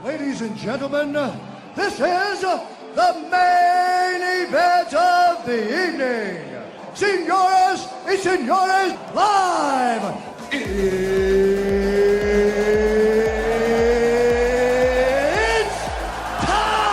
Ladies and gentlemen, this is the main event of the evening. Señoras y señores, live! It's time!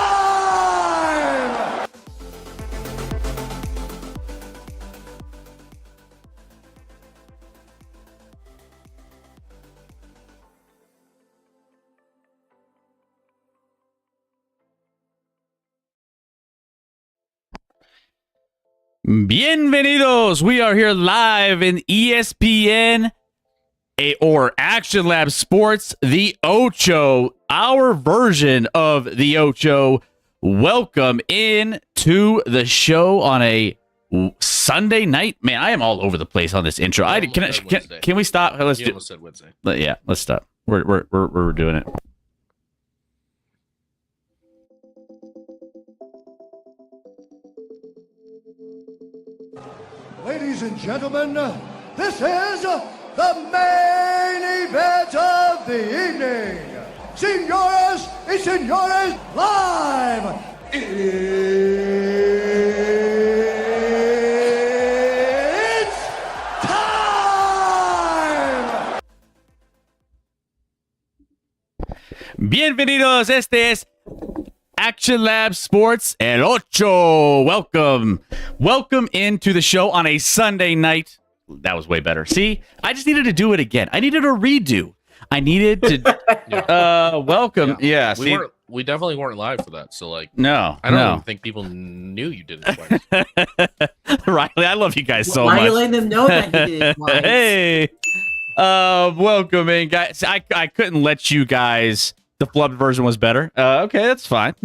Bienvenidos. We are here live in ESPN or Actionlab Sports, the Ocho, our version of the Ocho. Welcome in to the show on a Sunday night. Man, I am all over the place on this intro. Can we stop? Let's do. Said Wednesday. Yeah, let's stop. We're doing it. Ladies and gentlemen, this is the main event of the evening. Señoras y señores, live! It's time! Bienvenidos. Este es Actionlab Sports El Ocho. Welcome into the show on a Sunday night. That was way better. See, I just needed to do it again. I needed a redo. I needed to welcome. Yeah, see, we definitely weren't live for that. So I don't even think people knew you did it twice. Riley, I love you guys so Why much. are you letting them know that you did it twice? Hey, welcome in, guys. I couldn't let you guys. The flubbed version was better. Okay, that's fine.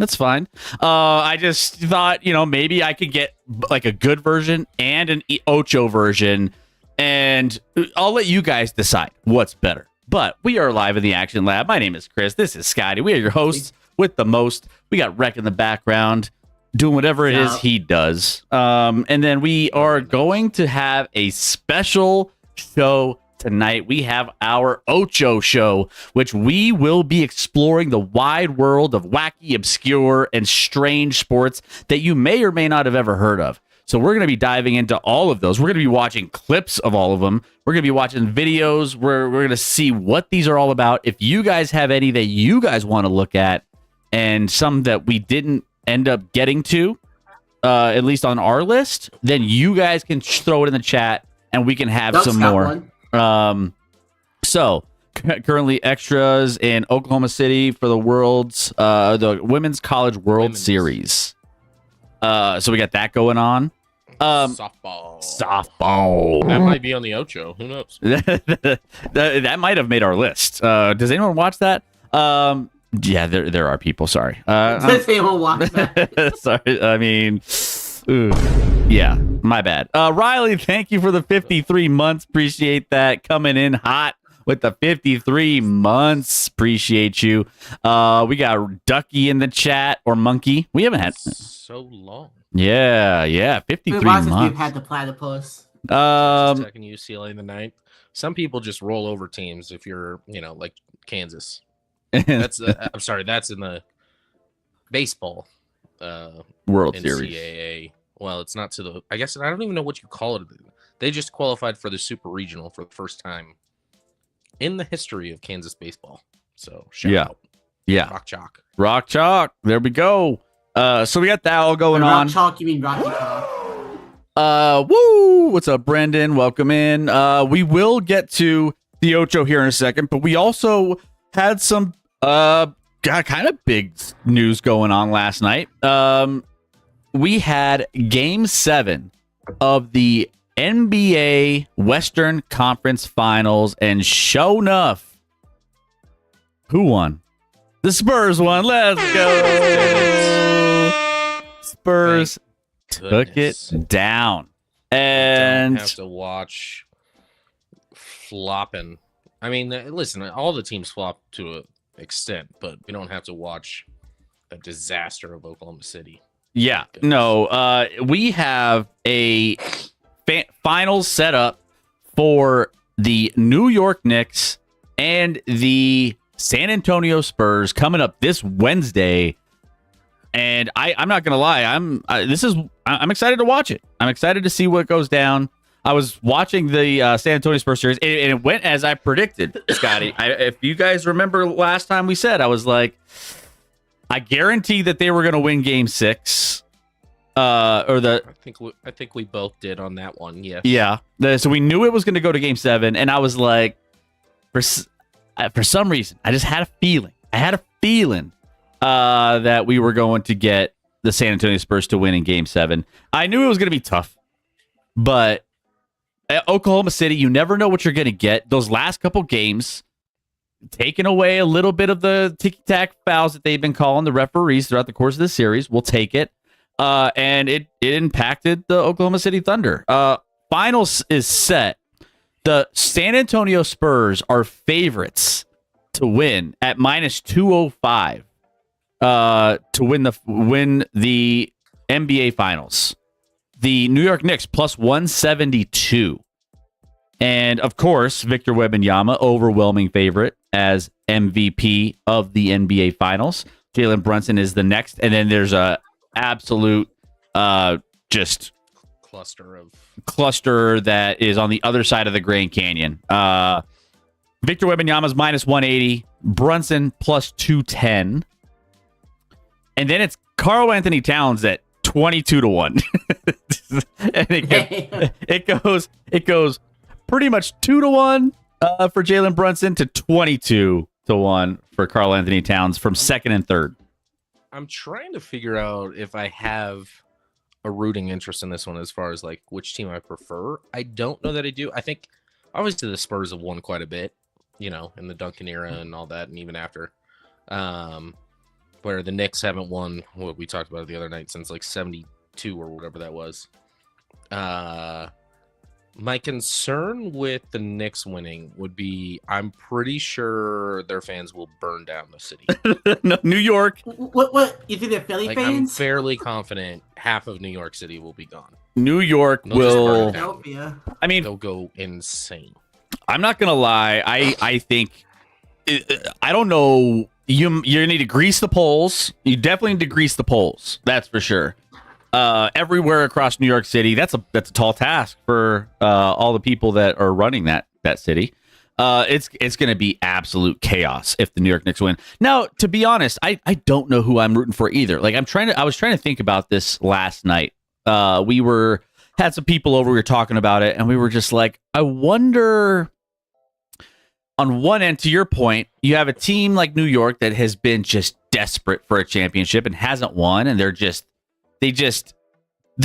I just thought, maybe I could get like a good version and an Ocho version, and I'll let you guys decide what's better. But we are live in the Action Lab. My name is Chris. This is Scotty. We are your hosts with the most. We got Rec in the background doing whatever it is he does. And then we are going to have a special show tonight. We have our Ocho show, which we will be exploring the wide world of wacky, obscure, and strange sports that you may or may not have ever heard of. So we're going to be diving into all of those. We're going to be watching clips of all of them. We're going to be watching videos. We're going to see what these are all about. If you guys have any that you guys want to look at, and some that we didn't end up getting to, at least on our list, then you guys can throw it in the chat and we can have some more. So currently extras in Oklahoma City for the Women's College World Series. So we got that going on. Softball. That might be on the Ocho. Who knows? that might have made our list. Does anyone watch that? Yeah, there are people. Sorry. Does anyone watch that? Sorry. I mean, yeah, my bad. Riley, thank you for the 53 months. Appreciate that. Coming in hot with the 53 months. Appreciate you. We got Ducky in the chat, or Monkey. We haven't had so long. Yeah, 53 months. We've had the platypus. Checking UCLA in the ninth. Some people just roll over teams if you're, like Kansas. That's I'm sorry, that's in the baseball World NCAA. Series. Well, it's not to the. I guess I don't even know what you call it. They just qualified for the Super Regional for the first time in the history of Kansas baseball. So shout out. Yeah. Rock Chalk. There we go. So we got that all going on. Rock Chalk, you mean Rocky Chalk? Woo! What's up, Brendan? Welcome in. We will get to the Ocho here in a second, but we also had some kind of big news going on last night. We had Game 7 of the NBA Western Conference Finals, and sure enough, who won? The Spurs won. Let's go. Spurs took it down. And don't have to watch flopping. I mean, listen, all the teams flop to an extent, but we don't have to watch a disaster of Oklahoma City. Yeah, no, we have a finals set up for the New York Knicks and the San Antonio Spurs coming up this Wednesday. And I'm not gonna lie, I'm excited to watch it. I'm excited to see what goes down. I was watching the San Antonio Spurs series, and it went as I predicted, Scotty. If you guys remember last time we said, I was like, I guarantee that they were going to win Game 6. I think we both did on that one. Yes. Yeah. So we knew it was going to go to Game 7, and I was like, for some reason, I just had a feeling. That we were going to get the San Antonio Spurs to win in Game 7. I knew it was going to be tough, but at Oklahoma City, you never know what you're going to get. Those last couple games, taking away a little bit of the ticky-tack fouls that they've been calling the referees throughout the course of the series. We'll take it. And it impacted the Oklahoma City Thunder. Finals is set. The San Antonio Spurs are favorites to win at minus 205 to win the NBA Finals. The New York Knicks plus 172. And of course, Victor Wembanyama, overwhelming favorite as MVP of the NBA Finals. Jalen Brunson is the next, and then there's a absolute just cluster that is on the other side of the Grand Canyon. Victor Wembanyama's minus 180, Brunson plus 210, and then it's Karl Anthony Towns at 22-1. And it goes pretty much 2-1 for Jalen Brunson to 22-1 for Karl Anthony Towns from second and third. I'm trying to figure out if I have a rooting interest in this one as far as like which team I prefer. I don't know that I do. I think obviously the Spurs have won quite a bit, in the Duncan era and all that, and even after. Where the Knicks haven't won what we talked about the other night since like 72 or whatever that was. My concern with the Knicks winning would be I'm pretty sure their fans will burn down the city. No, New York. What? You think they're Philly fans? I'm fairly confident half of New York City will be gone. New York will. I mean, they'll go insane. I'm not gonna lie. I think I don't know. You need to grease the polls. You definitely need to grease the polls. That's for sure. everywhere across New York City. That's a tall task for all the people that are running that city. It's going to be absolute chaos if the New York Knicks win. Now, to be honest, I don't know who I'm rooting for either. Like I was trying to think about this last night. Had some people over, we were talking about it, and we were just like, I wonder. On one end, to your point, you have a team like New York that has been just desperate for a championship and hasn't won, and they're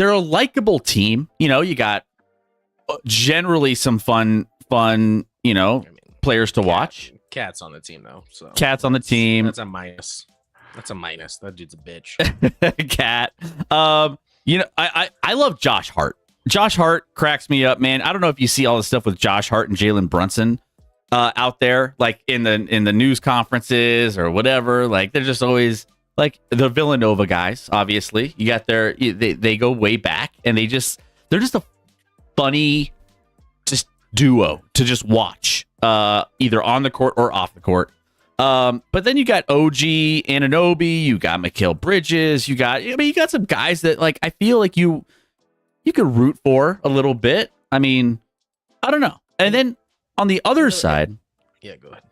a likable team. You know, you got generally some fun, players to watch. Cat's on the team though. So Cat's on the team. That's a minus. That dude's a bitch. Cat. I love Josh Hart. Josh Hart cracks me up, man. I don't know if you see all the stuff with Josh Hart and Jalen Brunson out there, like in the news conferences or whatever. Like they're just always like the Villanova guys. Obviously, you got they go way back, and they're just a funny just duo to just watch, either on the court or off the court. But then you got OG Anunoby, you got Mikal Bridges, you got some guys that like I feel like you could root for a little bit. I mean, I don't know. And then on the other side, yeah, go ahead.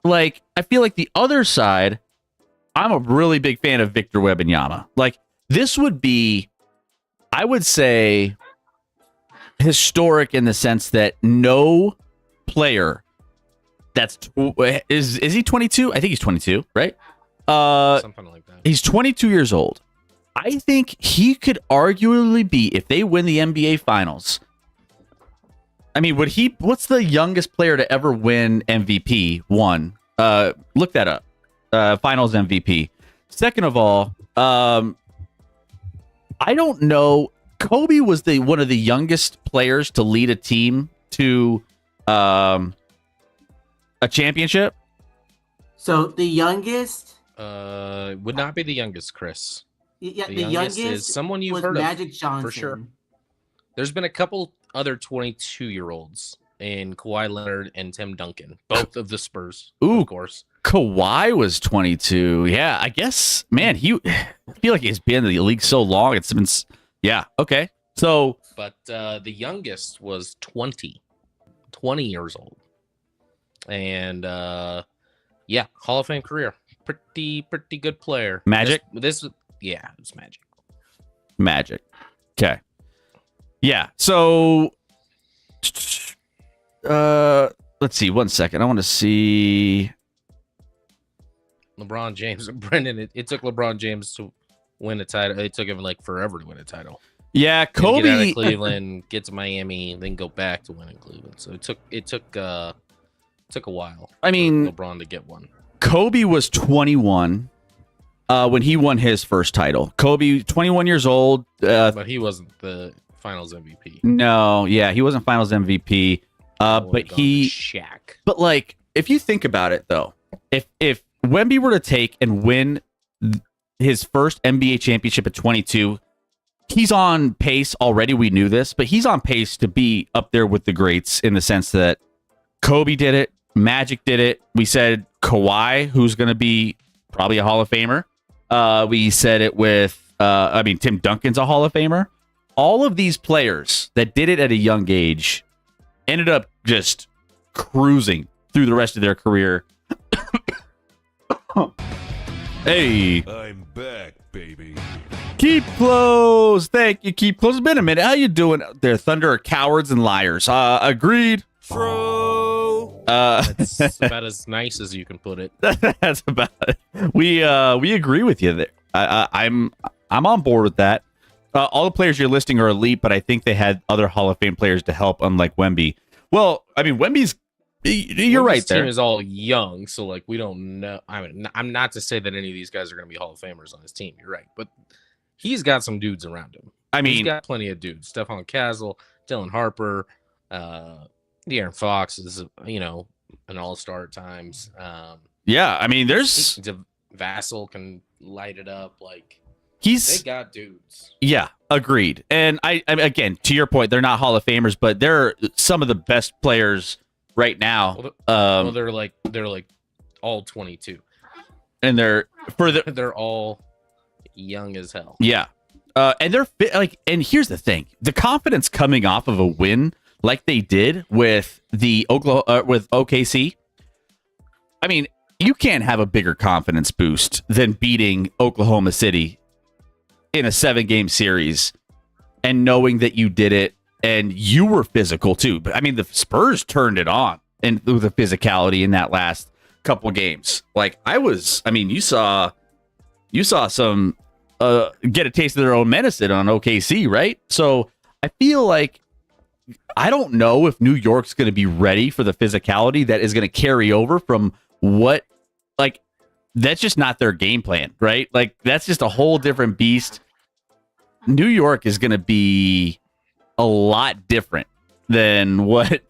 Like I feel like the other side, I'm a really big fan of Victor Wembanyama. Like this would be, I would say, historic in the sense that no player is he 22? I think he's 22, right? Something like that. He's 22 years old. I think he could arguably be, if they win the NBA Finals. I mean, what's the youngest player to ever win MVP? Look that up. Finals MVP. Second of all, I don't know. Kobe was one of the youngest players to lead a team to a championship. So the youngest would not be the youngest, Chris. Yeah, the youngest is someone you've was heard Magic of Johnson. for sure. There's been a couple other 22-year-olds in Kawhi Leonard and Tim Duncan, both of the Spurs. Ooh, of course. Kawhi was 22. Yeah, I guess, man, I feel like he's been in the league so long. It's been, yeah, okay. So, but the youngest was 20 years old. And yeah, Hall of Fame career. Pretty good player. Magic? Yeah, it's Magic. Magic. Okay. Yeah. So, let's see. 1 second. I want to see LeBron James. Brendan, it took LeBron James to win a title. It took him like forever to win a title. Yeah, Kobe. Get out of Cleveland, get to Miami, then go back to winning Cleveland. So it took a while. I mean, for LeBron to get one. Kobe was 21 when he won his first title. Kobe, 21 years old. But he wasn't the Finals MVP. No, yeah, he wasn't Finals MVP. But he Shaq. But like, if you think about it, though, if Wemby were to take and win his first NBA championship at 22, he's on pace already. We knew this, but he's on pace to be up there with the greats in the sense that Kobe did it, Magic did it. We said Kawhi, who's going to be probably a Hall of Famer. We said it with, Tim Duncan's a Hall of Famer. All of these players that did it at a young age ended up just cruising through the rest of their career. Hey. I'm back, baby. Keep close. Thank you. Keep close. It's been a minute. How you doing out there? Thunder are cowards and liars. Agreed. Fro. That's about as nice as you can put it. That's about it. We agree with you there. I'm on board with that. All the players you're listing are elite, but I think they had other Hall of Fame players to help, unlike Wemby. Well, I mean, Wemby's. You're right there. Team is all young, so like we don't know. I mean, I'm not to say that any of these guys are going to be Hall of Famers on his team. You're right, but he's got some dudes around him. I mean, he's got plenty of dudes. Stephon Castle, Dylan Harper, De'Aaron Fox is an all-star at times. Yeah, I mean, there's Vassell can light it up. Like they got dudes. Yeah, agreed. And I mean, again, to your point, they're not Hall of Famers, but they're some of the best players right now. They're like all 22, and they're they're all young as hell. Yeah, And they're like, and here's the thing: the confidence coming off of a win like they did with the with OKC. I mean, you can't have a bigger confidence boost than beating Oklahoma City in a 7-game series and knowing that you did it and you were physical too. But I mean, the Spurs turned it on and the physicality in that last couple games. Like you saw some get a taste of their own medicine on OKC, right? So I feel like I don't know if New York's going to be ready for the physicality that is going to carry over from what, like, that's just not their game plan, right? Like, that's just a whole different beast. New York is going to be a lot different than what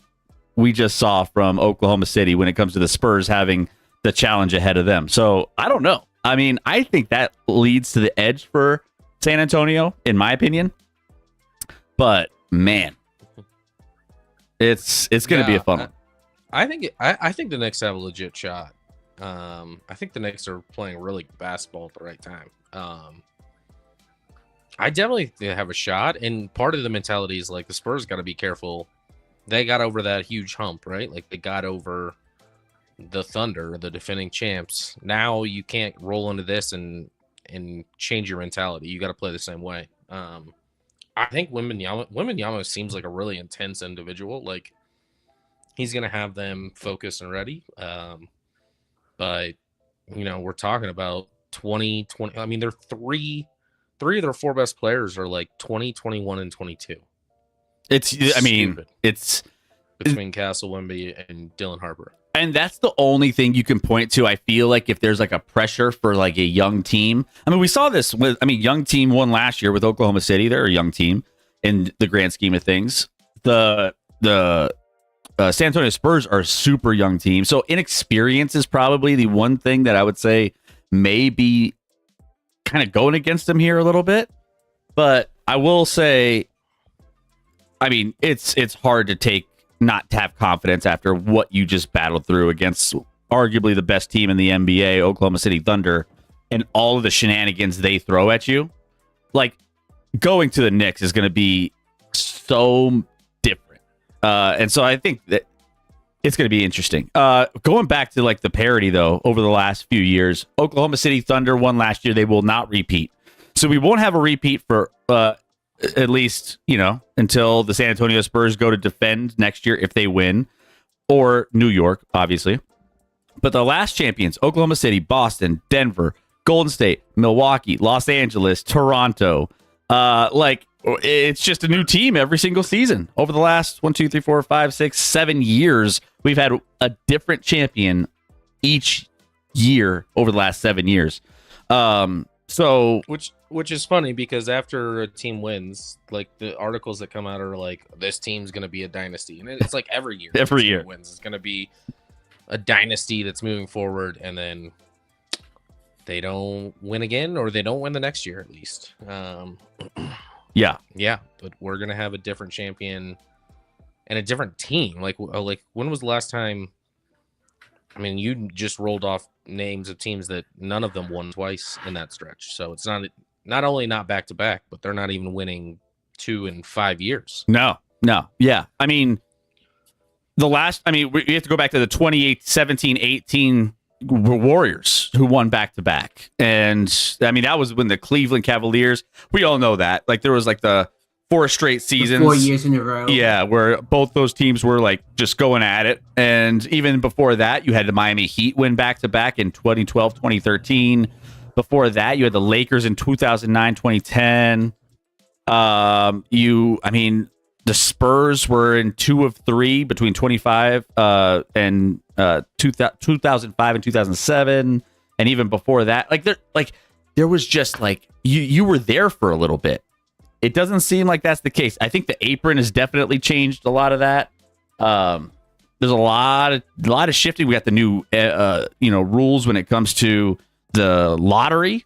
we just saw from Oklahoma City when it comes to the Spurs having the challenge ahead of them. So I don't know. I mean, I think that leads to the edge for San Antonio, in my opinion. But man, it's going to be a fun one. I think the Knicks have a legit shot. I think the Knicks are playing really good basketball at the right time. I definitely have a shot, and part of the mentality is like the Spurs got to be careful. They got over that huge hump, right? Like they got over the Thunder, the defending champs. Now you can't roll into this and change your mentality. You got to play the same way. I think Wembanyama seems like a really intense individual. Like he's gonna have them focused and ready. But we're talking about 2020. I mean, they're three of their 4 best players are like 20, 21, and 22. It's between Castle Wemby and Dylan Harper. And that's the only thing you can point to. I feel like if there's like a pressure for like a young team. I mean, we saw this with, young team won last year with Oklahoma City. They're a young team in the grand scheme of things. The San Antonio Spurs are a super young team. So inexperience is probably the one thing that I would say may be kind of going against them here a little bit. But I will say, I mean, it's hard to not to have confidence after what you just battled through against arguably the best team in the NBA, Oklahoma City Thunder, and all of the shenanigans they throw at you. Like, going to the Knicks is going to be so different. And so I think that it's going to be interesting. Going back to like the parity, though, over the last few years, Oklahoma City Thunder won last year. They will not repeat. So we won't have a repeat for at least, until the San Antonio Spurs go to defend next year if they win, or New York, obviously. But the last champions, Oklahoma City, Boston, Denver, Golden State, Milwaukee, Los Angeles, Toronto, it's just a new team every single season. Over the last 1, 2, 3, 4, 5, 6, 7 years, we've had a different champion each year over the last 7 years. So which is funny because after a team wins, like the articles that come out are like, this team's going to be a dynasty. And it's like every year. Every year wins. It's going to be a dynasty that's moving forward. And then they don't win again, or they don't win the next year at least. Yeah. But we're going to have a different champion and a different team. Like when was the last time? I mean, you just rolled off names of teams that none of them won twice in that stretch. So it's not only not back to back, but they're not even winning 2 in 5 years. No. Yeah. I mean, we have to go back to the 17-18 Warriors who won back to back. And I mean, that was when the Cleveland Cavaliers, we all know that. Like there was like the 4 straight seasons. 4 years in a row. Yeah, where both those teams were like just going at it. And even before that, you had the Miami Heat win back to back in 2012, 2013. Before that, you had the Lakers in 2009, 2010. The Spurs were in 2 of 3 between 2005 and 2005 and 2007, and even before that, there was just like you were there for a little bit. It doesn't seem like that's the case. I think the apron has definitely changed a lot of that. There's a lot of shifting. We got the new rules when it comes to the lottery,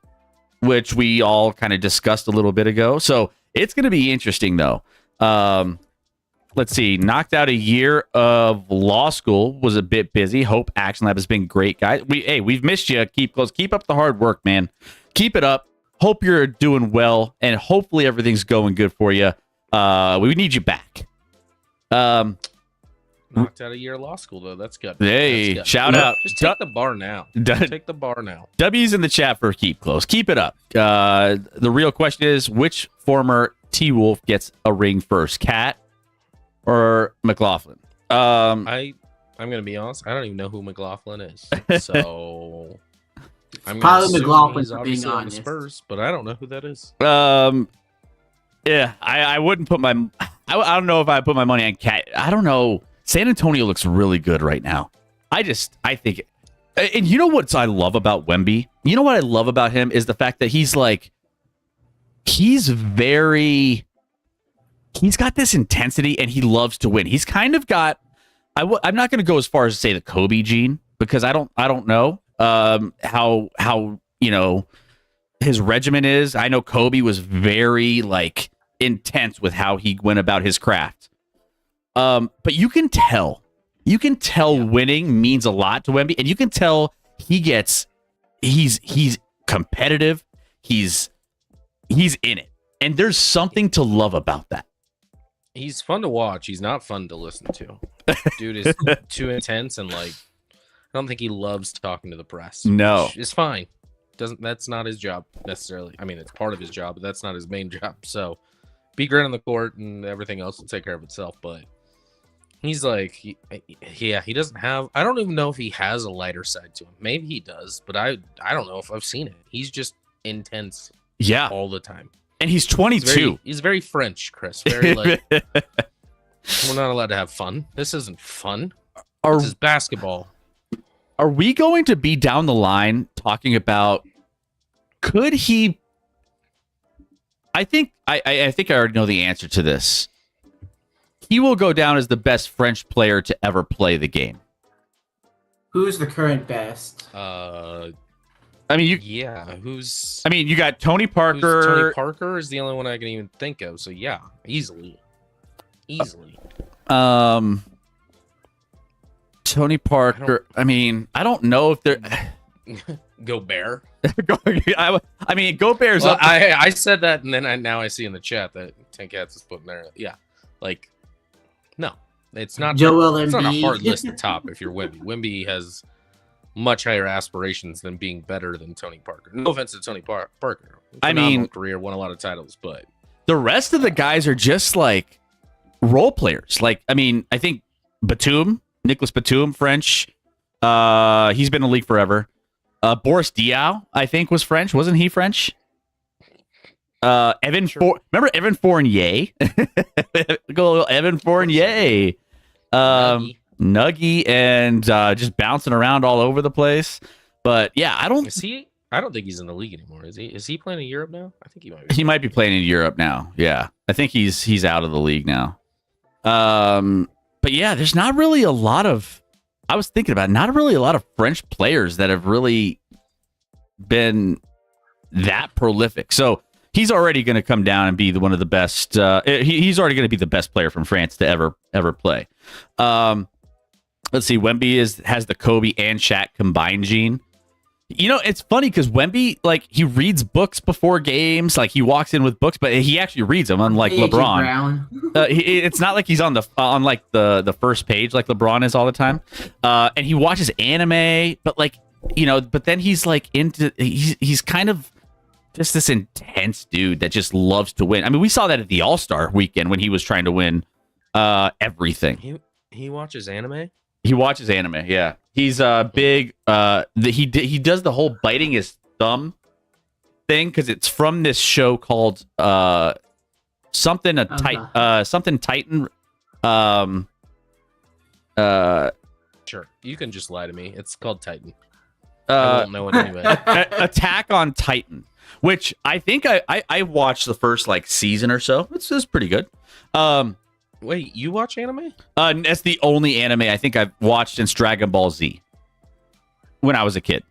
which we all kind of discussed a little bit ago. So it's going to be interesting, though. Let's see. Knocked out a year of law school. Was a bit busy. Hope Actionlab has been great, guys. We've missed you. Keep up the hard work, man. Keep it up. hope you're doing well, and hopefully everything's going good for you. We need you back. Knocked out a year of law school though. That's good. Hey, That's good. shout out. Just take the bar now. Take the bar now. W's in the chat for keep close. Keep it up. The real question is, which former T-Wolf gets a ring first, Cat or McLaughlin? I'm gonna be honest. I don't even know who McLaughlin is. So I'm probably McLaughlin, he's for obviously being on the honest. Spurs, but I don't know who that is. Yeah, I wouldn't put my. I don't know if I put my money on Cat. I don't know. San Antonio looks really good right now. I think, and you know what I love about Wemby? You know what I love about him is the fact that he's got this intensity and he loves to win. He's kind of got, I'm not going to go as far as to say the Kobe gene because I don't know how his regimen is. I know Kobe was very intense with how he went about his craft. But you can tell winning means a lot to Wemby, and you can tell he's competitive. He's in it, and there's something to love about that. He's fun to watch. He's not fun to listen to. Dude is too intense, and I don't think he loves talking to the press. No, it's fine. That's not his job necessarily. I mean, it's part of his job, but that's not his main job. So be great on the court, and everything else will take care of itself. But he's he doesn't have. I don't even know if he has a lighter side to him. Maybe he does, but I don't know if I've seen it. He's just intense. Yeah, all the time. And he's 22. He's very French, Chris. Very we're not allowed to have fun. This isn't fun. This is basketball. Are we going to be down the line talking about could he? I think I already know the answer to this. He will go down as the best French player to ever play the game. Who's the current best? Who's? I mean, you got Tony Parker. Tony Parker is the only one I can even think of. So yeah, easily. Tony Parker. I mean, I don't know if they're Gobert. I mean, Gobert's up. I said that, and then now I see in the chat that Ten Cats is putting there. Yeah, no, it's not. Joel it's not a Embiid. hard list to top if you're Wemby. Wemby has much higher aspirations than being better than Tony Parker. No offense to Tony Parker. Phenomenal career, won a lot of titles, but the rest of the guys are just role players. I think Nicholas Batum, French. He's been in the league forever. Boris Diaw, I think, was French. Wasn't he French? Remember Evan Fournier? Go little Evan Fournier. Nuggy and just bouncing around all over the place. But yeah, I don't think he's in the league anymore. Is he? Is he playing in Europe now? I think he might be. He might be playing in Europe now. Yeah. I think he's out of the league now. But yeah, there's not really a lot of French players that have really been that prolific. So he's already going to come down and be one of the best. He's already going to be the best player from France to ever play. Let's see. Wemby has the Kobe and Shaq combined gene. It's funny because Wemby, he reads books before games. He walks in with books, but he actually reads them, unlike LeBron. It's not like he's on the first page like LeBron is all the time. And he watches anime, but but then he's he's kind of just this intense dude that just loves to win. I mean, we saw that at the All-Star weekend when he was trying to win everything. He watches anime? He watches anime, yeah. He's big. He does the whole biting his thumb thing because it's from this show called something Titan. Sure, you can just lie to me. It's called Titan. I won't know it anyway. Attack on Titan, which I think I watched the first season or so. It's pretty good. Wait, you watch anime? That's the only anime I think I've watched since Dragon Ball Z when I was a kid.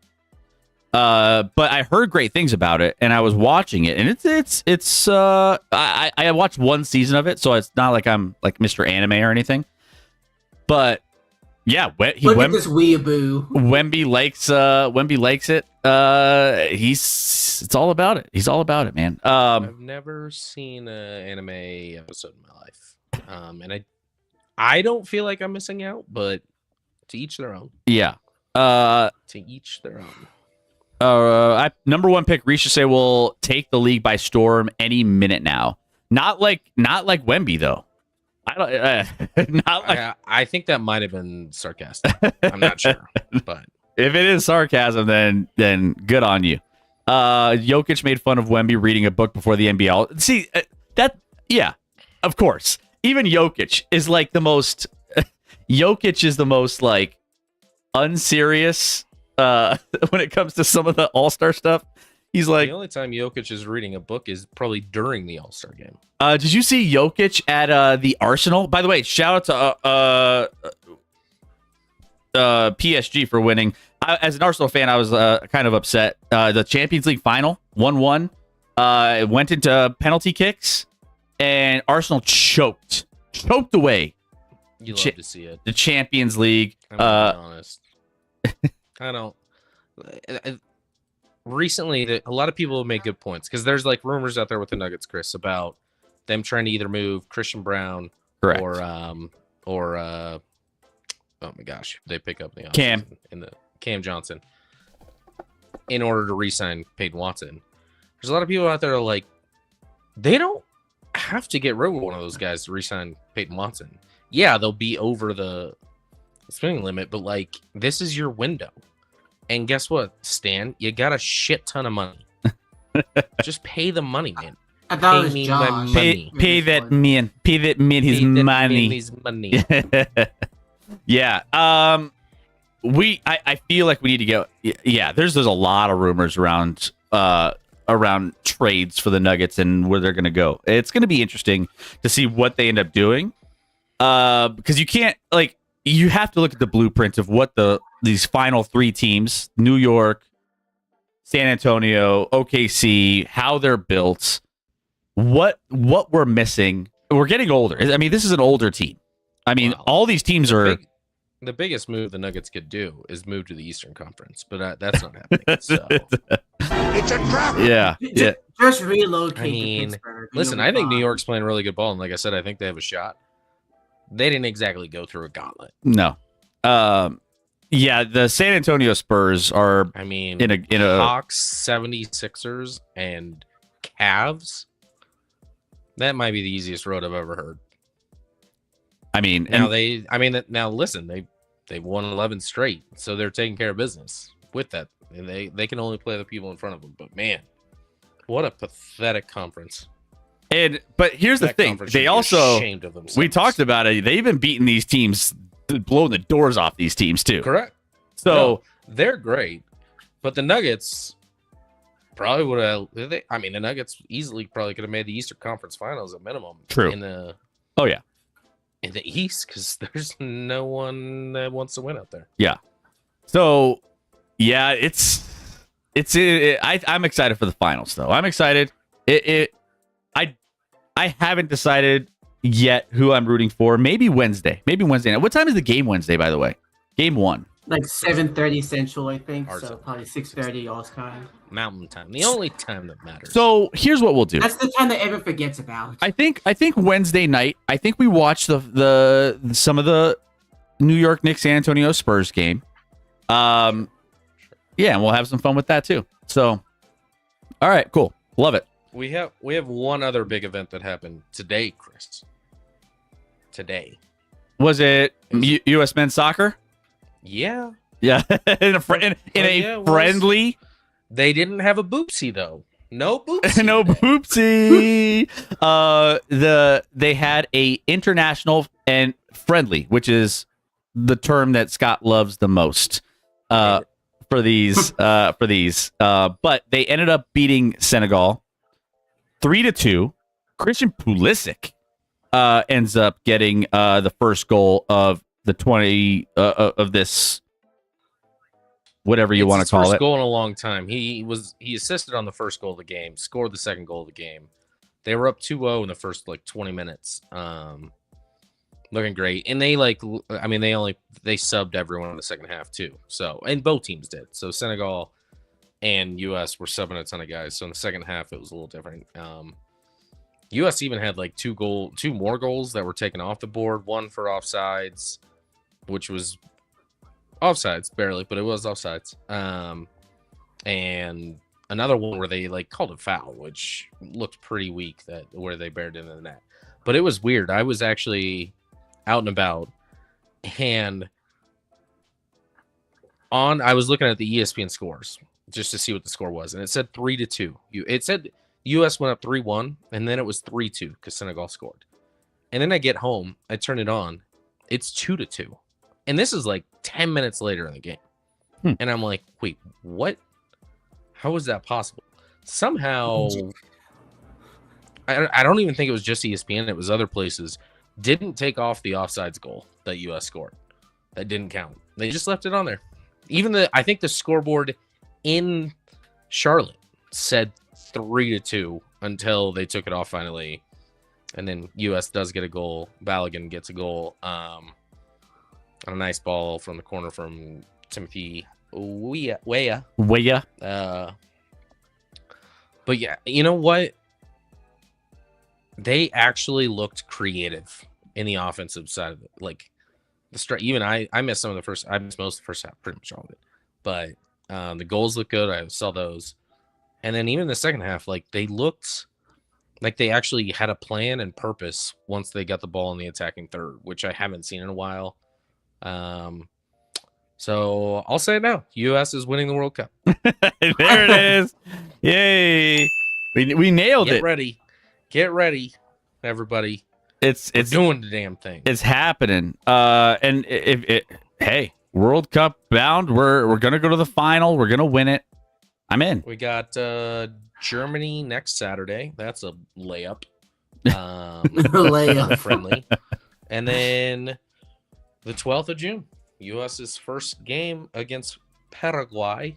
But I heard great things about it, and I was watching it, and it's I watched one season of it, so it's not like I'm Mr. Anime or anything. But yeah, Look at this weeaboo. Wemby likes it. He's it's all about it. He's all about it, man. I've never seen an anime episode in my life, and I don't feel like I'm missing out, but to each their own. Yeah. To each their own. Number one pick, Risha will take the league by storm any minute now. Not like Wemby though. I don't. Not like. I think that might have been sarcastic. I'm not sure, but If it is sarcasm, then good on you. Jokic made fun of Wemby reading a book before the NBL. See yeah, of course. Even Jokic is like the most. Jokic is the most like unserious when it comes to some of the All-Star stuff. He's like the only time Jokic is reading a book is probably during the All-Star game. Did you see Jokic at the Arsenal? By the way, shout out to PSG for winning. As an Arsenal fan, I was kind of upset. The Champions League final, 1-1, went into penalty kicks, and Arsenal choked away You love to see it. the Champions League. I'm gonna be honest. I don't. Recently, a lot of people have made good points because there's like rumors out there with the Nuggets, Chris, about them trying to either move Christian Brown Correct. or oh my gosh, they pick up the Cam. in the Cam Johnson in order to re-sign Peyton Watson. There's a lot of people out there that are like, they don't have to get rid of one of those guys to re-sign Peyton Watson. Yeah, they'll be over the spending limit, but like this is your window. And guess what, Stan? You got a shit ton of money. Just pay the money, man. I thought it was Pay me my Josh. money. Pay that man his Pay that money. man his money. Yeah. I feel like we need to go. Yeah. There's a lot of rumors around trades for the Nuggets and where they're going to go. It's going to be interesting to see what they end up doing. Because you can't you have to look at the blueprint of what these final three teams, New York, San Antonio, OKC, how they're built, what we're missing. We're getting older. I mean, this is an older team. I mean, Well, all these teams are. The biggest move the Nuggets could do is move to the Eastern Conference, but that's not happening. So. It's a trap. Yeah. Yeah. Just relocate I mean, to Pittsburgh. Listen, I think New York's playing really good ball, and like I said, I think they have a shot. They didn't exactly go through a gauntlet. No. Yeah, the San Antonio Spurs are I mean, in a Hawks, 76ers, and Cavs. That might be the easiest road I've ever heard. I mean, Now and now listen, they've won 11 straight, so they're taking care of business with that. And they can only play the people in front of them. But man, what a pathetic conference. but here's the That thing. conference They should be also ashamed of themselves. we talked about it. They even beaten these teams, blowing the doors off these teams too. Correct. So No, they're great, but the Nuggets probably would have. I mean, the Nuggets easily probably could have made the Eastern Conference Finals at minimum. True. In the East, because there's no one that wants to win out there. So, yeah, I'm excited for the finals, though. I'm excited. I haven't decided yet who I'm rooting for. Maybe Wednesday. Now. What time is the game Wednesday, by the way? Game 1. like 7:30 Central, I think. Ours So is probably 6:30 all time. Mountain time, the only time that matters. So here's what we'll do. That's the time that everyone forgets about. I think Wednesday night. I think we watch the some of the New York Knicks San Antonio Spurs game. Yeah, and we'll have some fun with that too. So, all right, cool, love it. we have one other big event that happened today, Chris. Today, Was it U.S. men's soccer? yeah, Yeah, in a it was. friendly. they didn't have a boopsie though. No boopsie. No today. boopsie. They had a international and friendly, which is the term that Scott loves the most. For these. But they ended up beating Senegal 3-2. Christian Pulisic ends up getting the first goal of the 20 of this, whatever you want to call First it. goal in a long time. He assisted on the first goal of the game, scored the second goal of the game. They were up 2-0 in the first 20 minutes. Looking great. And they they subbed everyone in the second half too. So, and both teams did. So Senegal and US were subbing a ton of guys. So in the second half, it was a little different. US even had like two more goals that were taken off the board. One for offsides, which was offsides barely, but it was offsides. And another one where they like called a foul, which looked pretty weak, that where they buried it in the net. But it was weird. I was actually out and about, and I was looking at the ESPN scores just to see what the score was, and it said 3-2. It said US went up 3-1, and then it was 3-2 because Senegal scored. And then I get home, I turn it on, it's 2-2, and this is like 10 minutes later in the game, and I'm like, wait, what? How is that possible? Somehow, I don't even think it was just ESPN. It was other places. Didn't take off the offsides goal that US scored. That didn't count. They just left it on there. Even I think the scoreboard in Charlotte said 3-2 until they took it off finally, and then US does get a goal. Balogun gets a goal on a nice ball from the corner from Timothy Weah. But yeah, you know what? They actually looked creative in the offensive side of it. Like even I missed some of the first. I missed most of the first half, pretty much all of it. But the goals look good. I saw those, and then even the second half, like they looked like they actually had a plan and purpose once they got the ball in the attacking third, which I haven't seen in a while. So I'll say it now. U.S. is winning the World Cup. There it is. Yay. We nailed it. Get ready, everybody. It's doing the damn thing. It's happening. And hey, World Cup bound. We're gonna go to the final. We're gonna win it. I'm in. We got Germany next Saturday. That's a layup. Layup. Friendly. And then the 12th of June, U.S.'s first game against Paraguay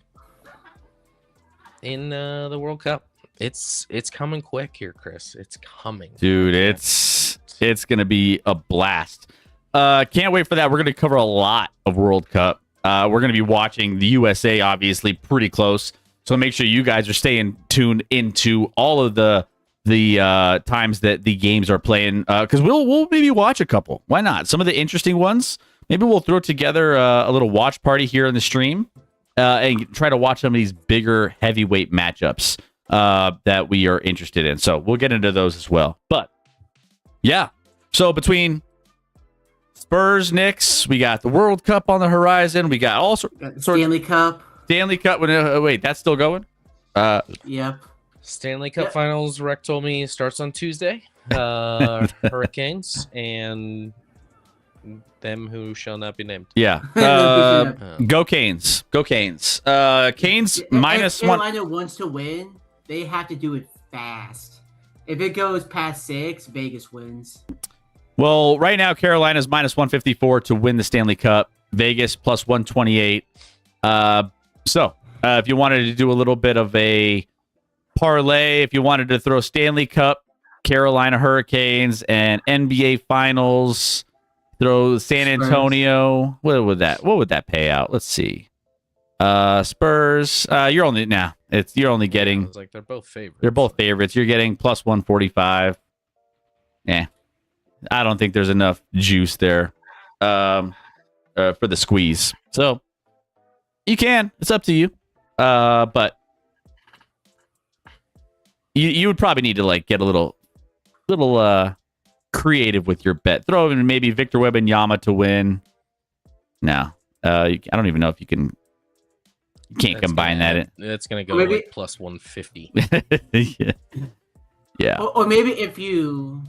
in the World Cup. It's coming quick here, Chris. It's coming. Dude, it's going to be a blast. Can't wait for that. We're going to cover a lot of World Cup. We're going to be watching the USA, obviously, pretty close. So make sure you guys are staying tuned into all of the times that the games are playing, because we'll maybe watch a couple. Why not? Some of the interesting ones. Maybe we'll throw together a little watch party here in the stream and try to watch some of these bigger heavyweight matchups that we are interested in. So we'll get into those as well. But yeah, so between Spurs, Knicks, we got the World Cup on the horizon. We got all sorts. Stanley Cup. Stanley Cup. Wait, that's still going? Yep. Stanley Cup Finals, Rec told me, starts on Tuesday. Hurricanes and them who shall not be named. Yeah. Go Canes. Go Canes. Canes minus one. Carolina wants to win. They have to do it fast. If it goes past 6, Vegas wins. Well, right now, Carolina's minus 154 to win the Stanley Cup. Vegas plus 128. So if you wanted to do a little bit of a parlay, if you wanted to throw Stanley Cup, Carolina Hurricanes, and NBA Finals, throw San Antonio. What would that pay out? Let's see. Spurs. You're only getting. It's like they're both favorites. They're both favorites. You're getting plus 145. Yeah, I don't think there's enough juice there for the squeeze. So you can. It's up to you. But you would probably need to like get a little creative with your bet. Throw in maybe Victor Wembanyama to win. No, I don't even know if you can. You can't combine that. That's gonna go like plus 150. Yeah. Or maybe if you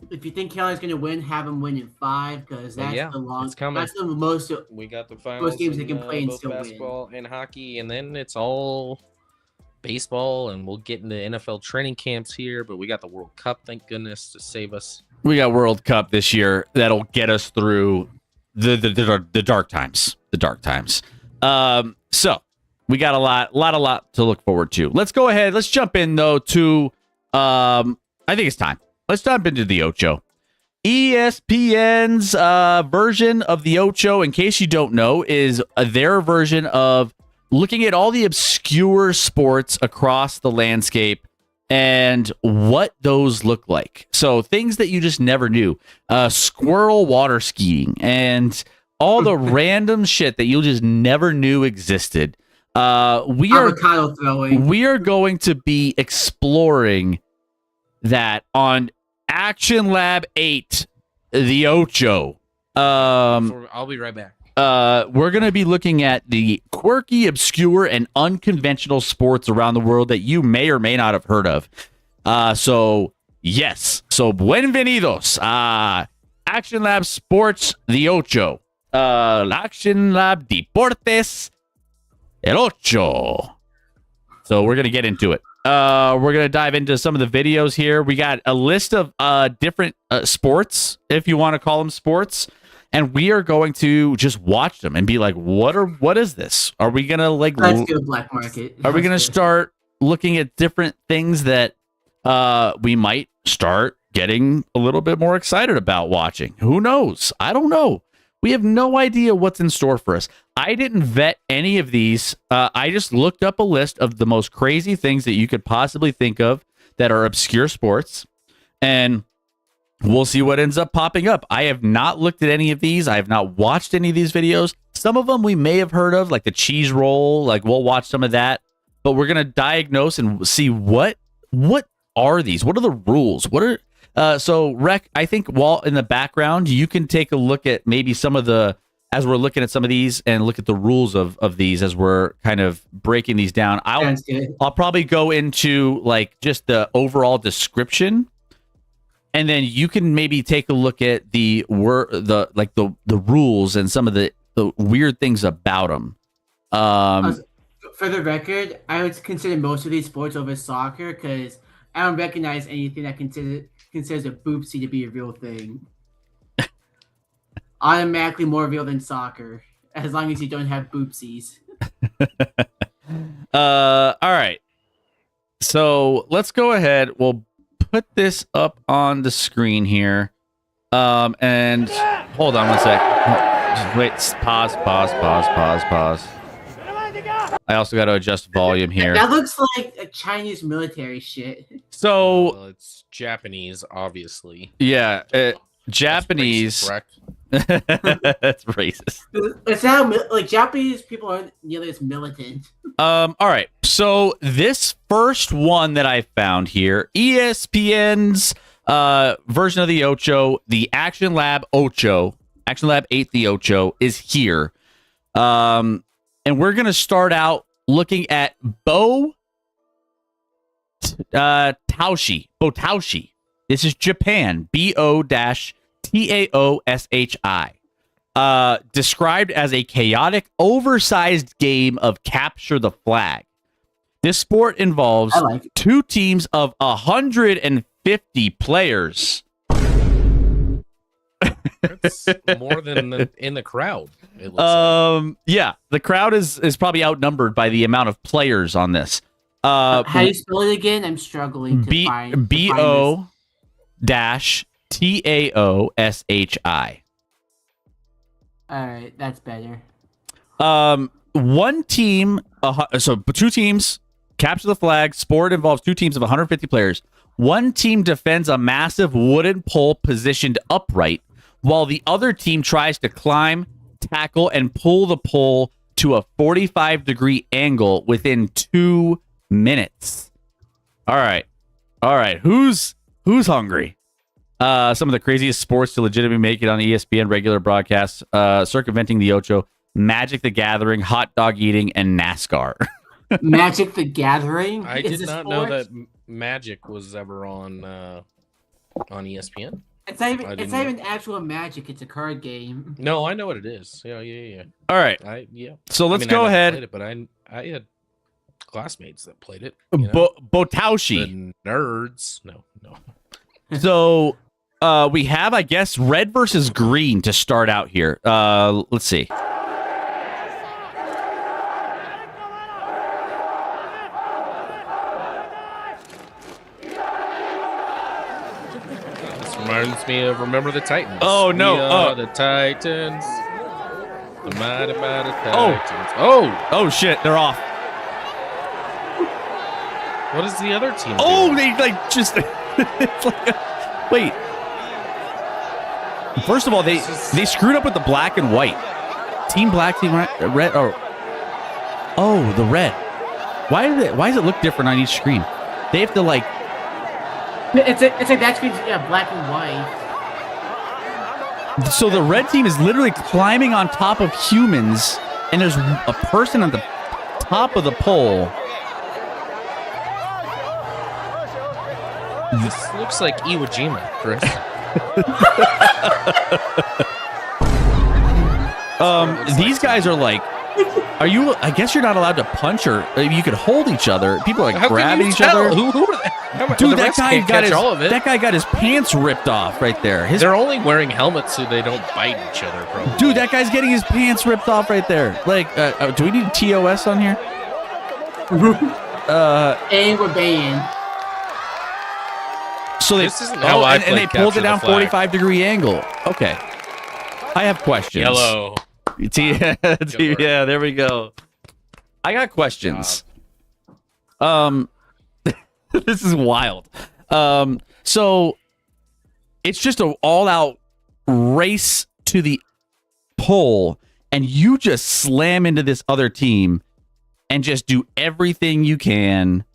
think Carolina's gonna win, have them win in 5 because that's the long. It's coming. That's the most. We got the finals. Most games they can play and both still basketball win. and hockey, and then it's all baseball, and we'll get into NFL training camps here. But we got the World Cup, thank goodness, to save us. We got World Cup this year that'll get us through the dark times. The dark times. So we got a lot to look forward to. Let's go ahead. Let's jump in though to I think it's time. Let's jump into the Ocho. ESPN's version of the Ocho, in case you don't know, is their version of looking at all the obscure sports across the landscape and what those look like. So things that you just never knew. Squirrel water skiing and all the random shit that you just never knew existed. Avocado throwing. We are going to be exploring that on Action Lab 8, the Ocho. I'll be right back. We're going to be looking at the quirky, obscure, and unconventional sports around the world that you may or may not have heard of. So bienvenidos. Action Lab Sports, the Ocho. Action Lab Deportes, el Ocho. So we're going to get into it. We're going to dive into some of the videos here. We got a list of different sports, if you want to call them sports. And we are going to just watch them and be like, what is this? Are we going to like... Let's go black market. Are we going to start looking at different things that we might start getting a little bit more excited about watching? Who knows? I don't know. We have no idea what's in store for us. I didn't vet any of these. I just looked up a list of the most crazy things that you could possibly think of that are obscure sports, and we'll see what ends up popping up. I have not looked at any of these. I have not watched any of these videos. Some of them we may have heard of, like the cheese roll. Like we'll watch some of that, but we're gonna diagnose and see what are these? What are the rules? What are so, Rec, I think while in the background, you can take a look at maybe some of the, as we're looking at some of these and look at the rules of these as we're kind of breaking these down. I'll probably go into like just the overall description, and then you can maybe take a look at the rules and some of the weird things about them. For the record, I would consider most of these sports over soccer because I don't recognize anything that considers a boopsie to be a real thing. Automatically more real than soccer, as long as you don't have boopsies. All right. So let's go ahead. We'll put this up on the screen here. And hold on one sec. Just wait. Pause. I also got to adjust volume here. That looks like a Chinese military shit. So Well, it's Japanese, obviously. yeah, Japanese. That's racist, That's racist. It's not like Japanese people aren't nearly as militant. All right. So this first one that I found here, ESPN's version of the Ocho, the Action Lab Ocho, Action Lab 8, the Ocho is here. And we're going to start out looking at Botaoshi. This is Japan. Botaoshi. Described as a chaotic, oversized game of capture the flag. This sport involves two teams of 150 players. That's more than in the crowd. It looks like. Yeah, the crowd is probably outnumbered by the amount of players on this. How do you spell it again? I'm struggling to find BO dash TAOSHI. All right, that's better. One team, so two teams capture the flag. Sport involves two teams of 150 players. One team defends a massive wooden pole positioned upright, while the other team tries to climb, tackle, and pull the pole to a 45-degree angle within 2 minutes. All right. Who's hungry? Some of the craziest sports to legitimately make it on ESPN regular broadcasts: circumventing the Ocho, Magic the Gathering, hot dog eating, and NASCAR. Magic the Gathering. I did not know that Magic was ever on ESPN. It's not even actual Magic. It's a card game. No, I know what it is. Yeah. All right. So let's go ahead. Played it, but I had classmates that played it. Botaoshi. The nerds. No. So we have, I guess, red versus green to start out here. Let's see. Reminds me of Remember the Titans. Oh, no. The Titans. The Mighty tag Oh. teams. Oh, Oh shit, they're off. what is the other team Oh, doing? they like just. It's like wait. First of all, they screwed up with the black and white. Team black, team red. Oh, the red. Why does it look different on each screen? They have to like. It's like that screen's black and white. So the red team is literally climbing on top of humans, and there's a person on the top of the pole. This looks like Iwo Jima, Chris. These guys are like, are you? I guess you're not allowed to punch or you could hold each other. People are like How can grabbing you each tell? other. Who are they? Dude, the that refs guy can't got catch his all of it. that guy got his pants ripped off right there. They're only wearing helmets so they don't bite each other, probably. Dude, that guy's getting his pants ripped off right there. Like, do we need TOS on here? And we're banned. So they This isn't how I and they play pulled it capture down the flag. 45-degree angle. Okay, I have questions. Yellow. Yeah, there we go. I got questions. This is wild. So it's just an all-out race to the pole, and you just slam into this other team and just do everything you can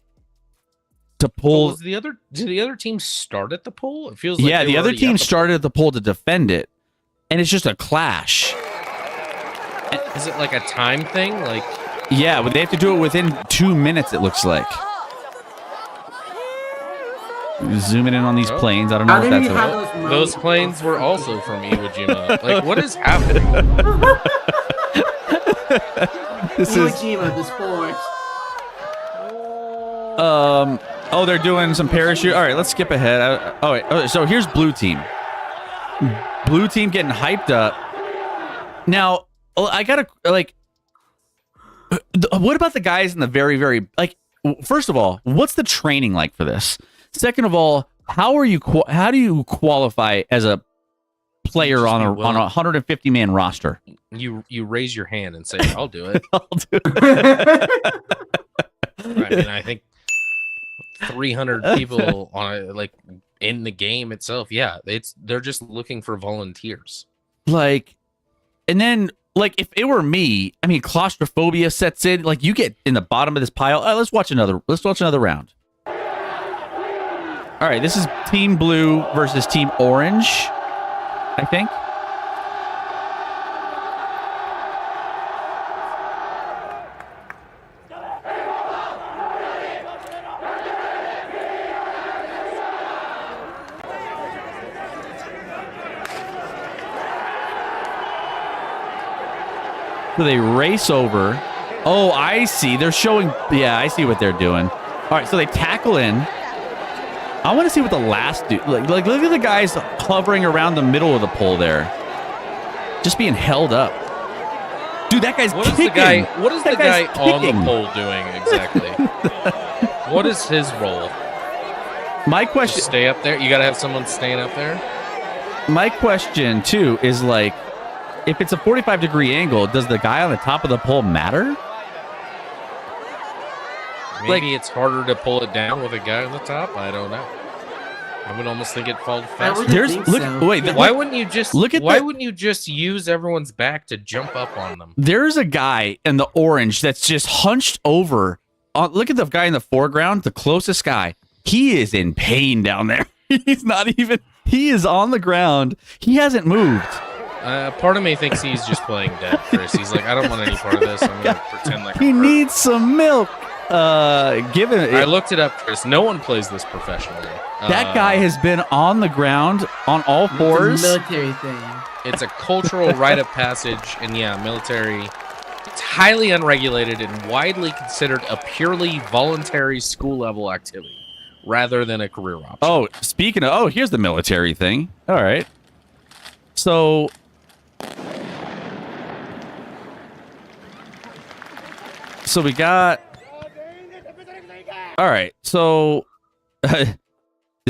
to pull. Did the other team start at the pole? It feels like Yeah, they the were other already team at the started at the pole to defend it, and it's just a clash. pole. Is it like a time thing? Like, Yeah, but they have to do it within 2 minutes, it looks like. Zooming in on these Oh. planes. I don't know How if did that's we a... have those planes were also from Iwo Jima. Like, what is happening? This Iwo is... Jima, the sports. Oh, they're doing some parachute. All right, let's skip ahead. So here's blue team. Blue team getting hyped up. Now, I gotta like. What about the guys in the very, very like? First of all, what's the training like for this? Second of all, how do you qualify as a player on a 150-man roster? You raise your hand and say, "I'll do it." I'll do it. I mean, I think 300 people in the game itself. Yeah, they're just looking for volunteers. Like, and then like if it were me, I mean, claustrophobia sets in. Like you get in the bottom of this pile. Let's watch another round. All right, this is Team Blue versus Team Orange, I think. So they race over. Oh, I see. They're showing. Yeah, I see what they're doing. All right, so they tackle in. I want to see what the last dude. Like, look at the guys hovering around the middle of the pole there, just being held up. Dude, that guy's What is kicking. the guy? What is the That guy guy's on the kicking. pole doing exactly? What is his role? My Just question. stay up there. You gotta have someone staying up there. My question too is like, if it's a 45-degree angle, does the guy on the top of the pole matter? Maybe it's harder to pull it down with a guy on the top. I don't know. I would almost think it falls I faster. wouldn't There's think look. so. Wait. Why wouldn't you just look at Why the- wouldn't you just use everyone's back to jump up on them? There's a guy in the orange that's just hunched over. Look at the guy in the foreground, the closest guy. He is in pain down there. He's not even. He is on the ground. He hasn't moved. Part of me thinks he's just playing dead, Chris. He's like, I don't want any part of this. I'm gonna pretend like He I'm hurt. needs some milk. Given I looked it up, Chris. No one plays this professionally. that guy has been on the ground on all It's a fours. military thing. It's a cultural rite of passage, and yeah, military. It's highly unregulated and widely considered a purely voluntary school-level activity, rather than a career option. Oh, speaking of, here's the military thing. All right. So we got. All right. So this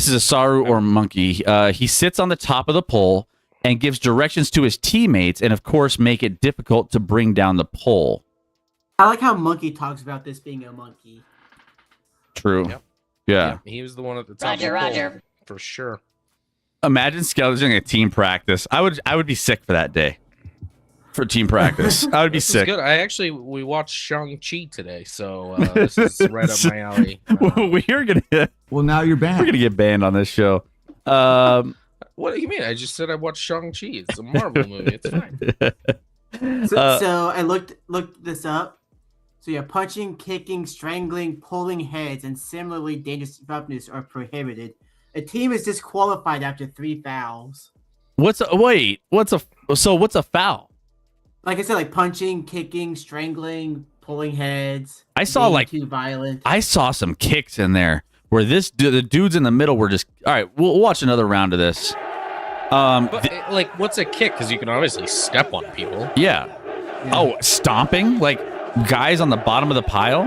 is a Saru or monkey. He sits on the top of the pole. and gives directions to his teammates, and of course make it difficult to bring down the pole. I like how Monkey talks about this being a monkey. True. Yep. Yeah. He was the one at the top. Roger. For sure. Imagine Skeletons doing a team practice. I would be sick for that day. For team practice, I would be This is sick. good. We watched Shang-Chi today, so this is right up my alley. We're gonna. Well, now you're We're banned. gonna get banned on this show. What do you mean? I just said I watched Shang-Chi. It's a Marvel movie. It's fine. So I looked this up. So yeah, punching, kicking, strangling, pulling heads, and similarly dangerous roughness are prohibited. A team is disqualified after 3 fouls. What's a foul? Like I said, like punching, kicking, strangling, pulling heads. I saw being like too violent. I saw some kicks in there where the dudes in the middle were just all right. We'll watch another round of this. But like, what's a kick? Because you can obviously step on people. Yeah. Oh, stomping like guys on the bottom of the pile.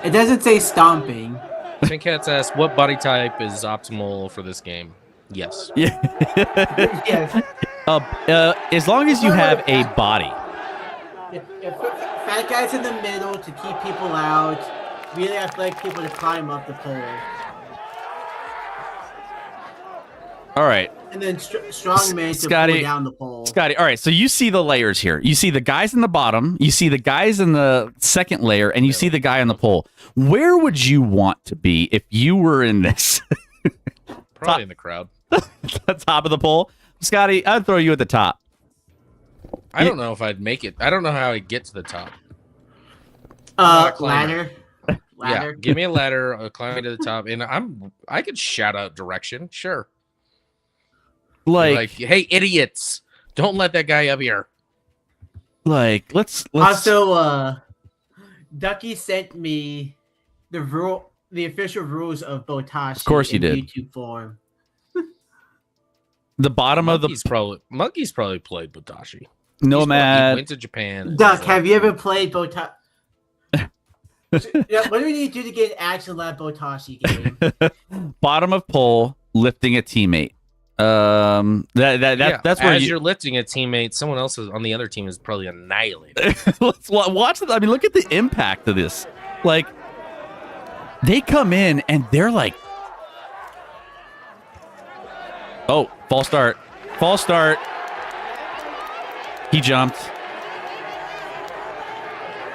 It doesn't say stomping. Pink Cats asked, "What body type is optimal for this game?" Yes. Yeah. Yes. As long as you have a body. Fat guys in the middle to keep people out. Really athletic people to climb up the pole. All right. And then strong men to Scotty, pull down the pole. Scotty, all right, so you see the layers here. You see the guys in the bottom, you see the guys in the second layer, and you see the guy on the pole. Where would you want to be if you were in this? Probably in the crowd. The top of the pole? Scotty, I'd throw you at the top. I don't know if I'd make it. I don't know how I'd get to the top. Ladder. Yeah, give me a ladder, I'll climb to the top, and I could shout out direction, sure. Like hey, idiots! Don't let that guy up here. Like, let's Also, Ducky sent me the official rules of Botashi. Of course he in did. YouTube form. the bottom of the Monkey's probably played Botashi. He Nomad. went to Japan. and Duck, he's have like, you ever played Botashi? Yeah, what do we need to do to get an Actionlab Botashi game? Bottom of pole, lifting a teammate. That's where as you're lifting a teammate, someone else on the other team is probably annihilated. Let's watch it. I mean, look at the impact of this. Like, they come in and they're like, oh, false start. He jumped.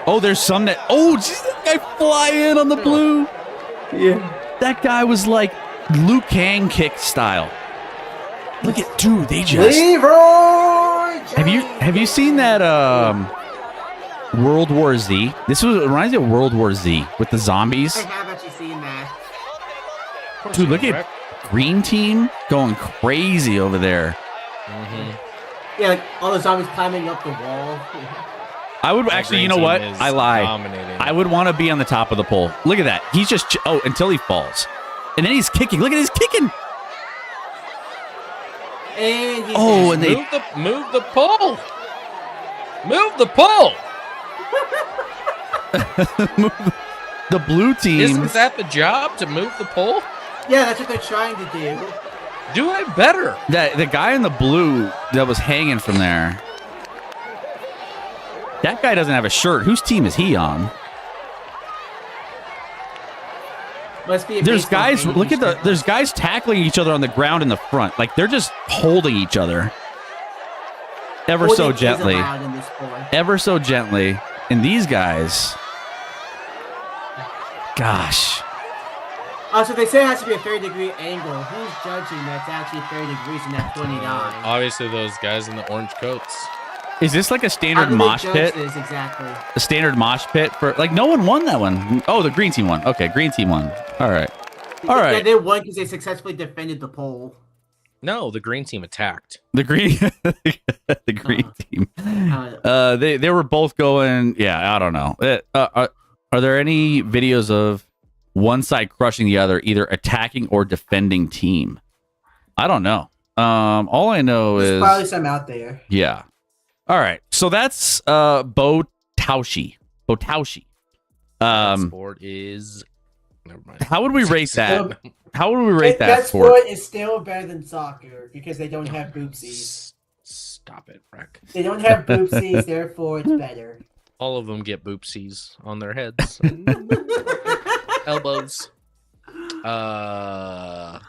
Oh, there's some that. Oh, geez, that guy fly in on the blue. Yeah. That guy was like Liu Kang kick style. Look at, dude, they just. Leroy James! Have you seen that World War Z? This reminds me of World War Z with the zombies. I have actually seen that. Dude, look at Green Team going crazy over there. Yeah, like all the zombies climbing up the wall. I would actually, you know what? I lied. Dominating. I would want to be on the top of the pole. Look at that. He's just until he falls, and then he's kicking. Look at his kicking. And he's And they move the pole. Move the pole. the blue team. Isn't that the job, to move the pole? yeah, that's what they're trying to do. Do it better. The guy in the blue that was hanging from there. That guy doesn't have a shirt. Whose team is he on? Must be. There's guys. Look at there's guys tackling each other on the ground in the front. Like they're just holding each other, ever so gently, ever so gently. And these guys, gosh. Also, they say it has to be a 30-degree angle. Who's judging that's actually 30 degrees in that 29? Obviously, those guys in the orange coats. Is this like a How standard do they mosh judge pit? this exactly? A standard mosh pit for like no one won that one. Oh, the green team won. Okay, green team won. All right. Yeah, they won because they successfully defended the pole. No, the green team attacked. The green the green team. They were both going. Yeah, I don't know. Are there any videos of one side crushing the other, either attacking or defending team? I don't know. All I know There's is probably some out there. yeah. All right, so that's Botashi. Sport is. Never mind. How would we rate that? How would we rate that sport? sport is still better than soccer because they don't have boopsies. Stop it, Wreck. They don't have boopsies, therefore it's better. All of them get boopsies on their heads, elbows. I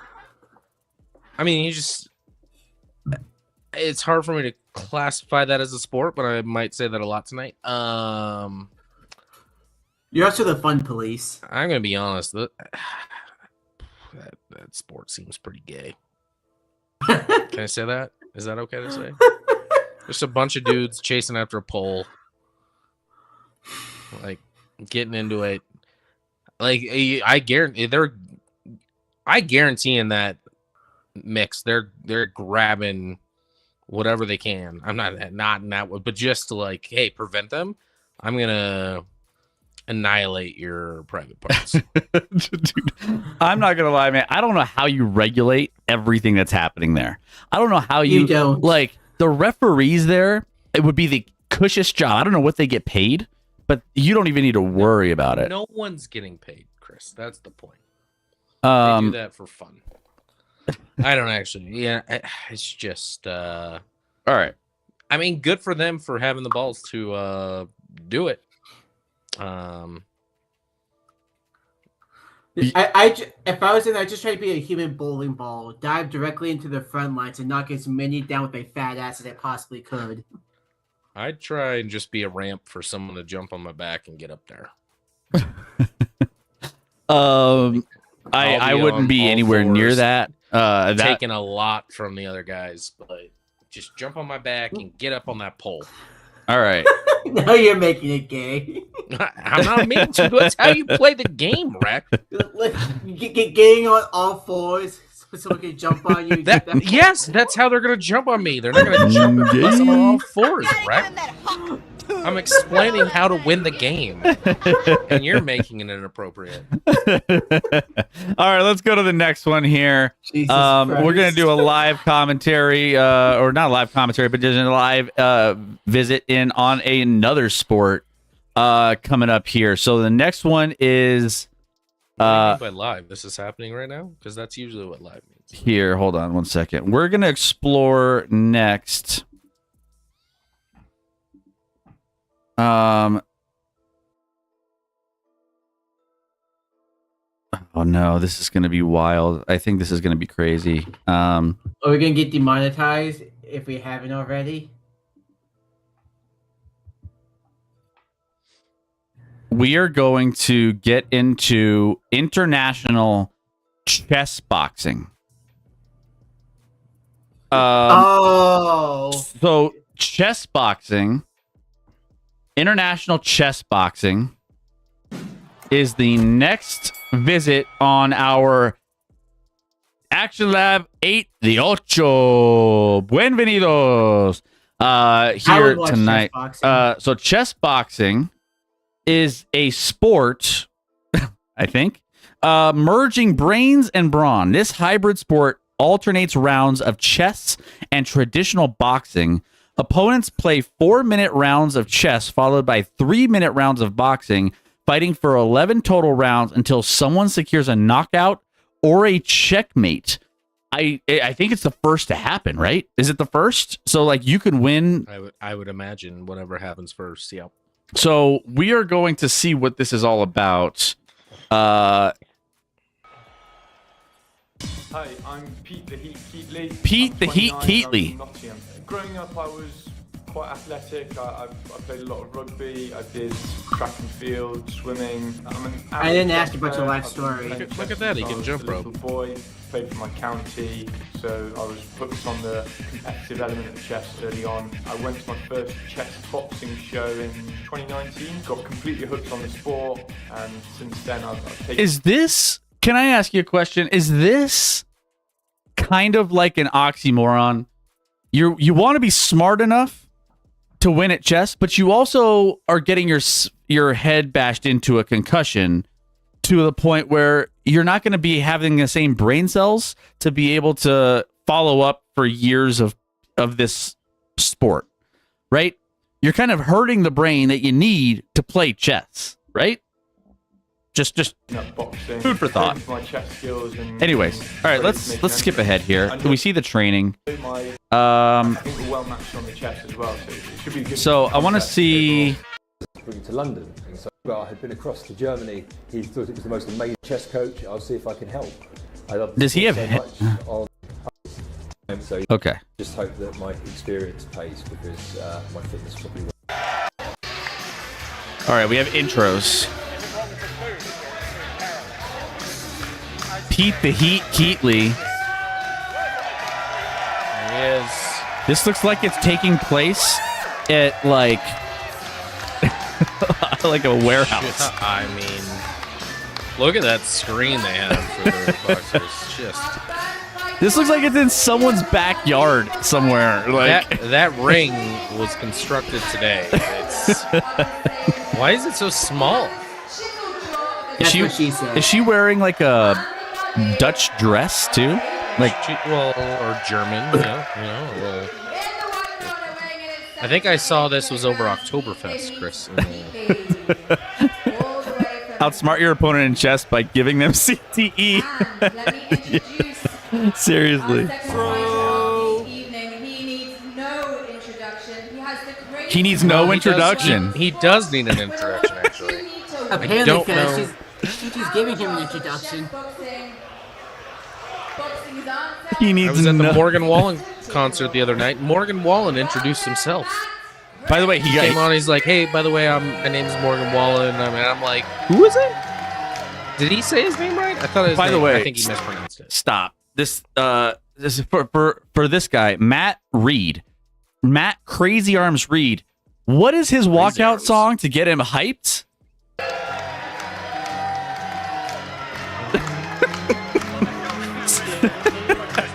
mean, it's hard for me to classify that as a sport, but I might say that a lot tonight. You're also the fun police. I'm gonna be honest. That sport seems pretty gay. Can I say that? Is that okay to say? Just a bunch of dudes chasing after a pole, like getting into it. Like I guarantee in that mix they're grabbing whatever they can. I'm not in that way, but just to like, hey, prevent them. I'm gonna annihilate your private parts. Dude, I'm not gonna lie, man. I don't know how you regulate everything that's happening there. I don't know how you don't. Like the referees there. It would be the cushest job. I don't know what they get paid, but you don't even need to worry about it. No one's getting paid, Chris. That's the point. They do that for fun. I don't actually. Yeah, it's just. All right. I mean, good for them for having the balls to do it. If I was in, I'd just try to be a human bowling ball, dive directly into the front lines, and knock as many down with my fat ass as I possibly could. I'd try and just be a ramp for someone to jump on my back and get up there. I wouldn't be anywhere near that. Taking a lot from the other guys, but just jump on my back and get up on that pole. All right. Now you're making it gay. I'm not meaning to. That's how you play the game, Wreck. Like, getting on all fours so someone can jump on you. Yes, that's how they're going to jump on me. They're not going to jump unless I'm on all fours, Wreck. I'm explaining how to win the game, and you're making it inappropriate. All right, let's go to the next one here. Jesus We're going to Christ. do a live commentary, or not live commentary, but just a live visit in on another sport coming up here. So the next one is What do you mean by live? This is happening right now? Because that's usually what live means. here. Hold on one second. We're going to explore next. Oh no, this is going to be wild. I think this is going to be crazy. Are we gonna get demonetized if we haven't already? We are going to get into international chess boxing. So chess boxing, international chess boxing is the next visit on our Actionlab 8, the Ocho. Buenvenidos. Here tonight. So chess boxing is a sport, I think, merging brains and brawn. This hybrid sport alternates rounds of chess and traditional boxing. Opponents play 4-minute rounds of chess followed by 3-minute rounds of boxing, fighting for 11 total rounds until someone secures a knockout or a checkmate. I think it's the first to happen, right? Is it the first? So like you can win. I would imagine whatever happens first. Yeah. So we are going to see what this is all about. Hi, I'm Pete the Heat Keatley. Pete the Heat 29, Keatley. I'm from Nottingham. Growing up, I was quite athletic. I played a lot of rugby. I did track and field, swimming. I didn't ask you about your life story. Look at that, he can jump rope. Little boy, played for my county, so I was hooked on the competitive element of chess early on. I went to my first chess boxing show in 2019. Got completely hooked on the sport, and since then I've taken. Is this? Can I ask you a question? Is this kind of like an oxymoron? You want to be smart enough to win at chess, but you also are getting your head bashed into a concussion to the point where you're not going to be having the same brain cells to be able to follow up for years of this sport, right? You're kind of hurting the brain that you need to play chess, right? Just boxing, food for thought. training my chess skills and Anyways, all right, let's skip ahead here. We see the training. I think we're well matched on the chess as well, so it should be good. So I want to see. Bring it to London, and so I had been across to Germany. He thought it was the most amazing chess coach. I'll see if I can help. I love Does he have so much on so Okay. just hope that my experience pays because my fitness probably will. All right, we have intros. Pete the Heat Keatley. There he is. This looks like it's taking place at like like a warehouse. I mean, look at that screen they have for the boxers. Just This looks like it's in someone's backyard somewhere. Like that ring was constructed today. It's, why is it so small? That's what she said. Is she wearing like a Dutch dress too? Like Or German, you know. Well, I think I saw this was over Oktoberfest, Chris. outsmart your opponent in chess by giving them CTE. Seriously. He needs no introduction. He does need an introduction, actually. Apparently, don't because know. she's giving him an introduction. He I needs was at the no. Morgan Wallen concert the other night. Morgan Wallen introduced himself. By the way, he Came got on, he's like, "Hey, by the way, my name's Morgan Wallen." And I'm like, "Who is it? Did he say his name right? I thought his By the name, way, I think he mispronounced it." stop. This is for this guy, Matt Reed. Matt Crazy Arms Reed. What is his walkout Arms. song to get him hyped?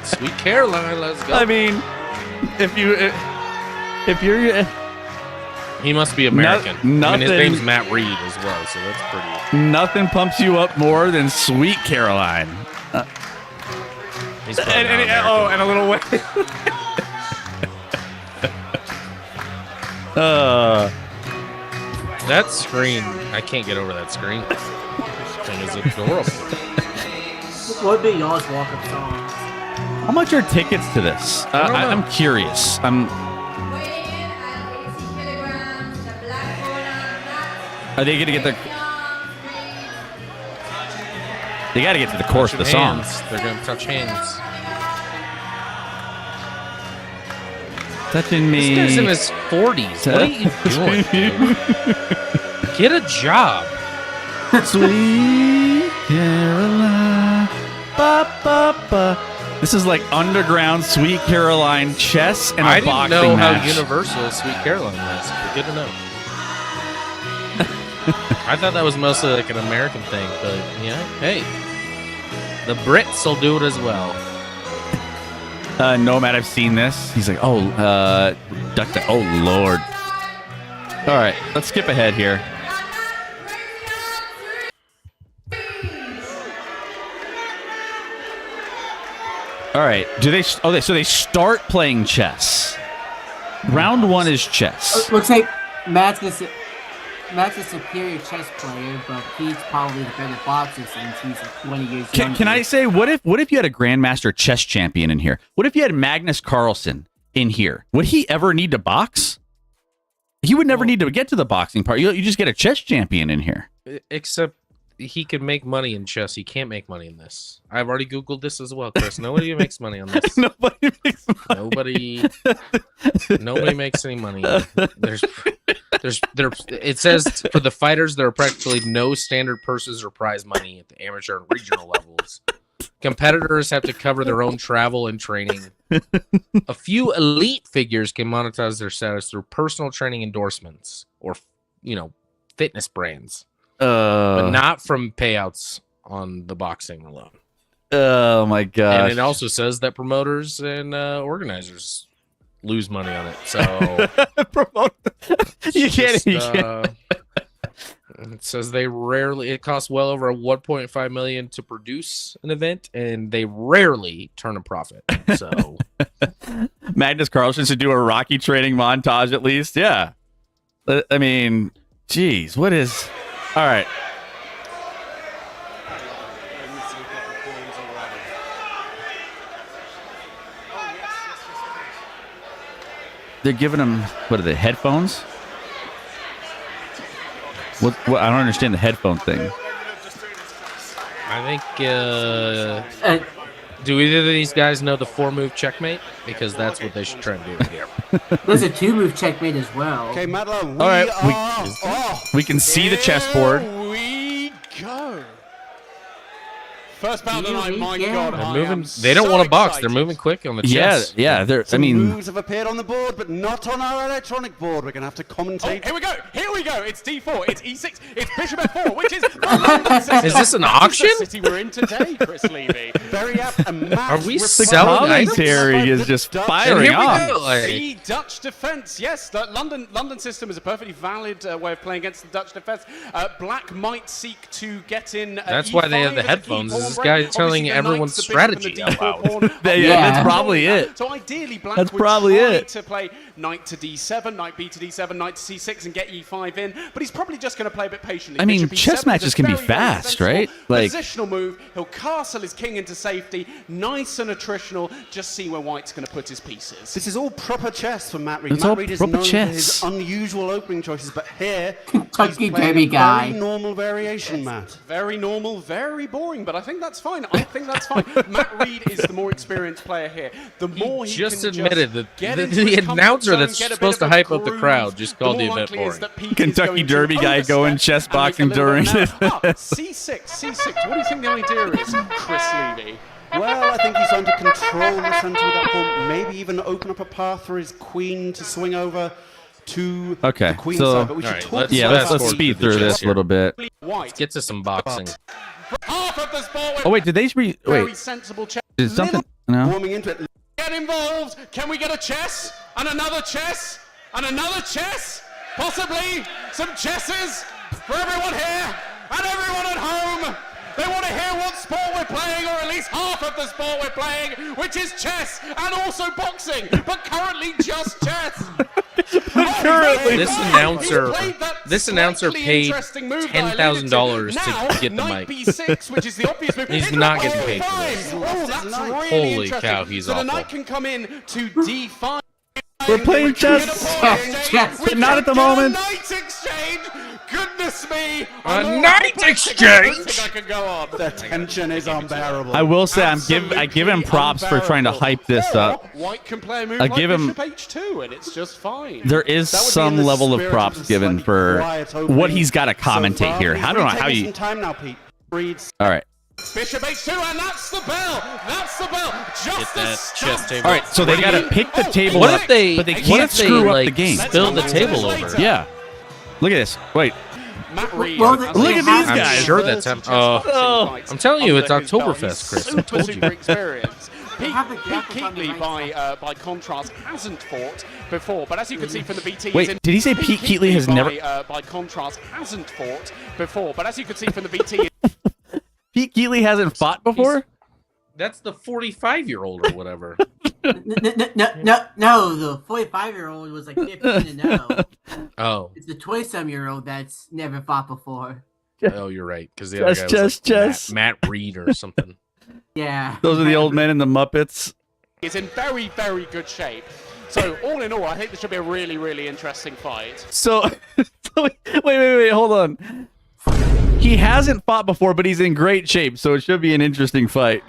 Sweet Caroline, let's go. I mean, if you're He must be American. I mean, nothing- his name's Matt Reed as well, so that's pretty. nothing pumps you up more than Sweet Caroline. He's probably not American. And a little way. That screen, I can't get over that screen. Thing is adorable. What would be y'all's walk-up song? How much are tickets to this? don't know. I'm curious. Are they gonna get the? They got to get to the chorus of the song. Hands. They're gonna touch hands. Touching This me. guy's in his 40s. What are you doing, dude? Get a job. Sweet Caroline. Ba, ba, ba. This is like underground Sweet Caroline chess and a I didn't boxing know match. how universal Sweet Caroline was, but good to know. I thought that was mostly like an American thing, but yeah, hey, the Brits will do it as well. Nomad, I've seen this. He's like, duck. Oh Lord. All right, let's skip ahead here. All right. So they start playing chess. Round one is chess. Looks like Matt's a superior chess player, but Pete's probably the better boxer since he's 20 years younger. Can I say, what if you had a grandmaster chess champion in here? What if you had Magnus Carlsen in here? Would he ever need to box? He would never need to get to the boxing part. You just get a chess champion in here. Except he can make money in chess. He can't make money in this. I've already Googled this as well, Chris. Nobody makes money on this. Nobody makes money. Nobody makes any money. It says for the fighters there are practically no standard purses or prize money at the amateur and regional levels. Competitors have to cover their own travel and training. A few elite figures can monetize their status through personal training endorsements or, fitness brands, but not from payouts on the boxing alone. Oh my gosh. And it also says that promoters and organizers lose money on it. So you can't. It says it costs well over $1.5 million to produce an event, and they rarely turn a profit. So Magnus Carlsen should do a Rocky training montage at least. Yeah. I mean, geez, what is? All right. They're giving him, what are they, headphones? What? I don't understand the headphone thing. I think. Do either of these guys know the 4-move checkmate? Because that's what they should try and do here. There's a 2-move checkmate as well. Okay, Madeline, All right, we can see the chessboard. Here we go. First bout Here tonight, we my go. God, They're I moving. am They don't so want to box. excited. They're moving quick on the Yeah, chess. yeah. They're. I Some mean, moves have appeared on the board, but not on our electronic board. We're going to have to commentate. Here we go. Here we go. It's D4. It's E6. It's Bishop F4, which is. Is this an auction? The city we're in today, Chris Levy. Very apt. And Matt Are we replied- selling items? commentary is just And firing here we off. go. Like, The Dutch defense, yes, the London system is a perfectly valid way of playing against the Dutch defense. Black might seek to get in. That's E5 why they have the as a key headphones, is pawn this break. guy Obviously, telling the everyone's knight's the bishop and the strategy D4 out loud. pawn. Yeah, that's Yeah. probably it. So ideally, Black That's would probably try it. to play knight to D7, knight B to D7, knight to C6, and get E5 in. But he's probably just going to play a bit patiently. I mean, Bishop chess E7 matches is a can be very, very fast, sensible right? Like- positional move. He'll castle his king into safety. Nice and attritional. Just see where White's going to put his pieces. This is all proper chess for Matt Reed. It's Matt all Reed is proper known chess. for his unusual opening choices, but here Kentucky he's playing Derby a guy. very normal variation, Matt. Very normal, very boring, but I think that's fine. I think that's fine. Matt Reed is the more experienced player here. The more he just can admitted that get the into his comfort announcer zone, that's get a bit supposed to of a hype up the groove, crowd just called the more event likely is boring. that Pete is Kentucky going to Derby guy overstep going chess and make a boxing little during bit of it. C6, C6. What do you think the idea is, Chris Levy? Well, I think he's trying to control the centre with that pawn, maybe even open up a path for his queen to swing over to Okay, the queen so- side. But we should Alright, talk let's- Yeah, about let's Fast speed forward through to the this chess a little bit. White. Get to some boxing. Half of the sport. Oh wait, did they Very wait? sensible check. Did something? No. warming into it. Get involved. Can we get a chess and another chess and another chess? Possibly some chesses for everyone here and everyone at home. They want to hear what sport we're playing, or at least half of the sport we're playing, which is chess and also boxing, but currently just chess. Currently. This announcer paid $10,000 to get the Knight mic. B6, which is the obvious move. He's Into not knight getting paid for D5. this. Oh, that's really Holy interesting. cow, he's so the awful. knight can come in to D5. We're playing chess. Chess. Not at the moment. Knight exchange. Goodness me. A I'm knight not- exchange? I don't think I can go on. The tension is unbearable. I will say I give him props for trying to hype this up. White can play a move I'll like give him- Bishop H2, and it's just fine. There is That would be in some the level of spirit props of given slightly for quiet opening what he's got to so commentate far. here. He's I don't know really how taking you. some time now, Pete. Reed's All right. Bishop H2, and that's the bell. That's the bell. Just Get the that stump. chess table. All right. So they got to pick the table What up, if they? but they what can't if they, screw up like, the game. Spill the table over. Yeah. Look at this. Wait. Matt Reed. Well, has look a at these massive guys. I'm sure ability that's to him. chess Oh. boxing fights I'm telling you, it's under his belt. Oktoberfest, He's Chris. I told you. super experienced. Pete, have the Pete graphic on the Keatley, right by contrast, hasn't fought before, but as you can see from the BT, Wait, he's in- did he say Pete Keatley has never- By contrast, hasn't fought before, but as you can see from the BT, Pete Keatley hasn't fought before. That's the 45-year-old or whatever. No, the 45-year-old was like 15-0. Oh, It's the 20-some-year-old that's never fought before. oh, you're right. Because the other guy was Chess. like Matt Reed or something. Yeah. Those are the old men in the Muppets. is in very, very good shape. So all in all, I think this should be a really, really interesting fight. So, wait, hold on. He hasn't fought before, but he's in great shape, so it should be an interesting fight.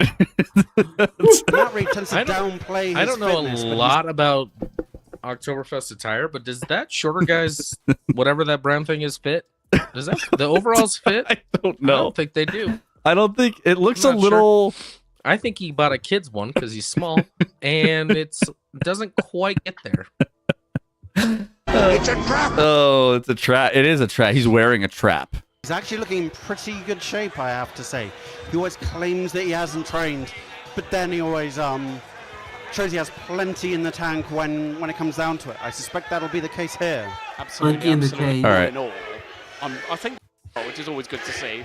Matt Reed tends to I don't- downplay his I don't know fitness, a but he's lot about Oktoberfest attire, but does that shorter guy's whatever that brown thing is fit? Does that the overalls fit? I don't I know. don't think they do. I don't think it looks a I'm not sure. little. I think he bought a kid's one because he's small, and it's doesn't quite get there. It's a trap. Oh, it's a trap. It is a trap. He's wearing a trap. He's actually looking in pretty good shape, I have to say. He always claims that he hasn't trained, but then he always shows he has plenty in the tank when it comes down to it. I suspect that'll be the case here. Absolutely, Plenty in the absolutely. cage. All right. In all, I think, which is always good to see.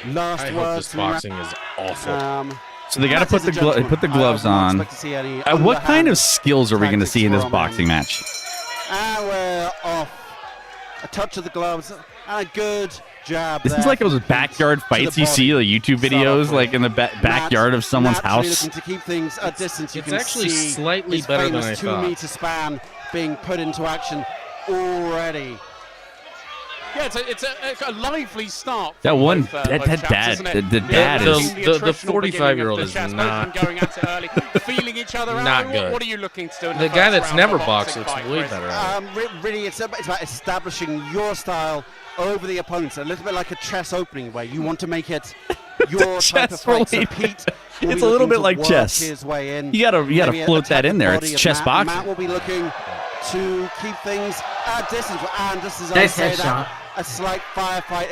Last I hope words this from Matt. boxing is awful. So they got to Matt put is the a gentleman. put the I gloves don't on. expect to see any What kind of underhand skills are we going to see in this tactics from boxing him. match? And we're off. A touch of the gloves. And a good jab. This is like those backyard fights you see, the YouTube videos, like in the backyard of someone's house. Looking to keep things at distance. You It's can actually see slightly his better than famous I thought. 2-meter span being put into action already. Yeah, it's a lively start. That from one, both, that both chaps, dad, isn't it? the dad the- is. the 45-year-old is Both not- of them going at it early, feeling each other out. Not What- good. What are you looking to do? In The the guy first that's round never of a boxed boxing looks fight, way Chris? better at it. Really, it's about establishing your style over the opponents. A little bit like a chess opening where you want to make it your type of chess fight. So related. Pete will It's be a little looking bit to like work chess. his way in. You gotta Maybe float attack that in the there. body It's of chess Matt. boxing. Matt will be looking to keep things at distance. And just as I Nice say headshot. that, a slight firefight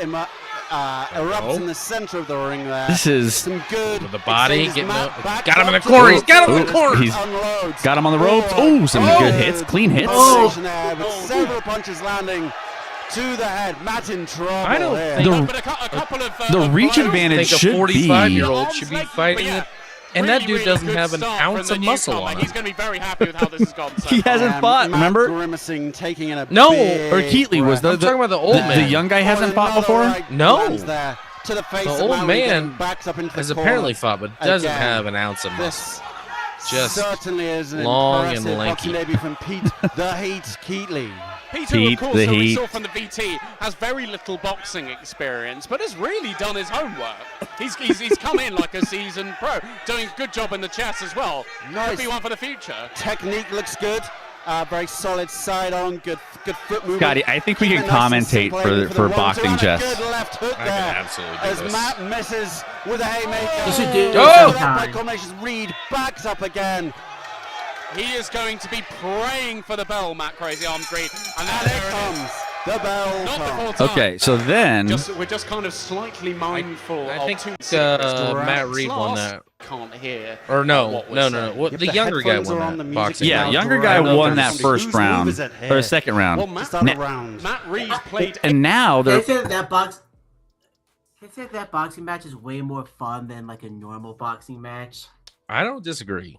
erupts in the center of the ring there. This is Some good. With the body, exchanges. getting Matt up. back Got him in the up to corner, he's got him in the corner. He's unloads. got him on the ropes. Oh, some good hits, clean hits. Combination there with several punches landing to the head. Matt in trouble. I don't here. think- But a couple of The reach blows. I advantage think a should be. 45-year-old should be Arms fighting length, it. but And yeah, that dude really doesn't good have an start ounce from of the muscle newcomer. on He's him. going to be very happy with how this has gone so He far. hasn't fought, Matt remember? grimacing, taking in a No, big Or Keatley was breath. I'm talking about the old the man. young guy hasn't fought Another before. right No. lands there to the face The of old Maui, getting man backed up into the has corner. apparently fought, but doesn't Again, have an ounce of muscle. This Just certainly is an long and impressive boxing lanky. debut from Pete the Heat Keatley. Peter, Pete of course, the who we Heat. saw from the VT, has very little boxing experience, but has really done his homework. He's come in like a seasoned pro, doing a good job in the chess as well. Nice. Could be one for the future. Technique looks good. Very solid side on, good foot movement. Scotty, I think we can Keeping nice and commentate simple, for aiming the for 1-2 boxing and a chess. Good left hook I there. could absolutely do As this. Matt misses with a haymaker. You should do this Oh! sometime. By combinations, Reed backs up again. He is going to be praying for the bell, Matt Crazy Arms Green. And And there it it is. comes. The bell Not comes. before time. Okay, so then We're just kind of slightly mindful I of think 2 Matt Reed won Last that. Can't hear. Or no, what we're no. saying. What, If the the younger guy headphones won are on, the that music boxing. yeah, now younger to guy round won up that whose first move round is it or here? second round. Well, Matt, Start Na- the round. Matt Reed played And now They they're said that boxing match is way more fun than like a normal boxing match. I don't disagree.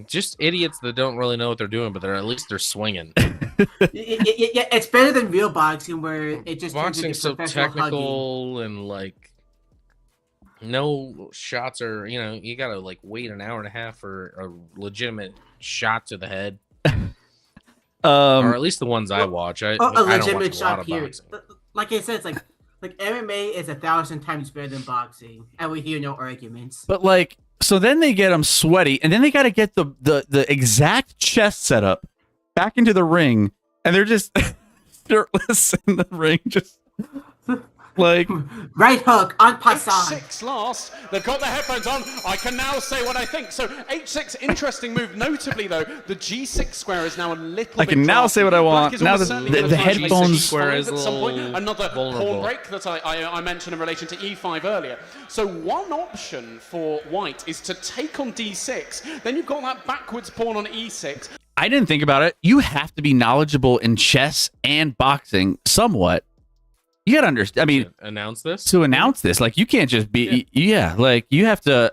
Just idiots that don't really know what they're doing, but at least they're swinging. Yeah, it's better than real boxing where it just turns into Boxing's so professional hugging. technical and like no shots are, you gotta like wait an hour and a half for a legitimate shot to the head, or at least the ones I watch. I A don't legitimate watch a lot shot of here. boxing. Like I said, it's like MMA is 1,000 times better than boxing, and we hear no arguments. but like so then they get them sweaty, and then they got to get the exact chest setup back into the ring, and they're just shirtless in the ring, just like Right hook on passant. H6 last. They've got their headphones on. I can now say what I think. So H6, interesting move. Notably, though, the G6 square is now a little I bit can now drafty. say what I want. Black is Now almost the- certainly the gonna try to headphones- make square E5 is at a some point. little Another vulnerable. pawn break that I mentioned in relation to E5 earlier. So one option for White is to take on D6. Then you've got that backwards pawn on E6. I didn't think about it. You have to be knowledgeable in chess and boxing somewhat. You got to understand. I mean, Announce this. to announce this, like you can't just be, like you have to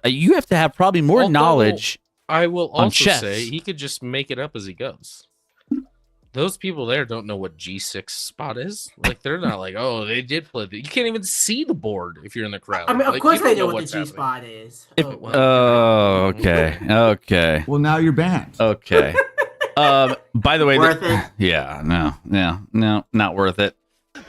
have probably more Although, knowledge. I will on also chess. say he could just make it up as he goes. Those people there don't know what G6 spot is. Like they're not like, oh, they did play. You can't even see the board if you're in the crowd. I mean, of Like, course you they don't know what what's the G happening. spot is. If, Oh, well. oh, okay, okay, Well, now you're banned. okay. By the way, Worth it? yeah, no, not worth it.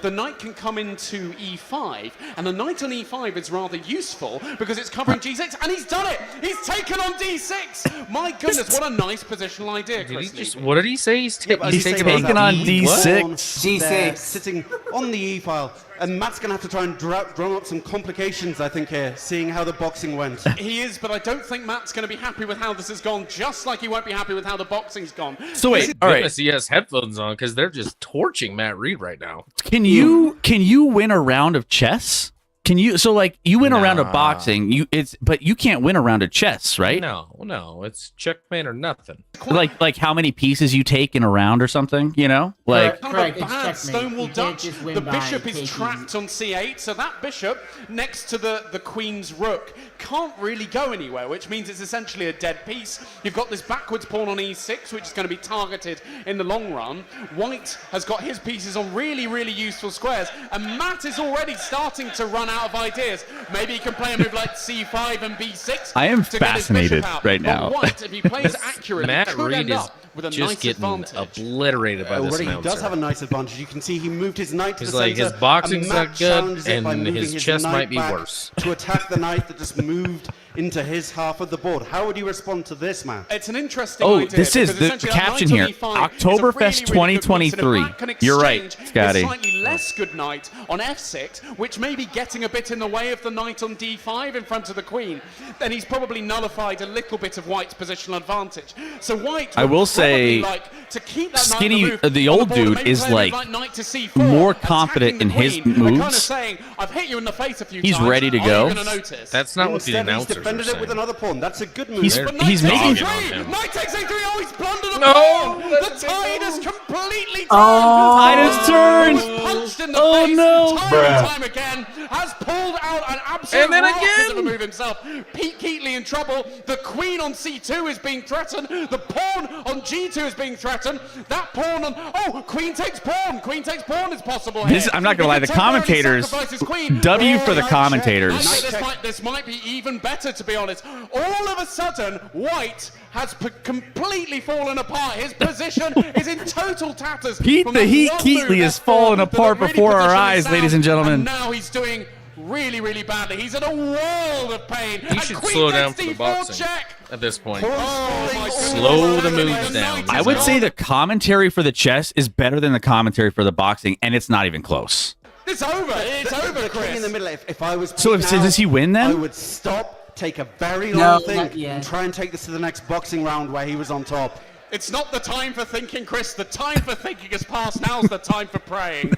The knight can come into E5, and the knight on E5 is rather useful because it's covering G6, and he's done it! He's taken on D6! My goodness, what a nice positional idea, Did he Chris just? Neely. What did he say? He's He's taking taken on D6. Pawn G6. there, sitting on the E file. And Matt's going to have to try and drum up some complications, I think, here, seeing how the boxing went. He is, but I don't think Matt's going to be happy with how this has gone, just like he won't be happy with how the boxing's gone. So wait, all right. He has headphones on because they're just torching Matt Reed right now. Can you win a round of chess? Can you? So like you win a round of Nah. boxing, but you can't win a round of chess, right? No, it's checkmate or nothing. Like how many pieces you take in a round or something, you know? Like Correct. Kind of a It's bad checkmate. Stonewall You can't Dutch. just win The by bishop is taking- trapped on c8, so that bishop next to the queen's rook can't really go anywhere, which means it's essentially a dead piece. You've got this backwards pawn on e6, which is going to be targeted in the long run. White has got his pieces on really, really useful squares, and Matt is already starting to run out of ideas. Maybe he can play a move like c5 and b6. I am to get his fascinated bishop out. right But now. White, if he plays accurately, Matt could Reed end is up with a just nice getting advantage. obliterated by this Already, he announcer. does have a nice advantage. You can see he moved his knight to He's the like, center. his boxing's and not Matt good, challenges it by and moving his his chess knight might be back worse. to attack the knight that just moved into his half of the board. How would you respond to this, Matt? It's an interesting Oh, idea. this is because the essentially that caption knight here. on e5 is a Oktoberfest really, really good piece, and if 2023. Black can You're right, exchange Scotty. a slightly less good knight on f6, which may be getting a bit in the way of the knight on d5 in front of the queen, then he's probably nullified a little bit of White's positional advantage. So White I will would say, probably like to keep that knight Skinny, on the move the on old board and dude maybe is, play a move like, knight to c4, more attacking confident the in his queen, and kind of moves. saying, I've hit you in the face a few He's times. ready to Are go. you gonna notice? That's not what the Instead, he's announcers are defended it with saying. another pawn. That's a good move. He's But he's knight making. takes Dogging a3. on him. Knight takes a3. Oh, he's blundered a No, pawn. that's The a big tide has move. completely turned. Tide has turned. Was punched in the Oh, face no. time and time again. Has pulled out an absolute And then rocket again. of a move himself. Pete Keatley in trouble. The queen on c2 is being threatened. The pawn on g2 is being threatened. That pawn on queen takes pawn. Queen takes pawn is possible here. I'm not gonna He lie, could the temporarily commentators- sacrifice his queen. W for the Knight check. commentators. Knight check. This might be even better, to be honest. All of a sudden, White has completely fallen apart. His position is in total tatters. Pete from the that Heat one Keatley move is F4 falling that apart really before our positioned eyes, him ladies down, and gentlemen. And now he's doing really, really badly. He's in a world of pain. He And should queen slow down takes for the D4 boxing check. at this point. Oh, my Slow the goodness. moves The down. knight I is would gone. say the commentary for the chess is better than the commentary for the boxing, and it's not even close. It's over. It's over, The king Chris. in the middle. If I was So Pete now, does he win then? I would stop, take a very No, long not think, yet. and try and take this to the next boxing round where he was on top. It's not the time for thinking, Chris. The time for thinking has passed. Now's the time for praying.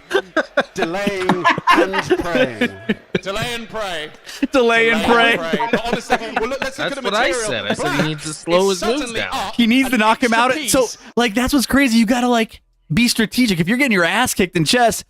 Delaying and praying. Delay and pray. Delay and pray. But honestly, well, look, let's look That's at the what I material. said. I said he Black needs to slow is his moves suddenly down. up He needs to an knock him out. extra So, piece. like, that's what's crazy. You gotta like be strategic. If you're getting your ass kicked in chess,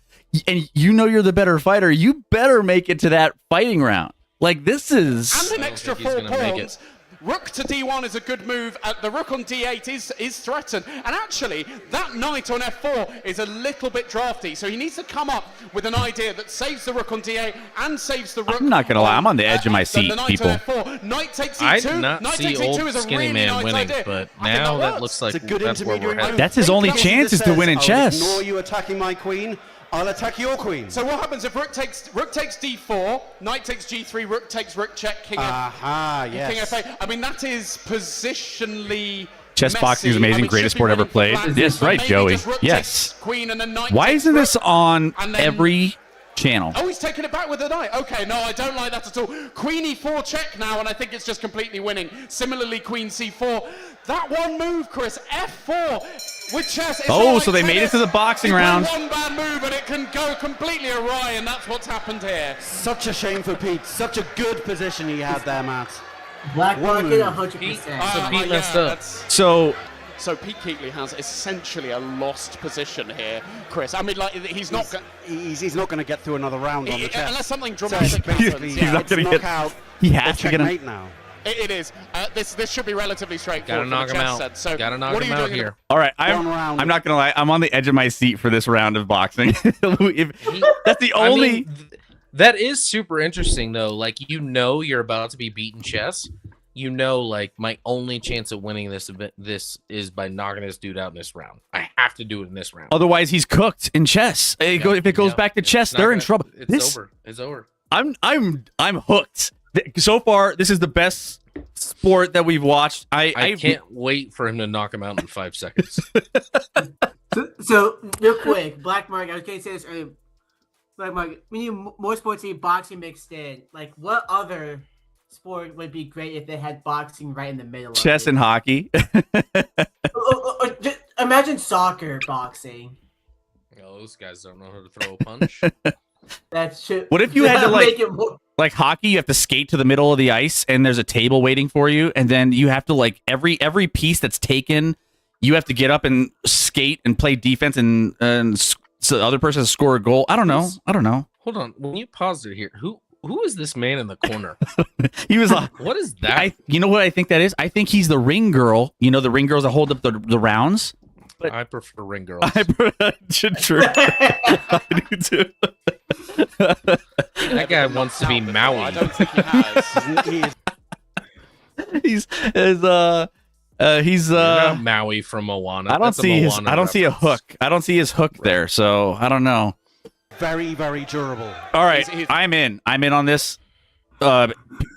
and you know you're the better fighter, you better make it to that fighting round. Like this is. And an extra think he's 4 gonna make pawns. Rook to d1 is a good move. The rook on d8 is threatened. And actually, that knight on f4 is a little bit drafty. So he needs to come up with an idea that saves the rook on d8 and saves the rook. I'm not gonna lie, I'm on the edge of my seat, the knight people. On f4. Knight takes I e2. did not Knight see takes e2 old is a skinny really man nice winning, idea. but I think now that works. looks like It's a good that's where we're intermediary headed. move. That's his Think only that chance is to says, win in "I'll chess." Ignore you attacking my queen. I'll attack your queen. So what happens if rook takes d4, knight takes g3, rook takes rook check, king Aha, King yes. F8. I mean, that is positionally. Chess boxing is messy. amazing, I mean, greatest should be sport ever winning for played. black, Yes, but right, maybe Joey. just rook Yes. takes queen and then knight Why takes isn't this rook, on and then- every channel? Oh, he's taking it back with the knight. Okay, no, I don't like that at all. Queen e4 check now, and I think it's just completely winning. Similarly, queen c4. That one move, Chris, f4 with chess. It's Oh, not like so they made it tennis. to the boxing You play round. One bad move, and it can go completely awry, and that's what's happened here. Such a shame for Pete. Such a good position he had there, Matt. Black One market move. 100%. Pete messed up. So Pete Keatley has essentially a lost position here, Chris. I mean, like, he's not going He's not going to get through another round on the chess. unless something So dramatic basically, happens. he's not it's gonna get- knockout he or has to get him. checkmate now. It is. This should be relatively straightforward. Gotta knock from him the chess out. set. So Gotta what knock are him you out doing here. all right, One round. I'm not gonna lie. I'm on the edge of my seat for this round of boxing. That's the I only. mean, that is super interesting though. Like you're about to be beaten chess. Like my only chance of winning this event, this is by knocking this dude out in this round. I have to do it in this round. Otherwise, he's cooked in chess. If it goes Yeah. back to chess, It's they're not in gonna- trouble. It's over. It's over. I'm hooked. So far, this is the best sport that we've watched. I can't wait for him to knock him out in 5 seconds. So, real quick, Black Mark, I was going to say this earlier. Black Mark, we need more sports to be boxing mixed in. Like, what other sport would be great if they had boxing right in the middle chess of it? and hockey. Or just imagine soccer boxing. Those guys don't know how to throw a punch. That should. What if you had to, like- make it more? Like hockey, you have to skate to the middle of the ice, and there's a table waiting for you, and then you have to, like, every piece that's taken, you have to get up and skate and play defense, and so the other person has to score a goal. I don't know. Hold on. When you paused it here, who is this man in the corner? He was like, What is that? you know what I think that is? I think he's the ring girl. You know, the ring girls that hold up the rounds. But- I prefer ring girls. True. I do too. That guy wants to be Maui. I don't think he has. He is He's Not Maui from Moana. I don't That's a see his Moana I don't see a reference. hook. I don't see his hook there, so I don't know. very, very durable. All right, He's- I'm in on this.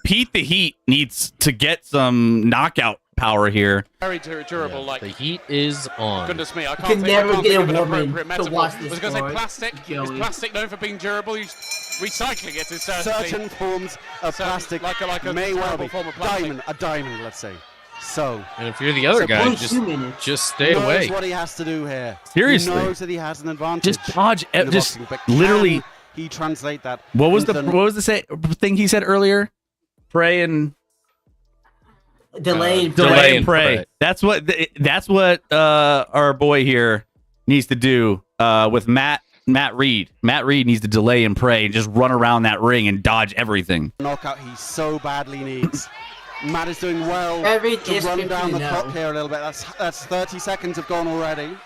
Pete the Heat needs to get some knockout power here. Very durable. Yeah, Like, the heat is on. goodness me, I can can't think, never I can't get think a of an woman appropriate to metaphor. watch I this was going to say sport, plastic. Is Joey. plastic known for being durable? Recycling it is certainly. Certain forms of Certain- plastic like a may well terrible be. form of plastic. A diamond, let's say. So, And if you're the other So guy, Punch just 2 minutes. stay knows away. what he has to do here. Seriously. He knows that he has an advantage. Just dodge, in the just boxing, but literally. can he translate that. What was into the thing he said earlier? Pray and Delay. delay and pray. pray. That's what our boy here needs to do with Matt Reed. Matt Reed needs to delay and pray and just run around that ring and dodge everything. knockout he so badly needs. Matt is doing well Every to is run down the 50 clock now. here a little bit. That's 30 seconds have gone already.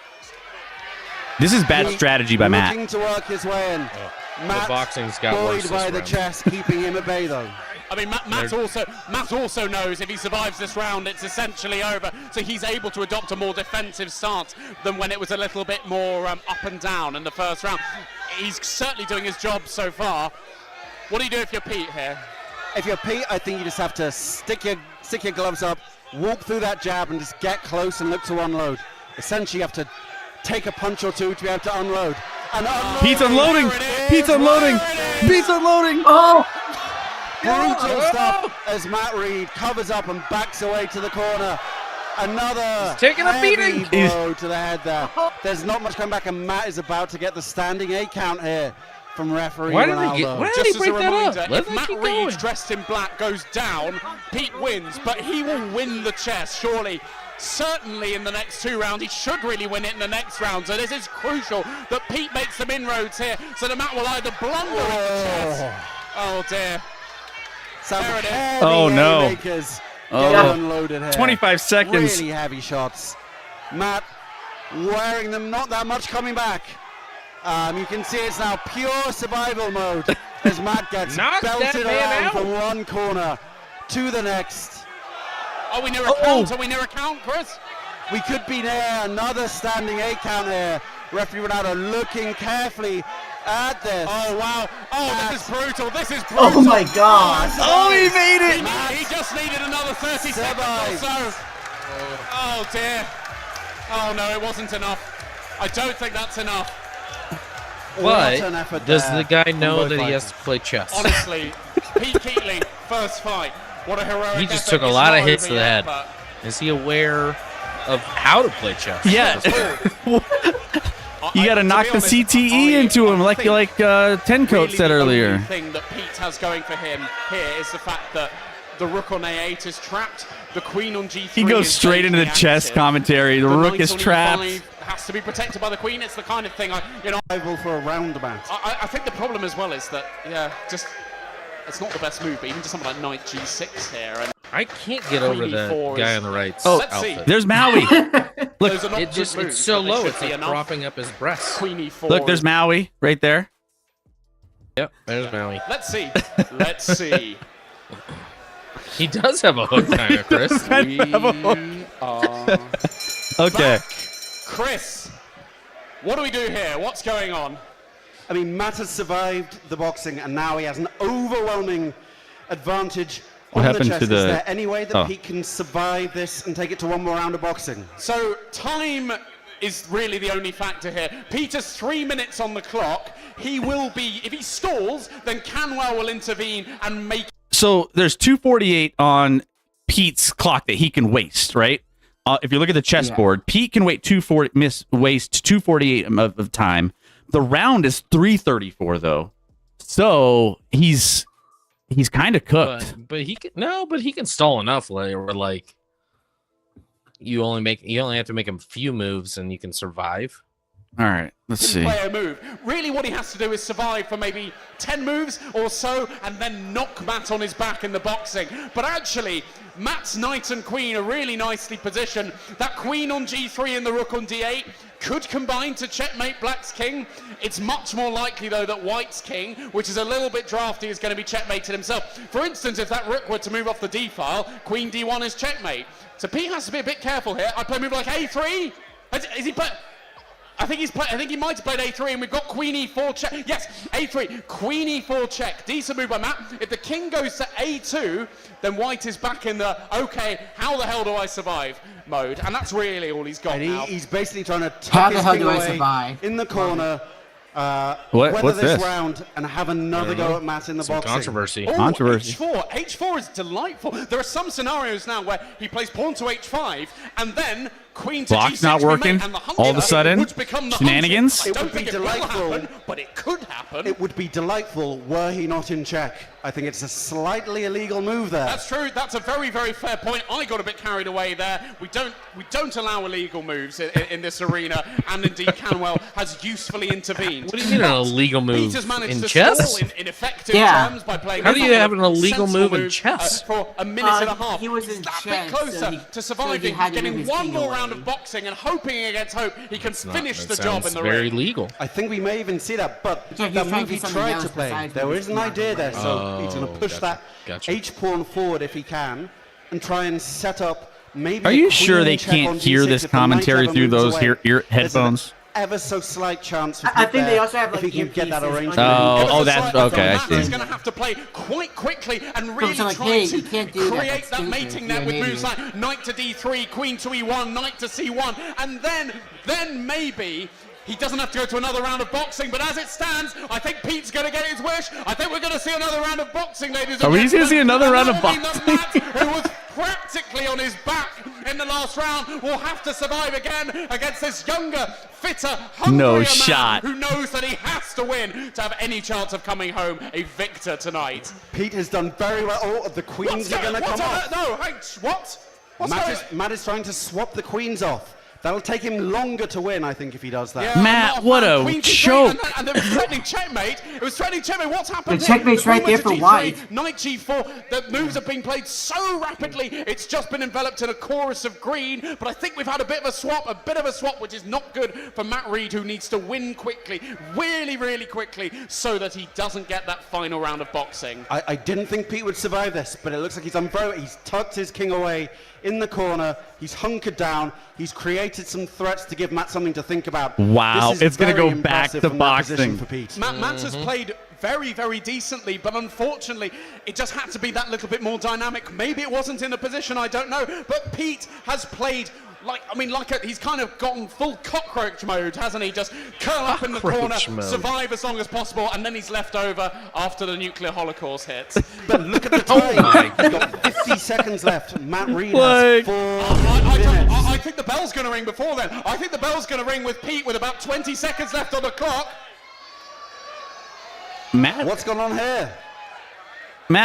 This is bad strategy by Matt. Looking to work his way in. Matt boxing's got buoyed worse by this the round. chest, keeping him at bay though. I mean, Matt also knows if he survives this round, it's essentially over. So he's able to adopt a more defensive stance than when it was a little bit more up and down in the first round. He's certainly doing his job so far. What do you do if you're Pete here? If you're Pete, I think you just have to stick your gloves up, walk through that jab, and just get close and look to unload. Essentially, you have to take a punch or two to be able to unload. And unload. Pete's unloading. There it is. Pete's unloading. There it is. Pete's unloading. Oh! Brutal stuff as Matt Reed covers up and backs away to the corner. Another He's taking a heavy beating. blow to the head there. There's not much coming back, and Matt is about to get the standing 8 count here from referee Why did Ronaldo. they get? Why did Just he as a break that reminder, up? Let if them Matt keep Reed going. dressed in black goes down, Pete wins, but he will win the chess, surely. Certainly in the next 2 rounds, he should really win it in the next round. So this is crucial that Pete makes some inroads here, so that Matt will either blunder in the chess. Oh dear. Some There it is. heavy Oh, no. haymakers Oh. get unloaded here. 25 seconds. Really heavy shots. Matt wearing them, not that much coming back. You can see it's now pure survival mode as Matt gets Knock that belted man around out. from one corner to the next. Are we near a count? Are we near a count, Chris? We could be near another standing 8 count here. Referee Ronaldo looking carefully at this. Oh wow. Oh, this is brutal. This is brutal. Oh my god! Oh, he made it. He just needed another 30 seconds or so. Oh dear. Oh no, it wasn't enough. I don't think that's enough. What an But effort does there the guy from know both that he fighters. has to play chess? Honestly, Pete Keatley, first fight. What a heroic He just effort. took a It's lot of not hits over to the yet, head. but- Is he aware of how to play chess? Yeah. You got to be knock the honest, CTE I into him, like think Ten Coat said the earlier. only thing that Pete has going for him here is the fact that the rook on A8 is trapped, the queen on G3 He goes is straight into the vaguely chess active, commentary. The the rook knight is on trapped. E5 has to be protected by the queen. It's the kind of thing Rival for a roundabout. I think the problem as well is that it's not the best move, but even just something like knight G6 here, and I can't get over Queen the E4 guy is- on the right. Oh, Let's see. outfit. There's Maui. Look, those are not It good just moves, it's so but they low. should It's be like enough. propping up his breast. Queen E4. look, there's Maui right there. Yep, there's Maui. Let's see. Let's see. He does have a hook kind of, Chris. We are Okay. Chris. What do we do here? What's going on? I mean, Matt has survived the boxing, and now he has an overwhelming advantage What on happened the chest. to the- Is there any way that Oh. Pete can survive this and take it to one more round of boxing? So time is really the only factor here. Peter's 3 minutes on the clock. He will be, if he stalls, then Canwell will intervene and make. So there's 248 on Pete's clock that he can waste, right? If you look at the chessboard, Pete can waste 248 of time. The round is 334 though. So he's kind of cooked. But he can stall enough where like you only have to make him a few moves and you can survive. All right, let's see. Play a move. Really, what he has to do is survive for maybe 10 moves or so, and then knock Matt on his back in the boxing. But actually, Matt's knight and queen are really nicely positioned. That queen on g3 and the rook on d8 could combine to checkmate Black's king. It's much more likely, though, that White's king, which is a little bit drafty, is going to be checkmated himself. For instance, if that rook were to move off the d file, queen d1 is checkmate. So Pete has to be a bit careful here. I play a move like a3. Is he put? I think he might have played a3, and we've got queen e4 check. Yes, a3, queen e4 check. Decent move by Matt. If the king goes to a2, then White is back in the okay, how the hell do I survive mode, and that's really all he's got And now. he's basically trying to How tuck the his hell king do I away survive? in the corner. What's weather this this? round and have another go at Matt in the Some boxing. controversy. Oh, Controversy. H4 is delightful. There are some scenarios now where he plays pawn to h5 and then queen to Block's g6 not working. and the hunter All of a sudden, would become the shenanigans. hunter. I It don't would be think it will delightful. happen, but it could happen. It would be delightful were he not in check. I think it's a slightly illegal move there. That's true. That's a very, very fair point. I got a bit carried away there. We don't allow illegal moves in this arena, and indeed Canwell has usefully intervened. What do you mean an illegal move Peter's managed in to chess? stall in effective Yeah. terms by playing. How do you have an illegal sensible move in chess? for a minute and a half? He was He's in that chess, bit closer so he- to so surviving, he had to move getting his one king more away. round of boxing and hoping against hope he can finish the That job in sounds the very ring. legal. I think we may even see that, but Yeah, he's that trying move to he do something tried else to play, besides there move is an his idea there, knight. so he's going to push that Gotcha. h-pawn forward if he can, and try and set up maybe Are a you queen sure they check on can't hear d6 this if the knight commentary ever through moves those away. ear There's an headphones? ever so slight chance for I Pete think they there also have, like, if he can get that earpieces arrangement. on Ever so that's slightly, okay, I so Matt see. is going to have to play quite quickly and really So, like, try hey, to you can't do that, create that's that stupid, mating you're net with an moves idiot. like knight to d3, queen to e1, knight to c1, and then maybe he doesn't have to go to another round of boxing, but as it stands, I think Pete's going to get his wish. I think we're going to see another round of boxing, ladies and Are we gentlemen. gonna see another And round of that'll mean that boxing? Matt, who was practically on his back in the last round, will have to survive again against this younger, fitter, hungrier No man shot. who knows that he has to win to have any chance of coming home a victor tonight. Pete has done very well. Oh, the queens are going to come off. No, hey, what? What's going Matt is trying to swap the queens off. That'll take him longer to win, I think, if he does that. Yeah, Matt, I'm not what fan. a Queen to choke. three, and it was threatening checkmate. It was threatening checkmate. What's happened? The here? checkmate's The queen right there went for to G3, White. Knight G4. The moves are being played so rapidly. It's just been enveloped in a chorus of green. But I think we've had a bit of a swap, which is not good for Matt Reed, who needs to win quickly, really, really quickly, so that he doesn't get that final round of boxing. I didn't think Pete would survive this, but it looks like he's done very well. He's tucked his king away in the corner. He's hunkered down. He's created some threats to give Matt something to think about. Wow, This is it's gonna very go back impressive to from that position boxing. for Pete. Matt has played very, very decently, but unfortunately, it just had to be that little bit more dynamic. Maybe it wasn't in the position, I don't know. But Pete has played he's kind of gotten full cockroach mode, hasn't he? Just curl up in the corner, Cockroach mode. survive as long as possible, and then he's left over after the nuclear holocaust hits. But look at the time. He's got 50 seconds left. Matt Reed Like- has 4 I minutes. think the bell's going to ring before then. I think the bell's going to ring with Pete with about 20 seconds left on the clock. Matt What's going on here?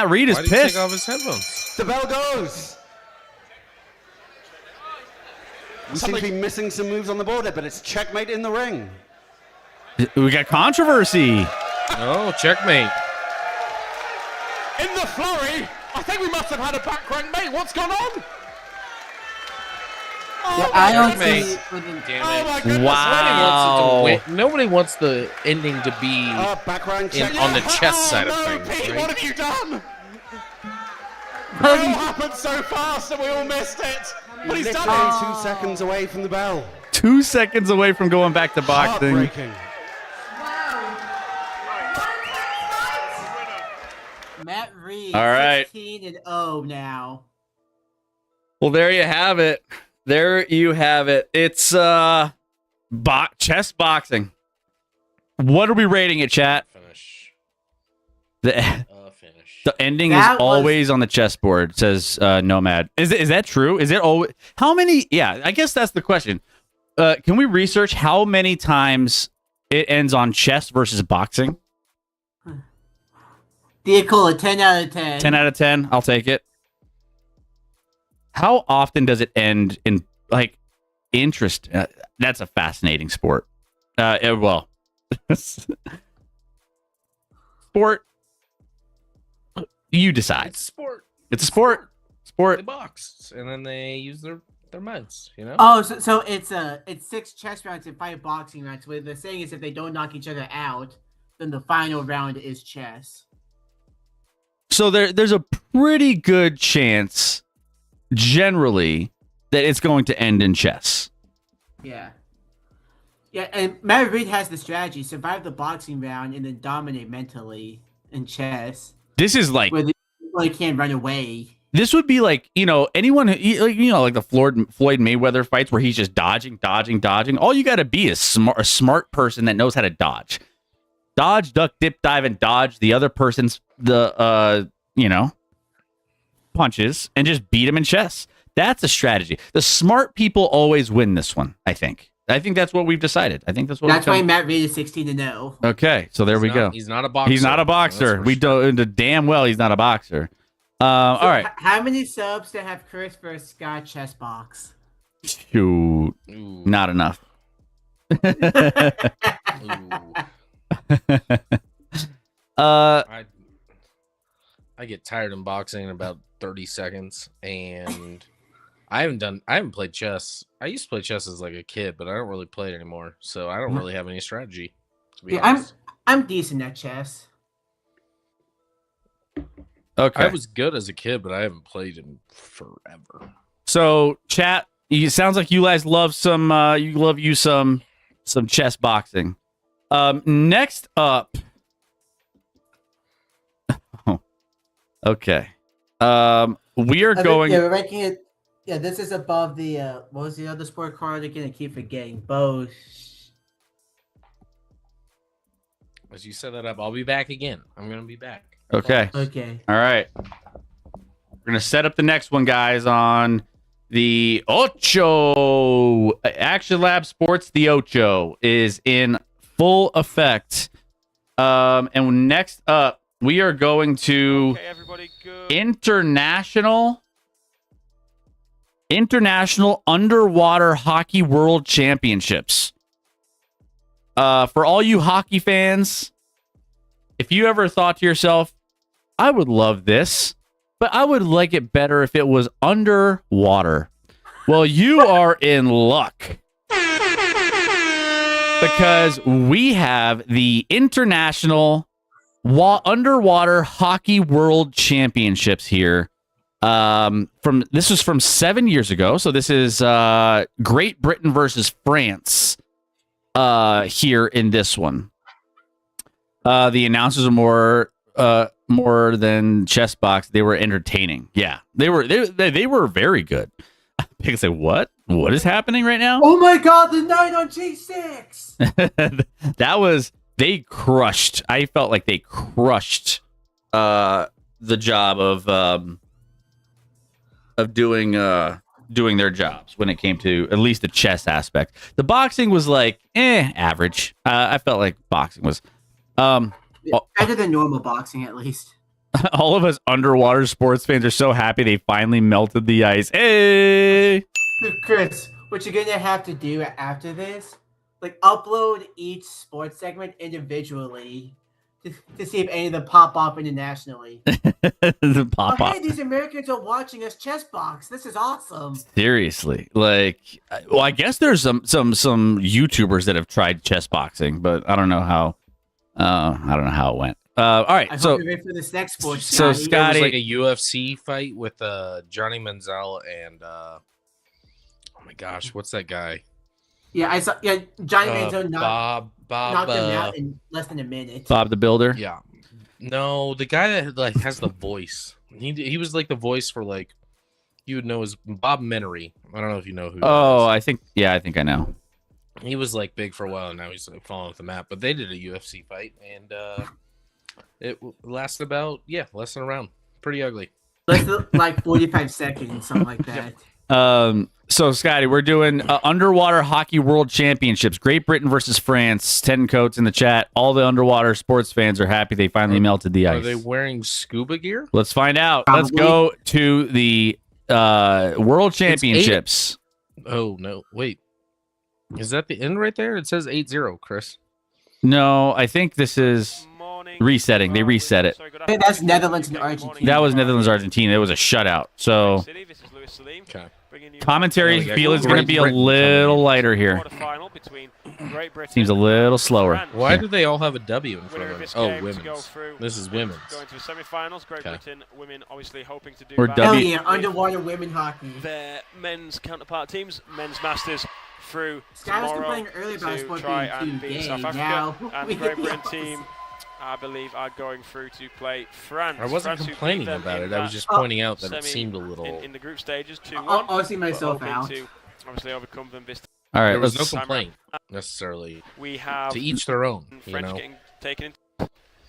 Reed is Why did he pissed. take off his headphones? The bell goes. We seem to be missing some moves on the board here, but it's checkmate in the ring. We got controversy. Oh, checkmate. In the flurry, I think we must have had a back rank mate. What's gone on? Yeah, I don't Checkmate. see it within- Damn Oh it. my goodness. Wow. Nobody wants the ending to be Back rank check. on the chess side of no, things, Pete, right? what have you done? It all happened so fast that we all missed it. But he's done Literally it. 2 seconds away from the bell. 2 seconds away from going back to boxing. Heartbreaking. Matt Reed. All right. 16-0 now. Well, there you have it. There you have it. It's chess boxing. What are we rating it, chat? Finish. The Finish. the ending That is was- always on the chessboard, says Nomad. Is that true? Is it always how many? Yeah, I guess that's the question. Can we research how many times it ends on chess versus boxing? Vehicle a 10 out of 10. 10 out of 10. I'll take it. How often does it end in like interest? That's a fascinating sport. Well, sport. You decide. It's sport. It's a sport. Sport. They box and then they use their meds. You know. Oh, so it's 6 chess rounds and 5 boxing rounds. What they're saying is if they don't knock each other out, then the final round is chess. So there's a pretty good chance, generally, that it's going to end in chess. Yeah. Yeah, and Matt Reed has the strategy: survive the boxing round and then dominate mentally in chess. This is like Where they can't run away. this would be like, anyone like the Floyd Mayweather fights where he's just dodging. All you got to be is a smart person that knows how to dodge. Dodge, duck, dip, dive, and dodge the other person's punches and just beat him in chess. That's a strategy. The smart people always win this one, I think. I think that's what we've decided. I think that's what. That's why Matt Reed is 16-0. Okay, so there we go. He's not a boxer. He's not a boxer. We don't damn well he's not a boxer. All right. How many subs to have Chris versus Scott chess box? Shoot, Ooh. not enough. I get tired in boxing in about 30 seconds, and I haven't played chess. I used to play chess as like a kid, but I don't really play it anymore, so I don't really have any strategy. To be honest. I'm decent at chess. Okay. I was good as a kid, but I haven't played in forever. So, chat, it sounds like you guys love some chess boxing. Next up. Oh, okay. We are going. Yeah, we're ranking it. Yeah, this is above the. What was the other sport card again? I keep forgetting. Both. As you set that up, I'll be back again. I'm gonna be back. Okay. Okay. All right. We're going to set up the next one, guys, on the Ocho. Actionlab Sports, the Ocho, is in full effect. And next up, we are going to International Underwater Hockey World Championships. For all you hockey fans, if you ever thought to yourself, I would love this, but I would like it better if it was underwater. Well, you are in luck. Because we have the International Underwater Hockey World Championships here. This was from 7 years ago. So this is Great Britain versus France here in this one. The announcers are more than chess box. They were entertaining. Yeah, they were very good. People say, what is happening right now? Oh my God, the knight on G6. They crushed. I felt like they crushed the job of doing their jobs when it came to at least the chess aspect. The boxing was like average. I felt like boxing was Better than normal boxing, at least. all of us underwater sports fans are so happy they finally melted the ice. Hey, Chris, what you're gonna have to do after this, like upload each sports segment individually to see if any of them pop up internationally. Pop. Hey, these Americans are watching us chess box. This is awesome. Seriously, like, well, I guess there's some YouTubers that have tried chess boxing, but I don't know how. I don't know how it went. All right, I so hope you're ready for this next sport. so Scotty. Scotty, It was like a UFC fight with Johnny Manziel and oh my gosh, what's that guy? Yeah, I saw. Yeah, Johnny Manziel Bob knocked him out in less than a minute. Bob the Builder. Yeah. No, the guy that like has the voice. He was like the voice for like you would know as Bob Menery. I don't know if you know who. Oh, I think I know. He was like big for a while, and now he's like falling off the map. But they did a UFC fight, and it lasted about less than a round. Pretty ugly. Less than like 45 seconds, something like that. So, Scotty, we're doing Underwater Hockey World Championships. Great Britain versus France. 10 coats in the chat. All the underwater sports fans are happy they finally melted the ice. Are they wearing scuba gear? Let's find out. Probably. Let's go to the World Championships. Oh, no. Wait. Is that the end right there? It says 8-0, Chris. No, I think this is resetting. They reset it. Hey, that's Netherlands and Argentina. That was Netherlands, Argentina. It was a shutout. So Okay. commentary Yeah, feel is going to be a little lighter here. Seems a little slower. Why do they all have a W in front of them? Oh, women's. This is women's. Going to the semi-finals. Great Okay. Britain women obviously hoping to do Or battle Hell W. yeah, underwater women hockey. their men's counterpart teams, men's masters through Sky was tomorrow complaining earlier about to sport try being and too beat gay. South Now, Africa. And we the Great get Britain the team, I believe, are going through to play France. I wasn't France who beat complaining them about in it. I was that just pointing out that it semi- seemed a little. in the group stages 2-1. I'll see myself but out. hoping to obviously overcome them this time. All right, There was no let's, complaint necessarily. We have To each their own. You French know. getting taken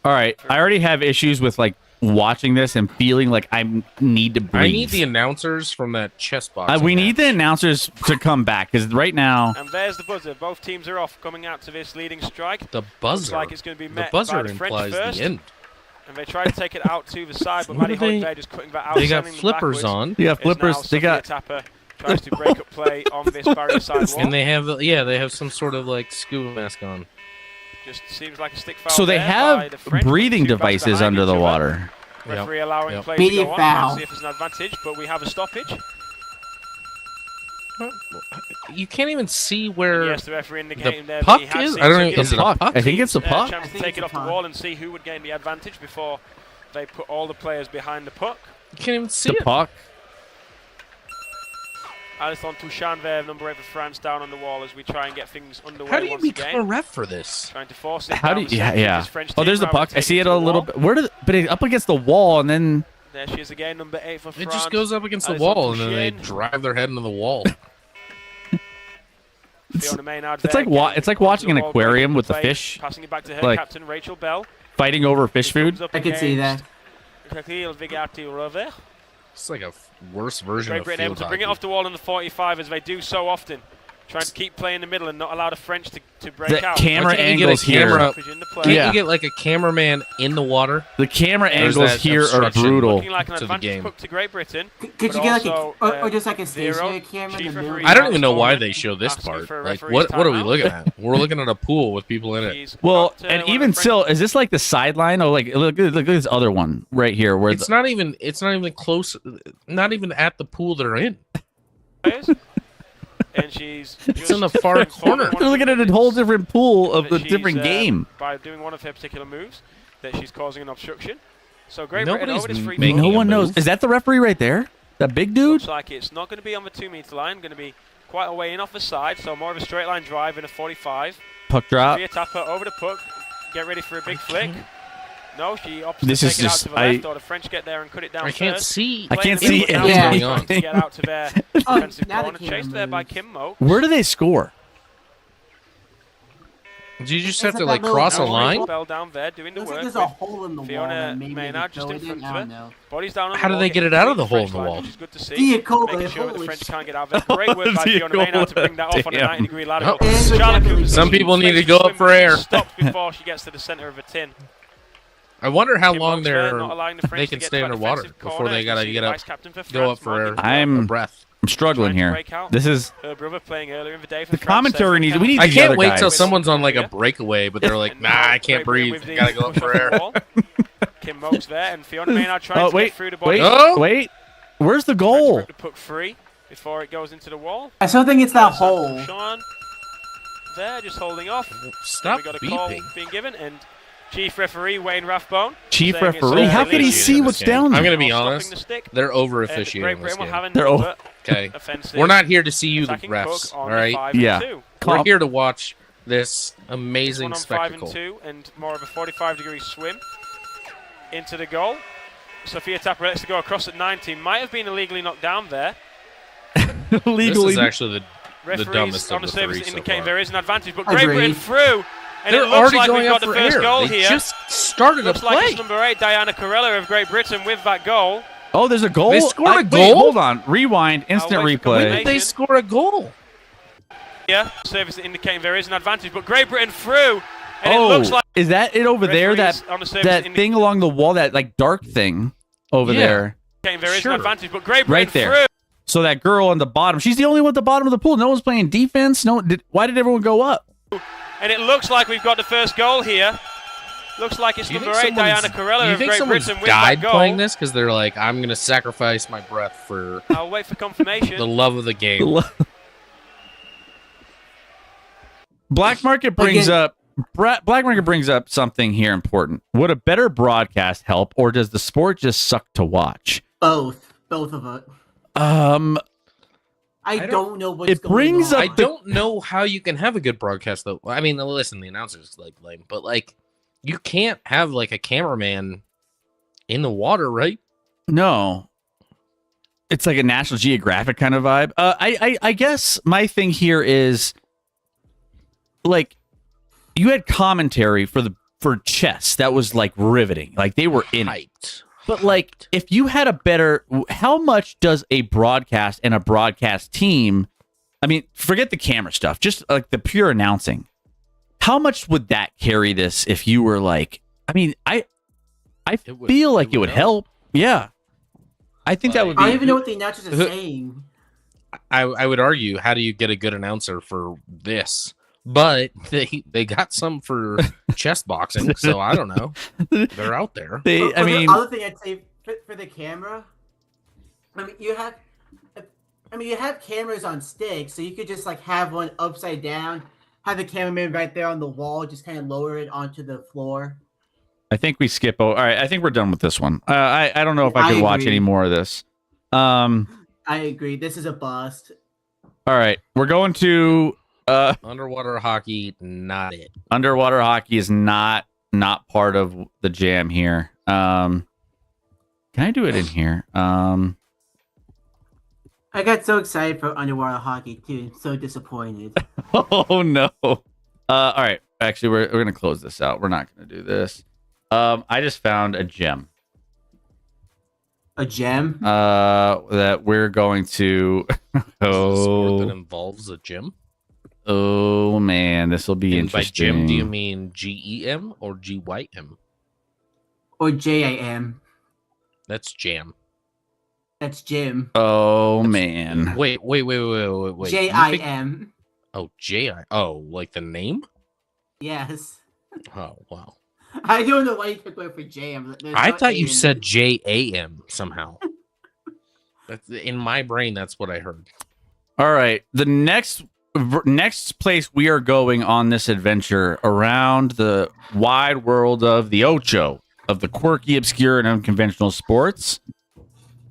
all right. I already have issues with like watching this and feeling like I need to breathe. I need the announcers from that chess box. we need the announcers to come back because right now and there's the buzzer. Both teams are off coming out to this leading strike. The buzzer. Looks like it's going to be The met buzzer by the French implies first. the end. And they try to take it out to the side, but What Maddie do they- Hoyt just cutting that out. They got sending them flippers backwards. on, they got It's now flippers. They Sophia got Tapper tries to break up play on this barrier side wall. and they have some sort of like scuba mask on. Just seems like a stick foul. so they there by have the French, breathing two backs devices behind under each the other. water. Referee allowing Yep. play Beat to go it on. foul. Let's see if there's an advantage, but we have a stoppage. You can't even see And where yes, the referee indicating there puck that he has is. seen I don't some know. Is it a puck. puck? I think it's a puck. chance I to think take it's it a off the puck. wall and see who would gain the advantage before they put all the players behind the puck. You can't even see The it. puck. Alison Touchant there, number 8 for France, down on the wall as we try and get things underway How do you once become a again. ref for this? Trying to force it How down do you? the Yeah, centre of yeah. this French Oh, there's team the rather puck. than I take see it to a the little wall. bit. Where did? But it, up against the wall, and then There she is again, number 8 for France. It just goes up against the Alison wall and then they Touchant. drive their head into the wall. Fiona Maynard it's there, like getting it's like onto watching the an wall, aquarium breaking with the play, fish Passing it back to her like- captain, Rachel Bell. fighting over fish Who food. comes up I can see against that. Khalil Vigati Rover. It's like a worse version Great of Britain able field to bring it hockey. off the wall in the 45 as they do so often. Trying to keep play in the middle and not allow the French to break The out. camera Why can't you get a angles here. camera- In the play. Can't Yeah. you get like a cameraman in the water? The camera Or is angles that here are obstruction? brutal. Looking like an to the advantage game. puck to Great Britain. Could But you get like also, or just like a zero. stationary camera in Chief the middle? referee I don't even know Alex why Coleman they show this asking part. for a Like, referee's what are we timeout. looking at? We're looking at a pool with people in it. He's Well, got, and one of even the French- still, is this like the sideline? Oh, like look at this other one right here, where It's not even close. Not even at the pool they're in. players. And she's It's in the far corner. they're looking at a whole different pool of that a she's, different game. By doing one of her particular moves, that she's causing an obstruction. So Great Britain Nobody's over this free making throw. No a one knows. move. Is that the referee right there? That big dude? Looks like it's not going to be on the 2-meter line. Going to be quite a way in off the side. So more of a straight line drive in a 45. Puck drop. Sophia Tapper over the puck. Get ready for a big flick. No, she opts This to is take it out just- to the left, or the French get there and cut it down I can't first. see. I can't Playing see the middle anything now, going trying on. to get out to their Oh, defensive now the corner. camera Chased there by moves. Kim Moak. Where do they score? Do you just It's have like to that like little cross a ball. line? Bell down there doing the Looks like work. there's a hole in the Fiona wall. And maybe Maynard they just in throw it front in. of I her. don't know. Bodies down on How the do wall, they get it getting out of the between hole in the French line, wall? which is good to see. Diacola, Making sure that the holy French shit. can't get out of there. Great work by Fiona Maynard to bring that off on a Damn. 90-degree lateral. Oh. And Charlotte the Cooper's Some swing people need to makes go the up for swim air. Stops before she gets to the center of the tin. I wonder how Kim long Moak's there, they're not allowing the French they to can get stay to that underwater defensive before corner. they You gotta can see get the up, vice-captain for go France, up for air. Morgan I'm breath. struggling trying to here. break out. This is Her brother playing earlier in the day for the France, commentary needs. We need I these can't other wait guys. till someone's on like a breakaway, but they're like, And nah, now I can't Great Britain breathe. with the Gotta go up push for off air. the wall. Kim Moak's there, and Fiona Maynard trying Oh to wait, get through the body. wait, Oh! wait. Where's the Trying to goal? rip the puck free before it goes into the wall. I still think it's that hole. Sean there, just holding off. Stop We got a call beeping. being given, and chief referee Wayne Rathbone. Chief saying it's referee. a How can he illegal see in what's this game. down I'm there? gonna be stopping honest. the stick, They're over and officiating Great this Britain will game. have They're another Okay, offensive we're not here to see you, the attacking refs. puck All on the right, 5 and Yeah. 2. we're here to watch this One amazing on 5 spectacle. and 2, and more of a 45-degree swim into the goal. Sophia Tapper lets it go across at 19. Might have been illegally knocked down there. This Legally. is actually the Referees dumbest on of the the surface three so indicating far. there is an advantage, but Great Agreed. Britain through. And They're it looks already like going we've up got the for first air. goal They here. just started Looks a like play. it's number 8, Diana Carrella of Great Britain, with that goal. Oh, there's a goal. They scored a Wait, goal? hold on. Rewind. Instant wait for When replay. did they score a goal? Yeah, service indicating there is an advantage, but Great Britain through, and Oh, it looks like is that it over there? referees That on the service that thing along the wall, that like dark thing over Yeah. there. indicating there is Sure. an advantage, but Great Britain Right there. through. So that girl on the bottom, she's the only one at the bottom of the pool. No one's playing defense. Why did everyone go up? And it looks like we've got the first goal here. Looks like it's Do you number think 8, Diana someone's- Corella you of think Great someone's Britain wins died that goal. playing this because they're like, I'm going to sacrifice my breath for I'll wait for confirmation. the love of the game. Black Market brings up something here important. Would a better broadcast help, or does the sport just suck to watch? Both of it. I don't know what's it going brings on. up I don't know how you can have a good broadcast though. I mean, listen, the announcers like lame, but like you can't have like a cameraman in the water, right? No. It's like a National Geographic kind of vibe. I guess my thing here is like you had commentary for chess that was like riveting. Like they were in it. Hyped. But like if you had a better, how much does a broadcast and a broadcast team, I mean, forget the camera stuff, just like the pure announcing. How much would that carry this if you were like, I mean, I feel like it would help. Yeah. I think that would be. I don't even know what the announcers are saying. I would argue, how do you get a good announcer for this? But they got some for chess boxing, so I don't know. They're out there. The other thing I'd say for the camera, I mean, you have cameras on sticks, so you could just like have one upside down, have the cameraman right there on the wall, just kind of lower it onto the floor. I think we skip. All right, I think we're done with this one. I don't know if I could watch agree. any more of this. I agree. This is a bust. All right, we're going to Underwater hockey, not it. underwater hockey is not part of the jam here. Can I do it in here? I got so excited for underwater hockey too. I'm so disappointed. Oh no. All right, actually, we're gonna close this out. We're not gonna do this. I just found a gem. A gem? That we're going to. Is it a sport that involves a gym? Oh man, this will be And by interesting. gym, do you mean GEM or GYM? Or JIM? That's jam. That's Jim. Oh man. Wait. JIM. Oh, JI. Oh, like the name? Yes. Oh, wow. I don't know why you took away for JM. I thought you said JAM somehow. That's in my brain. That's what I heard. All right, the next place we are going on this adventure around the wide world of the Ocho, of the quirky, obscure, and unconventional sports,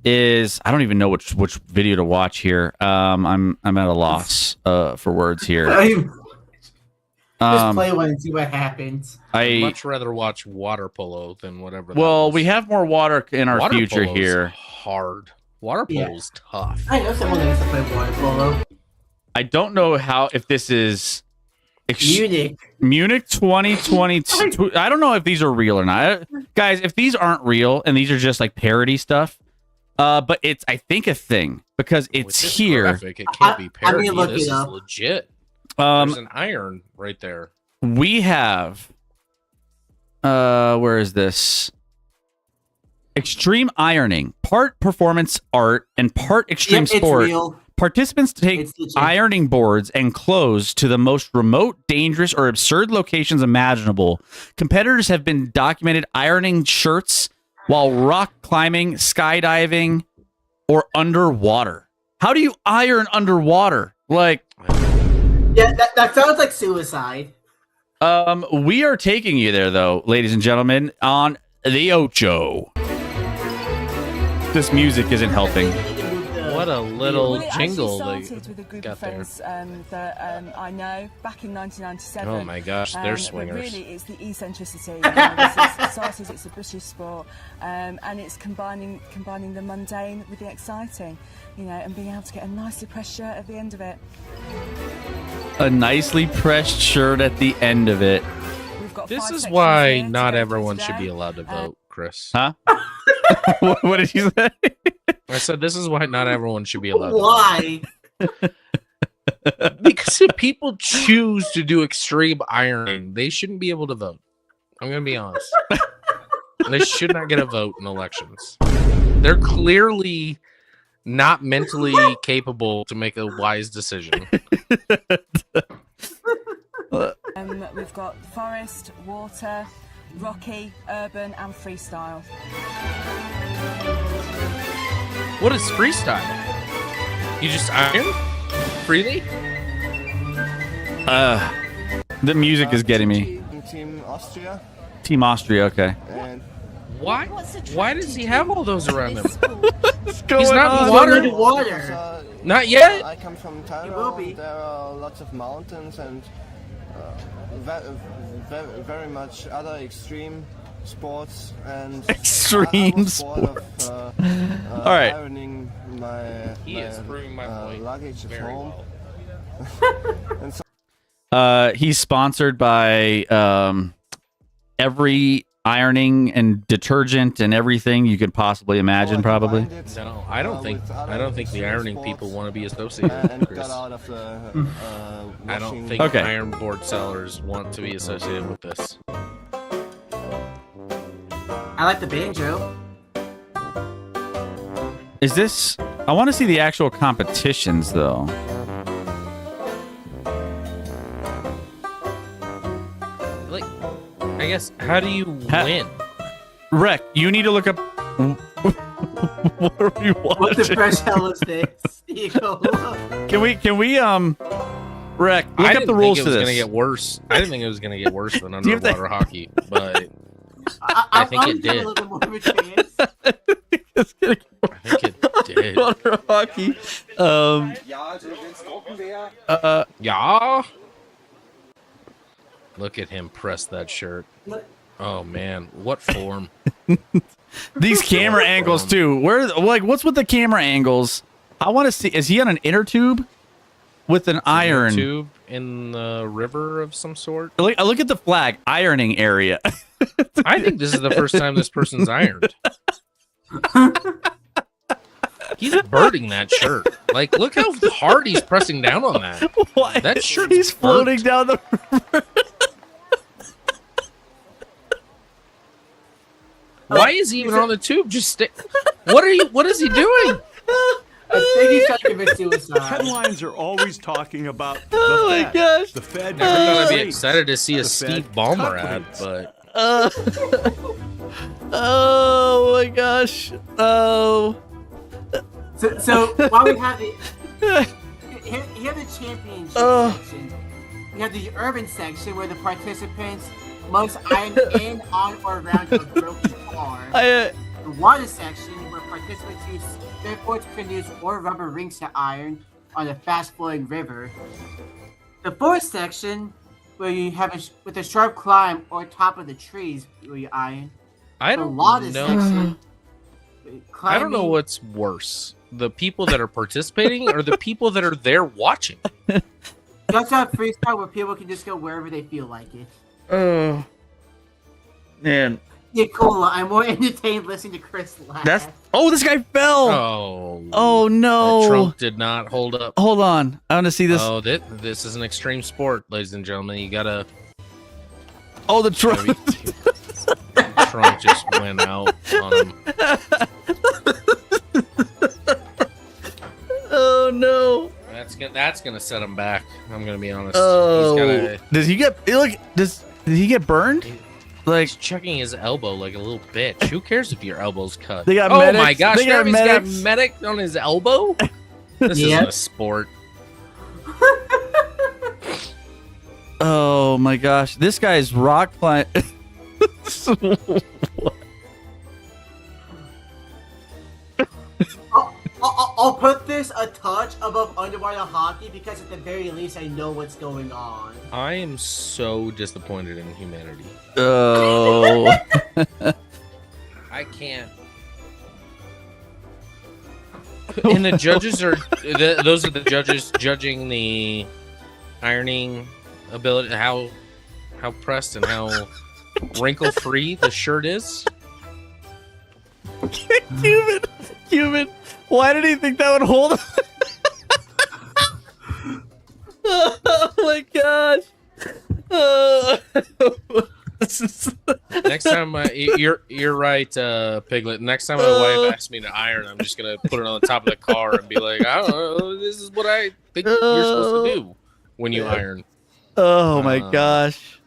is I don't even know which video to watch here. I'm at a loss for words here. Just play one and see what happens. I'd much rather watch water polo than whatever. Well, we have more water in our water future polo's here. Hard. Water polo's tough. I know someone that used to play water polo. I don't know if this is Munich 2022. I don't know if these are real or not. Guys, if these aren't real and these are just like parody stuff, but it's I think a thing because it's here. Graphic, it can't be parody. I'm gonna look This it is up. legit. There's an iron right there. We have where is this? Extreme ironing, part performance art and part extreme It's sport. real. Participants take It's legit. ironing boards and clothes to the most remote, dangerous, or absurd locations imaginable. Competitors have been documented ironing shirts while rock climbing, skydiving, or underwater. How do you iron underwater? Like, Yeah, that sounds like suicide. we are taking you there, though, ladies and gentlemen, on the Ocho. This music isn't helping. What a little Well, it jingle actually they started with a group got of there. friends that I know back in 1997. Oh my gosh, they're But swingers. really, it's the eccentricity. It started, it's a British sport, and it's combining the mundane with the exciting, and being able to get a nicely pressed shirt at the end of it. A nicely pressed shirt at the end of it. We've got This 5 is sections why here to not go through everyone should today. be allowed to vote. Chris. Huh? What did you say? I said this is why not everyone should be allowed. Why? Because if people choose to do extreme ironing, they shouldn't be able to vote. I'm gonna be honest. They should not get a vote in elections. They're clearly not mentally capable to make a wise decision. We've got forest, water, rocky, urban, and freestyle. What is freestyle? You just iron freely? The music is getting me. Team Austria. Team Austria, okay. And Why? Why does he have all those around him? What's going He's not on? water. Water. Not yet. I come from It will be. Tyrol. There are lots of mountains and very much other extreme sports and Extreme I was bored sports. Of, All right. ironing my, He is proving my point luggage at very home. well. And so He's sponsored by every ironing and detergent and everything you could possibly imagine, I probably. combined it, No, I don't think. with other I don't think the extreme ironing sports people want to be associated and with got Chris. out of the I don't washing. think Okay. iron board sellers want to be associated with this. I like the banjo. Is this? I want to see the actual competitions, though. Like, I guess, how do you Ha- win? Rec, you need to look up. What are we What the watching? fresh hell is this? You go look. Can we Rec, I look up didn't the rules think to it was this. gonna get worse. I didn't think it was gonna get worse than Do you have to- underwater hockey, but I think I'll it give did. a little bit more of a chance. It's gonna get I think it did. water hockey. Yeah. Look at him press that shirt. Oh man, what form? These camera angles too. What's with the camera angles? I want to see. Is he on an inner tube with an iron? Tube in the river of some sort. Look at the flag. Ironing area. I think this is the first time this person's ironed. He's birding that shirt. Like, look how hard he's pressing down on that. Why? That shirt's He's floating burnt. down the river. Why is he even on the tube? Just stay. What is he doing? I think he's trying to commit suicide. Headlines are always talking about the Oh my Fed. gosh. The Fed. Never thought I'd be raised excited to see a the Steve Fed Ballmer cut ad, rates. but Oh my gosh. Oh. So while we have the here the championship section, we have the urban section where the participants must iron in, on, or around a broken car. The water section where participants use surfboards, canoes, or rubber rings to iron on a fast-flowing river. The forest section where you have with a sharp climb or top of the trees where you iron. I The don't water know. section. I don't know climbing- what's worse: the people that are participating or the people that are there watching. You also have freestyle where people can just go wherever they feel like it. Oh. Man. Yeah, cool. I'm more entertained listening to Chris laugh. This guy fell. Oh, Oh no. that trunk did not hold up. Hold on. I want to see this. Oh, this is an extreme sport, ladies and gentlemen. You gotta. Oh, the trunk. The trunk just went out on him. Oh no. That's gonna set him back. I'm gonna be honest. Oh. He's gotta. Does he get did he get burned? Like He's checking his elbow like a little bitch. Who cares if your elbow's cut? They got oh medics. my gosh! They got He's got medics. medic on his elbow. This Yep. isn't a sport. Oh my gosh. This guy's rock climbing. I'll put this a touch above underwater hockey because at the very least I know what's going on. I am so disappointed in humanity. Oh. I can't. And the judges are those are the judges judging the ironing ability, how pressed and how wrinkle free the shirt is. Cuban. Why did he think that would hold? Oh my gosh. Next time, you're right, Piglet. Next time my wife asks me to iron, I'm just gonna put it on the top of the car and be like, I don't know, this is what I think you're supposed to do when you iron. Oh my gosh.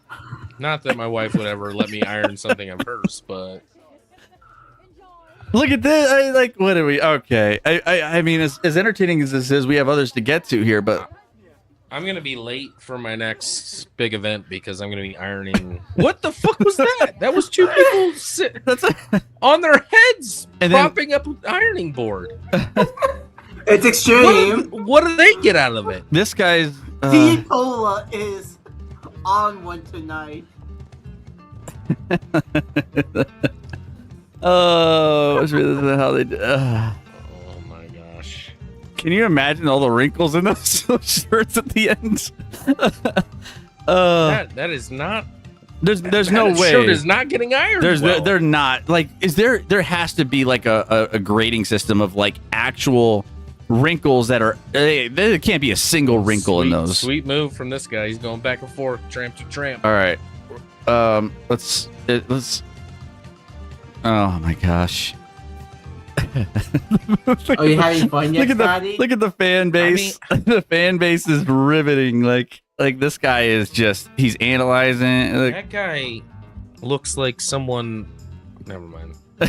Not that my wife would ever let me iron something of hers, but Look at this. What are we? Okay. I mean, as entertaining as this is, we have others to get to here, but I'm gonna be late for my next big event because I'm gonna be ironing. What the fuck was that? That was two people on their heads And propping up an ironing board. It's extreme. What do they get out of it? this guy's. Cola is on one tonight. Oh, it's really how they. Oh my gosh! Can you imagine all the wrinkles in those shirts at the end? That is not. There's that no way. Shirt is not getting ironed. They're not. Like, is there? There has to be like a grading system of like actual wrinkles that are. There can't be a single wrinkle in those. Sweet move from this guy. He's going back and forth, tramp to tramp. All right. Let's. Oh my gosh. Are you having fun yet, Scotty? Look at the fan base. The fan base is riveting. Like this guy is just, he's analyzing. That guy looks like someone. Never mind. I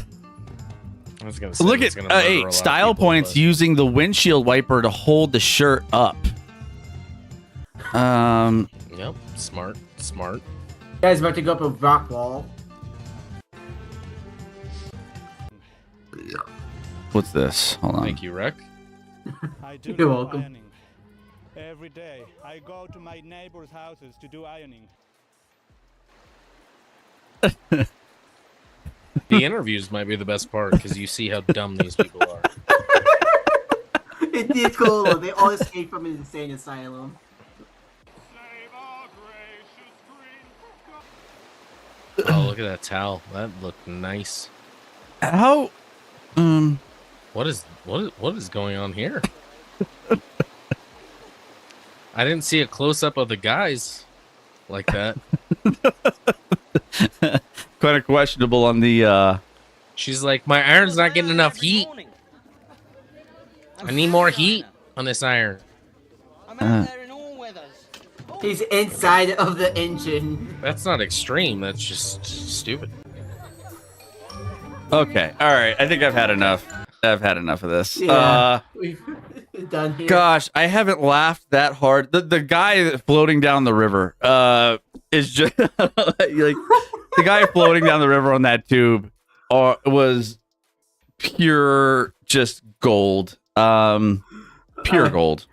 was gonna say. Look at style points using the windshield wiper to hold the shirt up. Yep. Smart. You guys about to go up a rock wall. What's this? Hold on. Thank you, Rec. I do You're welcome. ironing. Every day, I go to my neighbors' houses to do ironing. The interviews might be the best part because you see how dumb these people are. It's cool. They all escaped from an insane asylum. Oh, look at that towel. That looked nice. How? What is going on here? I didn't see a close up of the guys like that. Kind of questionable on the. She's like, my iron's not getting enough heat. I need more heat on this iron. He's inside of the engine. That's not extreme. That's just stupid. Okay. All right. I think I've had enough. I've had enough of this. Yeah, we've done here. Gosh, I haven't laughed that hard. The guy floating down the river is just like the guy floating down the river on that tube was pure just gold. Pure gold.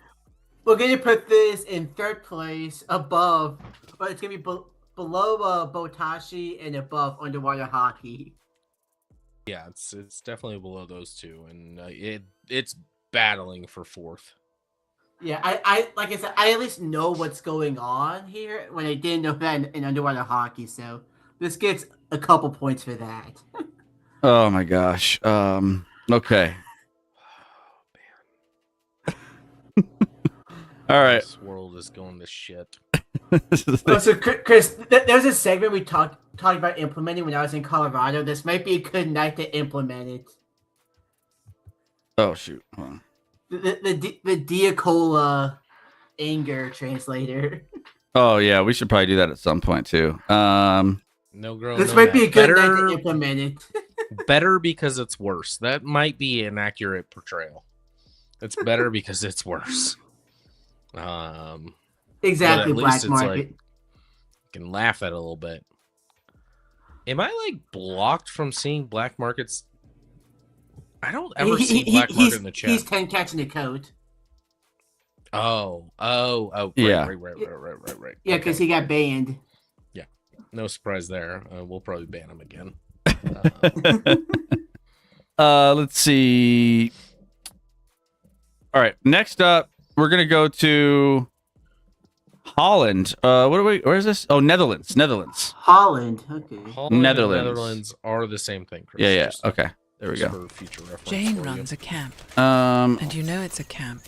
We're gonna put this in third place above, but it's gonna be below Botashi and above underwater hockey. Yeah, it's definitely below those two, and it's battling for fourth. Yeah, I like I said, I at least know what's going on here when I didn't know that in underwater hockey. So this gets a couple points for that. Oh my gosh. Okay. All right. This world is going to shit. So Chris, there's a segment we talked about implementing when I was in Colorado. This might be a good night to implement it. Oh shoot. Hold on. The Diacola anger translator. Oh yeah, we should probably do that at some point too. No girl. This no might be a good better, night to implement it. Better because it's worse. That might be an accurate portrayal. It's better because it's worse. Exactly, at Black least it's Market. like you can laugh at it a little bit. Am I like blocked from seeing Black Markets? I don't ever see Black Market in the chat. He's 10 catching the coat. Oh, right, yeah. Right. Yeah, because he got banned. Yeah, no surprise there. We'll probably ban him again. Let's see. All right, next up, we're gonna go to Holland. Where is this? Oh, Netherlands. Holland. Okay. Holland Netherlands. and Netherlands are the same thing, Chris. Yeah. Okay. There we Just go. for future reference Jane for you. runs a camp, Um, and you know it's a camp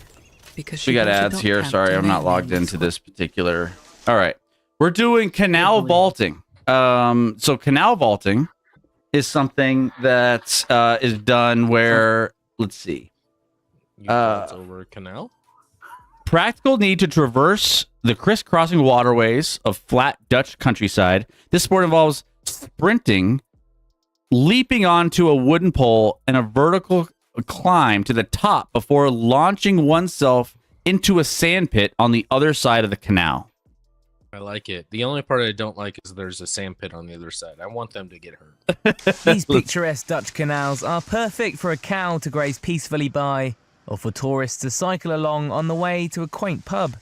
because she we got goes to ads dot here. camp Sorry, to I'm not learn logged names. into this particular. All right, we're doing canal vaulting. So canal vaulting is something that is done where, let's see, You vault over a canal. practical need to traverse the crisscrossing waterways of flat Dutch countryside. This sport involves sprinting, leaping onto a wooden pole, and a vertical climb to the top before launching oneself into a sand pit on the other side of the canal. I like it. The only part I don't like is there's a sand pit on the other side. I want them to get hurt. These picturesque Dutch canals are perfect for a cow to graze peacefully by, or for tourists to cycle along on the way to a quaint pub.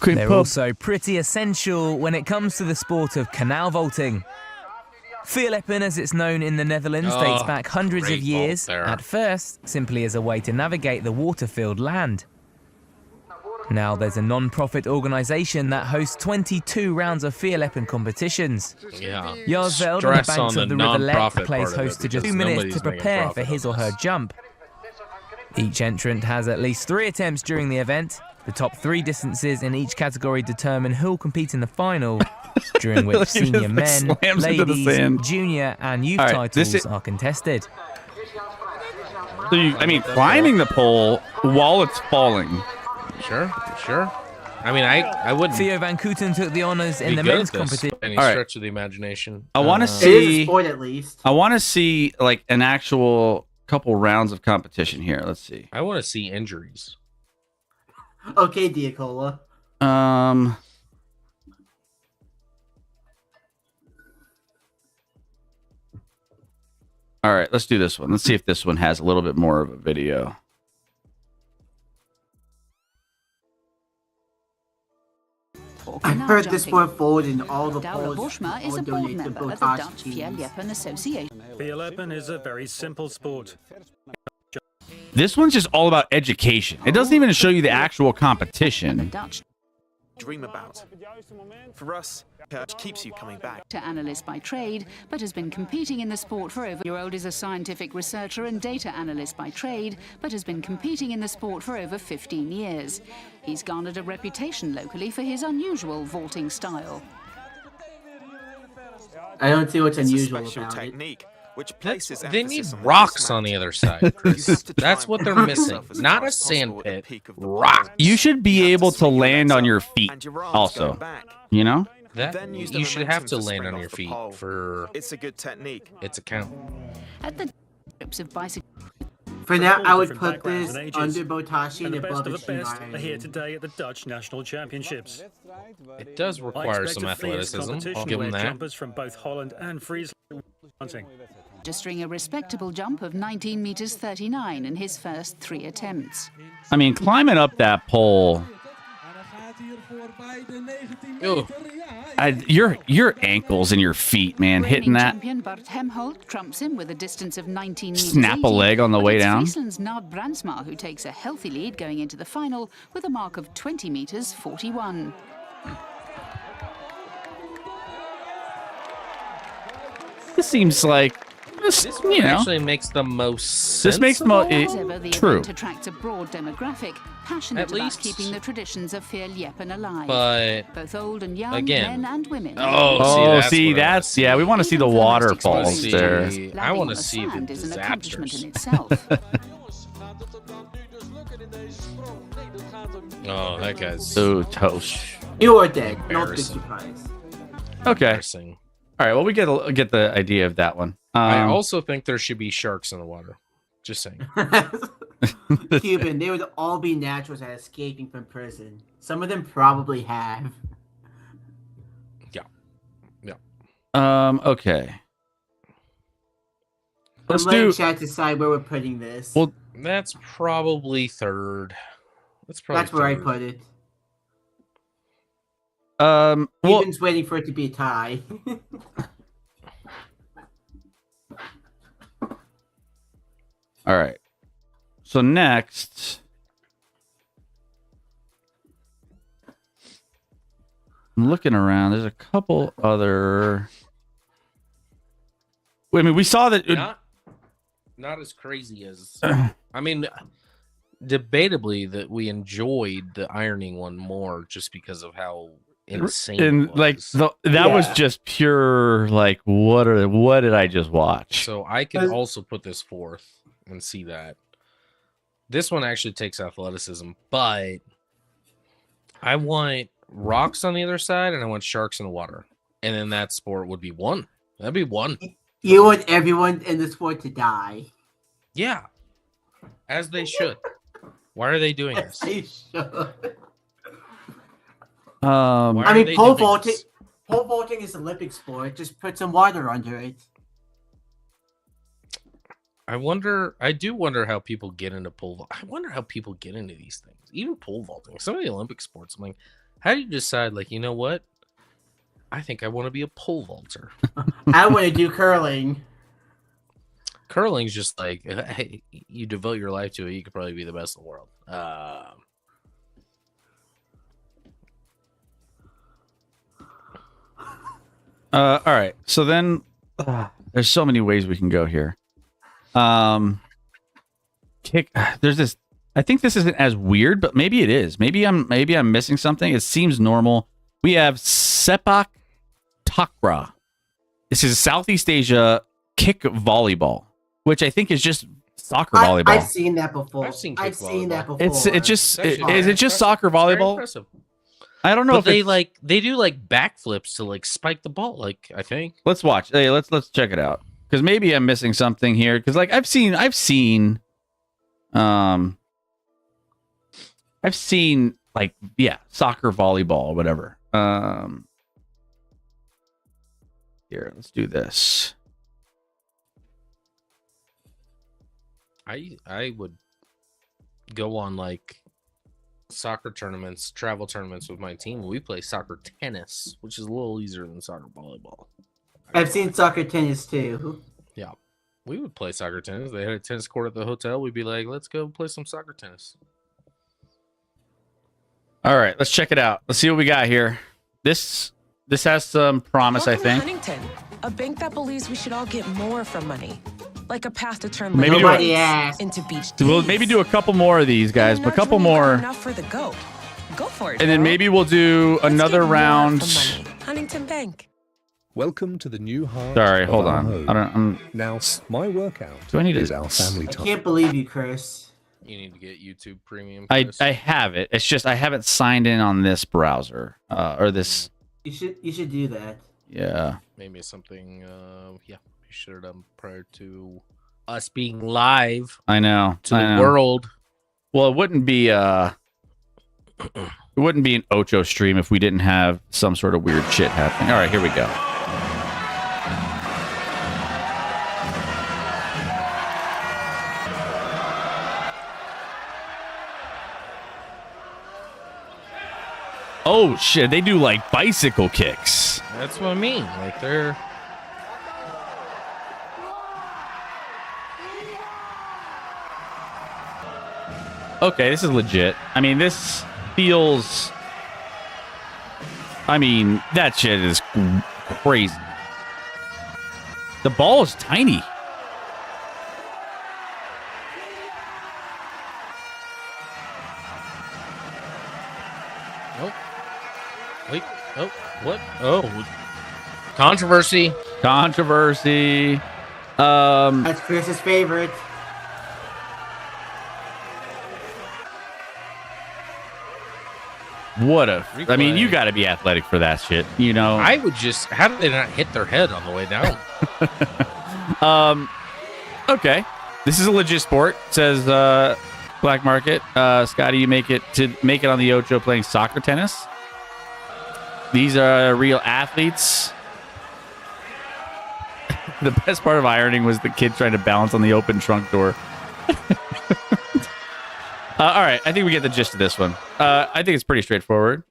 They're also pretty essential when it comes to the sport of canal vaulting. Veerleppen, as it's known in the Netherlands, dates back hundreds of years, at first simply as a way to navigate the water-filled land. Now there's a non-profit organisation that hosts 22 rounds of Veerleppen competitions. Yeah. Jarsveld, on the Stress banks on of the the River Lek, non-profit plays part of it, host to just because 2 minutes nobody's to making prepare for profit his on or her this. jump. Each entrant has at least 3 attempts during the event. The top 3 distances in each category determine who will compete in the final, during which He just, senior men, slams into the ladies, sand. junior and youth All right, this titles is- are contested. So I mean, climbing the pole while it's falling. Sure. I mean, I wouldn't Theo van Kooten took the honours in be the good men's at this competition. by any All right. stretch of the imagination. I want to It is a see. sport at least. I want to see like an actual couple rounds of competition here. Let's see. I want to see injuries. Okay, Diacola. All right, let's do this one. Let's see if this one has a little bit more of a video. I've heard this sport forward in all the polls. Boschma is all a board donate to member of the Botash Dutch teams. Veerleppen Association. Veerleppen is a very simple sport. This one's just all about education. It doesn't even show you the actual competition. Dutch Dream about. For us, church keeps you coming back. data analyst by trade, but has been competing in the sport for over. Year old is a scientific researcher and data analyst by trade, but has been competing in the sport for over 15 years. He's garnered a reputation locally for his unusual vaulting style. I don't see what's It's a unusual special about it. technique, which places They need emphasis on the rocks on dismount. the other side, Chris. That's what they're missing. Not a sand pit. Rock. You should be able to land on your feet also. You know? Then use the You should have to momentum land spring on off your the feet pole. for It's a good technique. it's a count. At the trips of bicycle. For now, I would Different put this backgrounds and ages. under Botashi And and the best above of the best Ichiran. are here today at the Dutch National Championships. It does I require expect some a fierce athleticism. I'll competition give where them that. jumpers from both Holland and Friesland will be hunting. Registering a respectable jump of 19 meters 39 in his first 3 attempts. I mean, climbing up that pole. Ew. Your ankles and your feet, man, hitting Reigning that. champion Bart Hemholt trumps him with a distance of 19 meters. Snap a 80, leg on the but way it's down. Friesland's Nard Brandsma who takes a healthy lead going into the final with a mark of 20 meters 41. This seems like this, you know. Actually makes the most sense. This makes of all mo- of it- them. However, the true. event attracts a broad demographic, passionate At about least- keeping the traditions of Veerleppen alive. But both old and young, again- men and women. Oh, see, what I wanna that's yeah. We want to see the Even for waterfalls domestic there. standards, I wanna landing on see the sand is an accomplishment in disasters. itself. Oh, that guy's So toast. You are dead. Not big Embarrassing. surprise. Okay. embarrassing. All right. Well, we get the idea of that one. I also think there should be sharks in the water. Just saying. Cuban, they would all be naturals at escaping from prison. Some of them probably have. Okay. Let's I'm letting do. chat decide where we're putting this. Well, That's probably third. That's probably That's where I third. put it. Well, Cuban's waiting for it to be a tie. all right. So next, I'm looking around. There's a couple other. I mean, we saw that. Not, not as crazy as. I mean, debatably that we enjoyed the ironing one more just because of how insane it And was. like that was just pure like what did I just watch? So I could also put this fourth and see that. This one actually takes athleticism, but I want rocks on the other side and I want sharks in the water. And then that sport would be one. That'd be one. You want everyone in the sport to die. Yeah. As they should. Why are they doing this? They should. Why I are mean, they pole doing vaulting. this? Pole vaulting is an Olympic sport. Just put some water under it. I do wonder how people get into pole vault. I wonder how people get into these things. Even pole vaulting. Some of the Olympic sports. I'm like, how do you decide, like, you know what? I think I want to be a pole vaulter. I want to do curling. Curling's just like, hey, you devote your life to it, you could probably be the best in the world. All right. So then there's so many ways we can go here. There's this. I think this isn't as weird, but maybe it is. Maybe I'm missing something. It seems normal. We have sepak takraw. This is Southeast Asia kick volleyball, which I think is just soccer volleyball. I've seen that before. I've seen that before. Is it just Impressive. soccer volleyball? Impressive. I don't know But if they do like backflips to like spike the ball. Like I think. Let's watch. Hey, let's check it out because maybe I'm missing something here. Because like I've seen like soccer volleyball or whatever. Here, let's do this. I would go on like soccer tournaments, travel tournaments with my team. We play soccer tennis, which is a little easier than soccer volleyball. I've seen soccer tennis too. Yeah, we would play soccer tennis. They had a tennis court at the hotel. We'd be like, let's go play some soccer tennis. All right, let's check it out. Let's see what we got here. This has some promise, Welcome I think. to Huntington, a bank that believes we should all get more from money, like a path to turn Maybe little do bites into beach We'll days. maybe do a couple more of these guys, but a couple Nudge when you've got more, Enough for the goat. Go for it. and then girl. maybe we'll do another Get more round. from money. Huntington Bank. Welcome to the new heart. Sorry, of hold our on. home. I don't. Now, my workout Do I need is to- our family I time. can't believe you, Chris. You need to get YouTube Premium. I Chris. have it. It's just I haven't signed in on this browser or this. You should do that. Yeah. Maybe it's something. You should have done prior to us being live I know. to I the know. world. Well, it wouldn't be an Ocho stream if we didn't have some sort of weird shit happening. All right, here we go. Oh shit, they do like bicycle kicks. That's what I mean. Like they're. Okay, this is legit. I mean, this feels. I mean, that shit is crazy. The ball is tiny. Nope. Wait. Oh. What? Oh. Controversy. Controversy. That's Chris's favorite. What a. I mean, Replay. you got to be athletic for that shit. You know. I would just. How did they not hit their head on the way down? Okay. This is a legit sport. It says Black Market. Scotty, you make it on the Ocho playing soccer tennis. These are real athletes. The best part of ironing was the kid trying to balance on the open trunk door. All right, I think we get the gist of this one. I think it's pretty straightforward.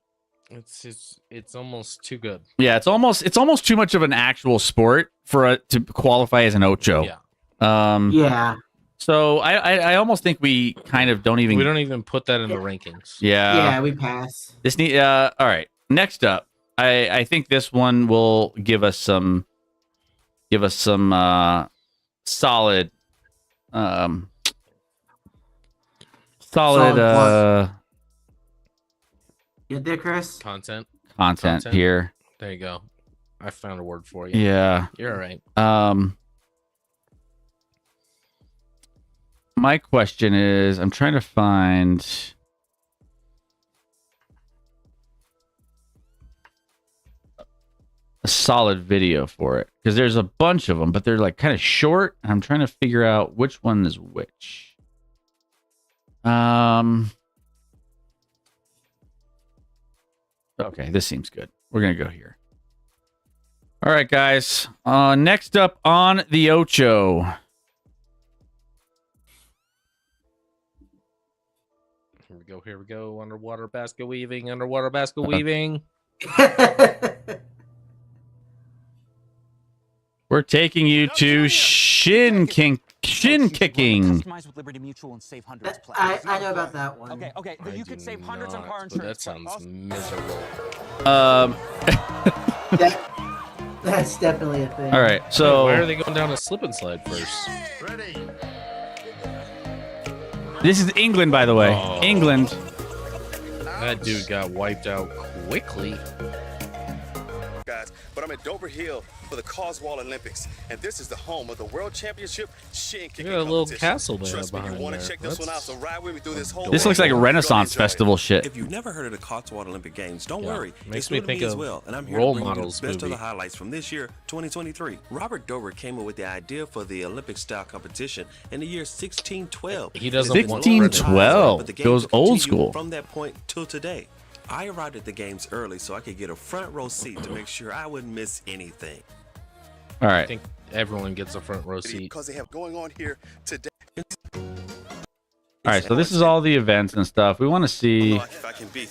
It's almost too good. Yeah, it's almost too much of an actual sport for it to qualify as an Ocho. Yeah. Yeah. So I almost think we kind of don't even. We don't even put that in the rankings. Yeah. Yeah, we pass. This need. All right. Next up, I think this one will give us some solid solid You there, Chris? Content. here. There you go. I found a word for you. Yeah. You're all right. My question is, I'm trying to find a solid video for it because there's a bunch of them, but they're like kind of short. And I'm trying to figure out which one is which. Okay, this seems good. We're gonna go here. All right, guys. Next up on the Ocho. Here we go. Underwater basket weaving. We're taking you to shin kicking. I know about that one. Okay. You could save hundreds on car That insurance. sounds miserable. That's definitely a thing. All right, so why are they going down a slip and slide first? This is England, by the way. Oh. England. That dude got wiped out quickly. Guys, but I'm at Dover Hill for the Causewall Olympics, and this is the home of the World Championship shin kicking Look at that little competition. castle there Trust me, behind you want there. to check this one out, so ride with me through this whole This looks like a Renaissance festival shit. If you've never heard of the Cotswold Olympic Games, don't Yeah, worry. makes It's me new to think as of well, and I'm here Role to bring you Models the best of movie. the highlights from this year, 2023. Robert Dover came up with the idea for the Olympic-style competition in the year 1612. He doesn't want 1612 but the games goes will old continue school. from that point till today. I arrived at the games early so I could get a front row seat to make sure I wouldn't miss anything. All I right. think everyone gets a front row seat. because they have going on here today. All right, so this is all the events and stuff. We want to see. If I can be.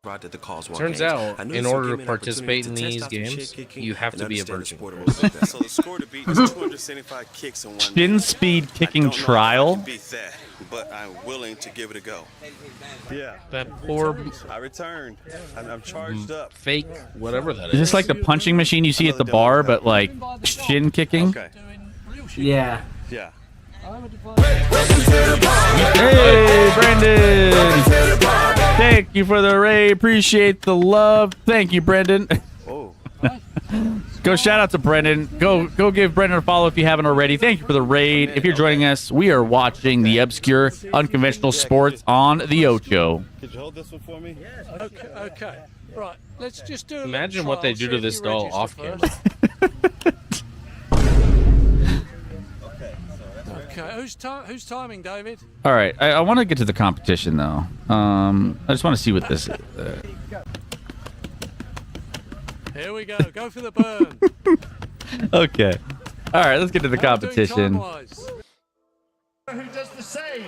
Right at the Causewall Turns Games. out, I knew in this would order give to me an participate opportunity in to these test out some games, shin kicking you have and to be a understand the virgin. sport a little bit better. So the score to beat is 275 kicks in one Shin minute. speed kicking I don't know if I trial. can beat that, but I'm willing to give it a go. Yeah. That poor I returned. I'm charged up. fake, whatever that Is this like the punching machine you see at the bar, but like shin kicking? Okay. Yeah. Yeah. Hey, Brendan! Thank you for the raid. Appreciate the love. Thank you, Brendan. Oh. Go shout out to Brendan. Go give Brendan a follow if you haven't already. Thank you for the raid. If you're joining us, we are watching the obscure, unconventional sports on the Ocho. Could you hold this one for me? Yes. Okay. Right. Let's just do. Imagine what they do to this doll off camera. Okay. Who's timing, David? All right, I want to get to the competition though. I just want to see what this is. Here we go. Go for the burn. Okay. All right, let's get to the competition. Who does the same?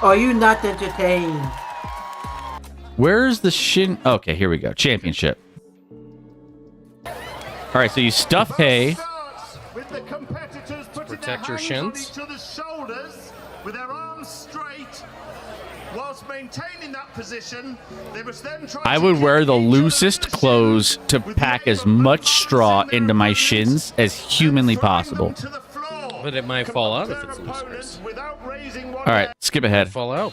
Are you not entertained? Where's the shin? Okay, here we go. Championship. All right, so you stuff hay. With the competitors putting Protect their your hands on shins. each other's shoulders with their arms straight. Whilst maintaining that position, they must then try I to would kick wear the each other in loosest clothes to pack as much straw into my shins as humanly possible. to the floor. But it might fall out if it's loose, Chris. Without raising one All right, skip ahead. Fall out.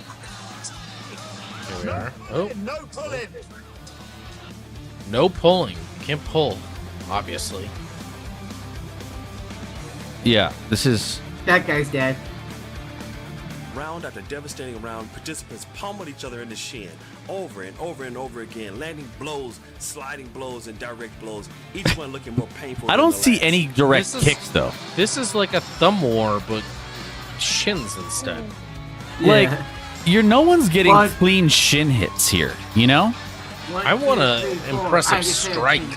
Here we are. Oh, No pulling. no pulling. You can't pull, obviously. Yeah, this is. That guy's dead. Round after devastating round, participants pummeled each other in the shin over and over and over again, landing blows, sliding blows, and direct blows, each one looking more painful. I than don't the see last. any direct This is- kicks though. This is like a thumb war, but shins instead. Like, no one's getting Well, clean shin hits here. You know? I want an 1, 2, 3, 4, impressive 5, 6, 7, strike. 8.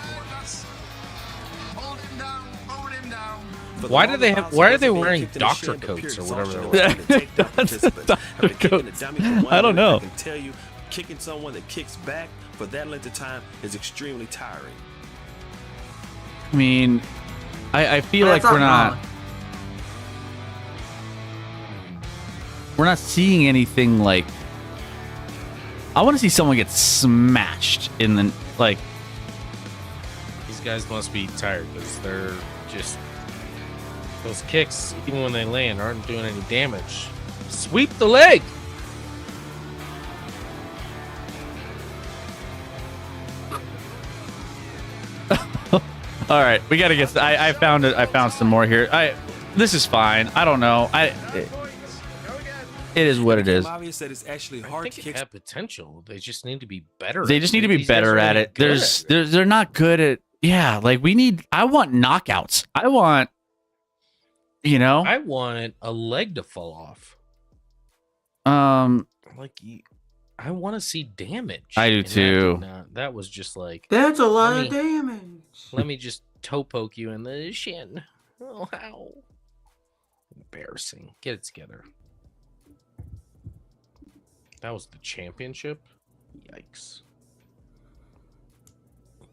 Why do they have? Why are they wearing doctor coats or whatever they're wearing? Doctor coats. I don't know. I can tell you, kicking someone that kicks back for that length of time is extremely tiring. I mean, I feel That's like we're not not. We're not seeing anything like. I want to see someone get smashed in the like. These guys must be tired because they're just Those kicks, even when they land, aren't doing any damage. Sweep the leg. All right, we got to get. I found it. I found some more here. This is fine. I don't know. It is what it is. I think it had potential. They just need to be better. They just need to be better at it. They're not good at. Yeah, like I want knockouts. I want. I want a leg to fall off. I want to see damage. I do too. That was just like that's a lot of damage. Let me just toe poke you in the shin. Oh, how embarrassing! Get it together. That was the championship. Yikes!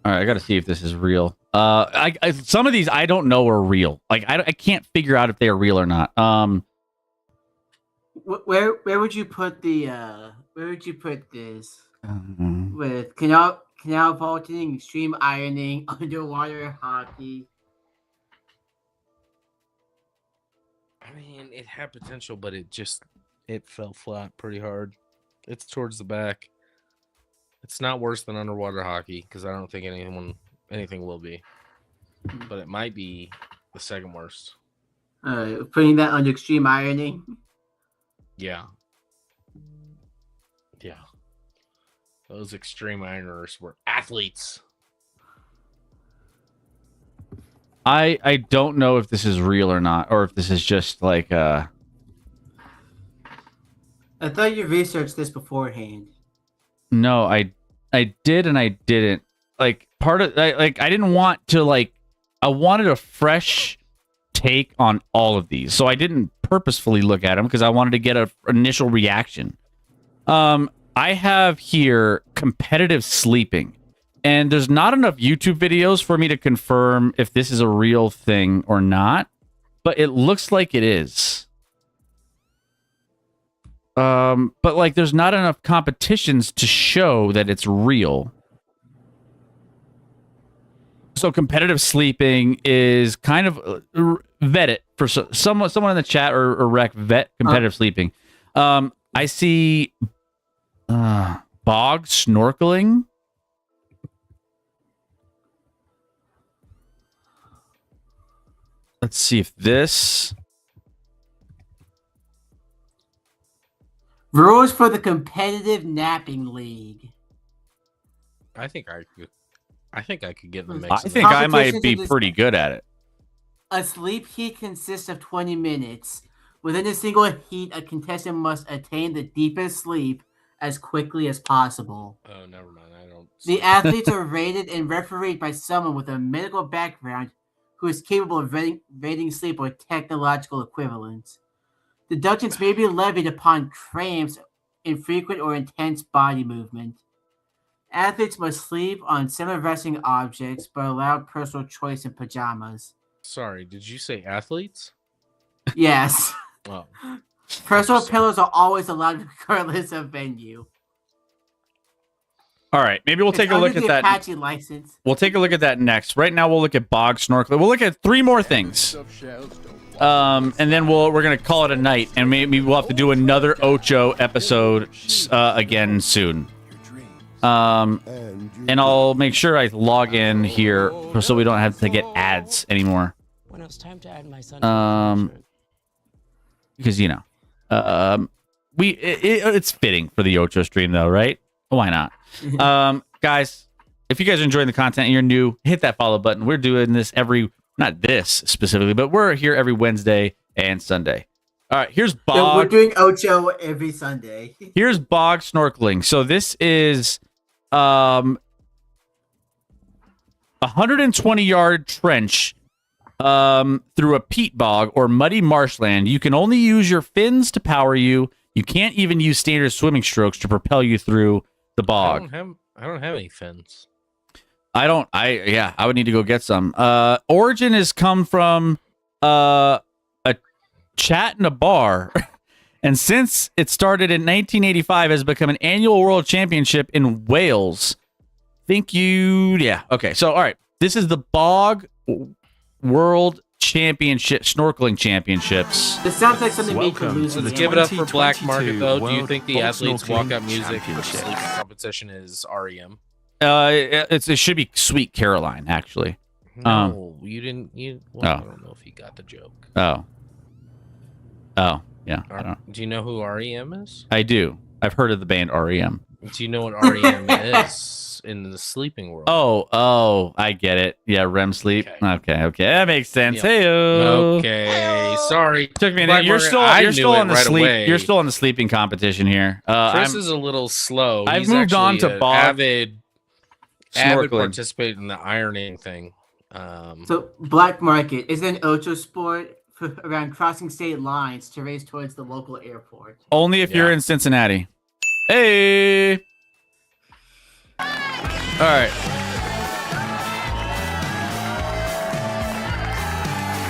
All right, I got to see if this is real. Some of these I don't know are real. Like I can't figure out if they are real or not. Where would you put the Where would you put this? With canal vaulting, extreme ironing, underwater hockey. I mean, it had potential, but it fell flat pretty hard. It's towards the back. It's not worse than underwater hockey because I don't think anything will be. But it might be the second worst. Putting that under extreme ironing. Yeah. Yeah. Those extreme ironers were athletes. I don't know if this is real or not, or if this is just like I thought you researched this beforehand. No, I did and I didn't. Like I didn't want to I wanted a fresh take on all of these. So I didn't purposefully look at them because I wanted to get an initial reaction. I have here competitive sleeping. And there's not enough YouTube videos for me to confirm if this is a real thing or not, but it looks like it is. But there's not enough competitions to show that it's real. So competitive sleeping is kind of vet it for someone in the chat or rec vet competitive sleeping. I see bog snorkeling. Let's see if this rules for the competitive napping league. I think I could get in the mix. I think I might be pretty good at it. A sleep heat consists of 20 minutes. Within a single heat, a contestant must attain the deepest sleep as quickly as possible. Oh, never mind. I don't. The athletes are rated and refereed by someone with a medical background who is capable of rating sleep or technological equivalents. Deductions may be levied upon cramps, infrequent or intense body movement. Athletes must sleep on semi-resting objects, but allow personal choice in pajamas. Sorry, did you say athletes? Yes. Oh. Personal pillows are always allowed regardless of venue. All right, maybe we'll take a look at that. Apache license. We'll take a look at that next. Right now, we'll look at bog snorkeling. We'll look at 3 more things, and then we're gonna call it a night. And maybe we'll have to do another Ocho episode again soon. And I'll make sure I log in here so we don't have to get ads anymore. When it was time to add my son. Because it's fitting for the Ocho stream though, right? Why not? Guys, if you guys are enjoying the content and you're new, hit that follow button. We're doing this not this specifically, but we're here every Wednesday and Sunday. All right, here's bog. Yeah, we're doing Ocho every Sunday. Here's bog snorkeling. So this is 120-yard trench through a peat bog or muddy marshland. You can only use your fins to power you. You can't even use standard swimming strokes to propel you through the bog. I don't have any fins. I would need to go get some. Origin has come from a chat in a bar. And since it started in 1985, has become an annual world championship in Wales. Okay. So, all right. This is the Bog World snorkeling championships. This sounds like something made for Welcome losers. to give it up for Black Market, 2022 though. Do you World think the Box athletes' Snorkeling walkout music for the Championship. sleeping competition is REM? It should be Sweet Caroline, actually. No, you didn't. Well, I don't know if you got the joke. Oh, yeah. I don't. Do you know who REM is? I do. I've heard of the band REM. Do you know what REM is in the sleeping world? Oh, I get it. Yeah, REM sleep. Okay, that makes sense. Yep. Hey, Okay, sorry. Took me a Black minute. You're Market, still I on knew the it right sleep. away. You're still on the sleeping competition here. Chris is a little slow. I've He's moved on actually to an Bob. avid Snorkeling. participate in the ironing thing. So Black Market is an Ocho sport for around crossing state lines to race towards the local airport. Only if you're in Cincinnati. Hey. All right.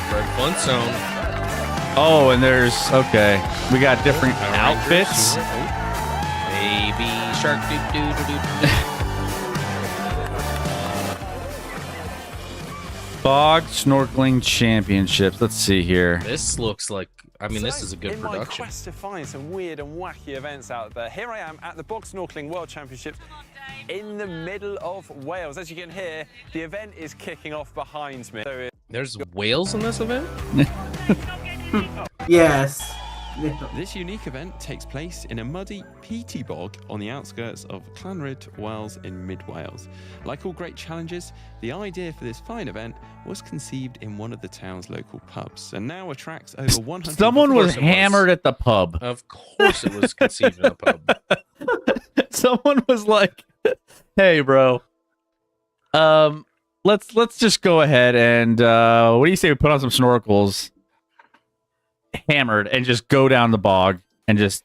Fred Flintstone. Oh, and we got different outfits. Baby shark. Bog snorkeling championships. Let's see here. This looks like. I mean, this is a good in my production. quest to find some weird and wacky events out there, here I am at the Bog Snorkeling World Championships in the middle of Wales. As you can hear, the event is kicking off behind me. So There's whales in this event? Yes. This unique event takes place in a muddy, peaty bog on the outskirts of Llanryd, Wales in mid-Wales. Like all great challenges, the idea for this fine event was conceived in one of the town's local pubs and now attracts over 100... Someone was hammered at the pub. Of course it was conceived in a pub. Someone was like, hey, bro, let's just go ahead and what do you say we put on some snorkels, hammered, and just go down the bog and just,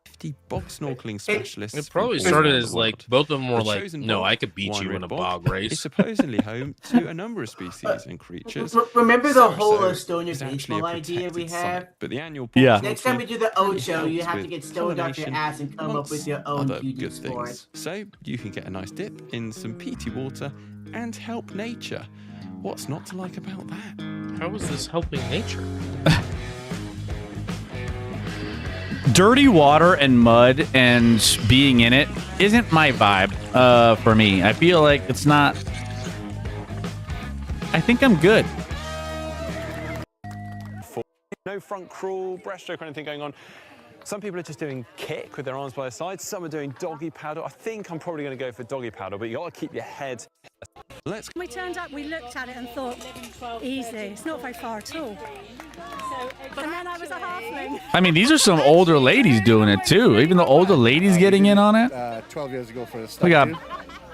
50 bog snorkeling specialists. It probably started as like both of them were like, no, I could beat you in a bog race. It's supposedly home to a number of species and creatures. Remember the whole So Estonia it's actually baseball a idea we protected have? site, but the annual Next time we do the Ocho, you have to get stoned off your pollination, ass and come up with your own other PG good sport. things. So you can get a nice dip in some peaty water and help nature. What's not to like about that? How is this helping nature? Dirty water and mud and being in it isn't my vibe for me. I feel like it's not. I think I'm good. no front crawl, breaststroke or anything going on. Some people are just doing kick with their arms by their sides. Some are doing doggy paddle. I think I'm probably going to go for doggy paddle, but you got to keep your head. We turned up, we looked at it and thought, easy. It's not very far at all. And then I was a halfling. I mean, these are some older ladies doing it too. Even the older ladies getting in on it. 12 years ago for a We got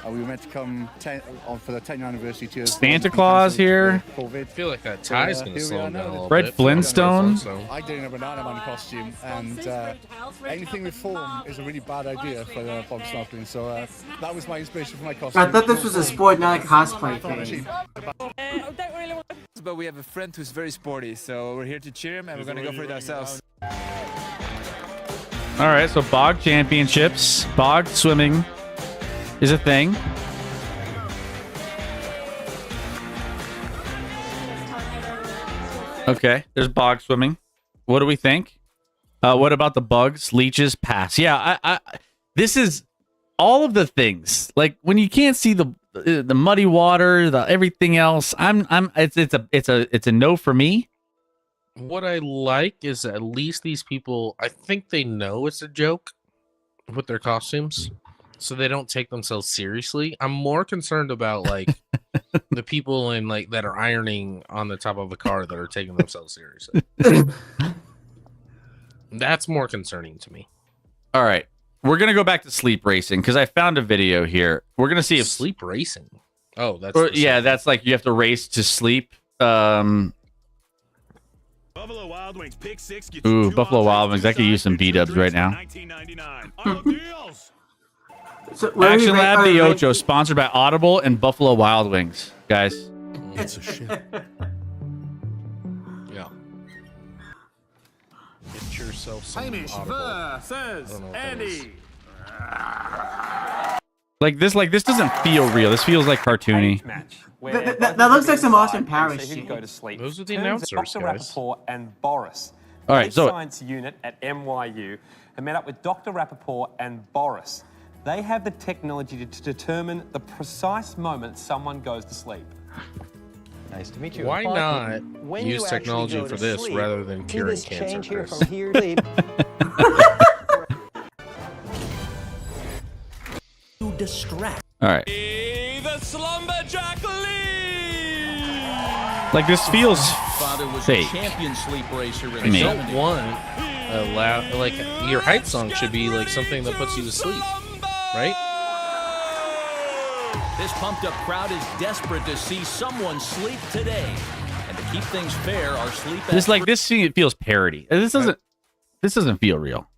we were meant to come for the 10th anniversary to Santa Claus here. COVID. I feel like that tie's going to slow down a little Fred bit. Flintstone. I did in a banana man costume, and anything with foam is a really bad idea for bog snorkeling. So that was my inspiration for my costume. I thought this was a sport, not a cosplay thing. But we have a friend who's very sporty, so we're here to cheer him, and we're going to go for it ourselves. All right, so bog championships, bog swimming is a thing. Okay, there's bog swimming. What do we think? What about the bugs, leeches, pass? Yeah, I this is all of the things. Like when you can't see the muddy water, the everything else. It's a no for me. What I like is at least these people, I think they know it's a joke with their costumes, so they don't take themselves seriously. I'm more concerned about like the people in like that are ironing on the top of a car that are taking themselves seriously. That's more concerning to me. All right, we're gonna go back to sleep racing because I found a video here. We're gonna see if sleep racing. Oh, that's yeah, that's like you have to race to sleep. Ooh, Buffalo Wild Wings. I could use some B-dubs right now. So, Actionlab the Ocho, sponsored by Audible and Buffalo Wild Wings, guys. That's a shit. Yeah. Get yourself some Hamish Audible. versus Andy. Like this doesn't feel real. This feels like cartoony. That looks like some Austin Powers shit. Those are the announcers, Dr. guys. Rappaport and Boris. All right, so Science unit at NYU have met up with Dr. Rappaport and Boris. They have the technology to determine the precise moment someone goes to sleep. Nice to meet you. Why not When use you technology actually go for to this sleep, rather than see curing this cancer, change here Chris? from here to sleep. To distract. all right. The Slumberjack League! Like this feels Father was fake. a champion sleep racer in I the mean- 70s. Don't want like your hype song should be like something that puts you to sleep, right? This pumped up crowd is desperate to see someone sleep today. And to keep things fair, our sleep This like this scene, it feels parody. This doesn't feel real.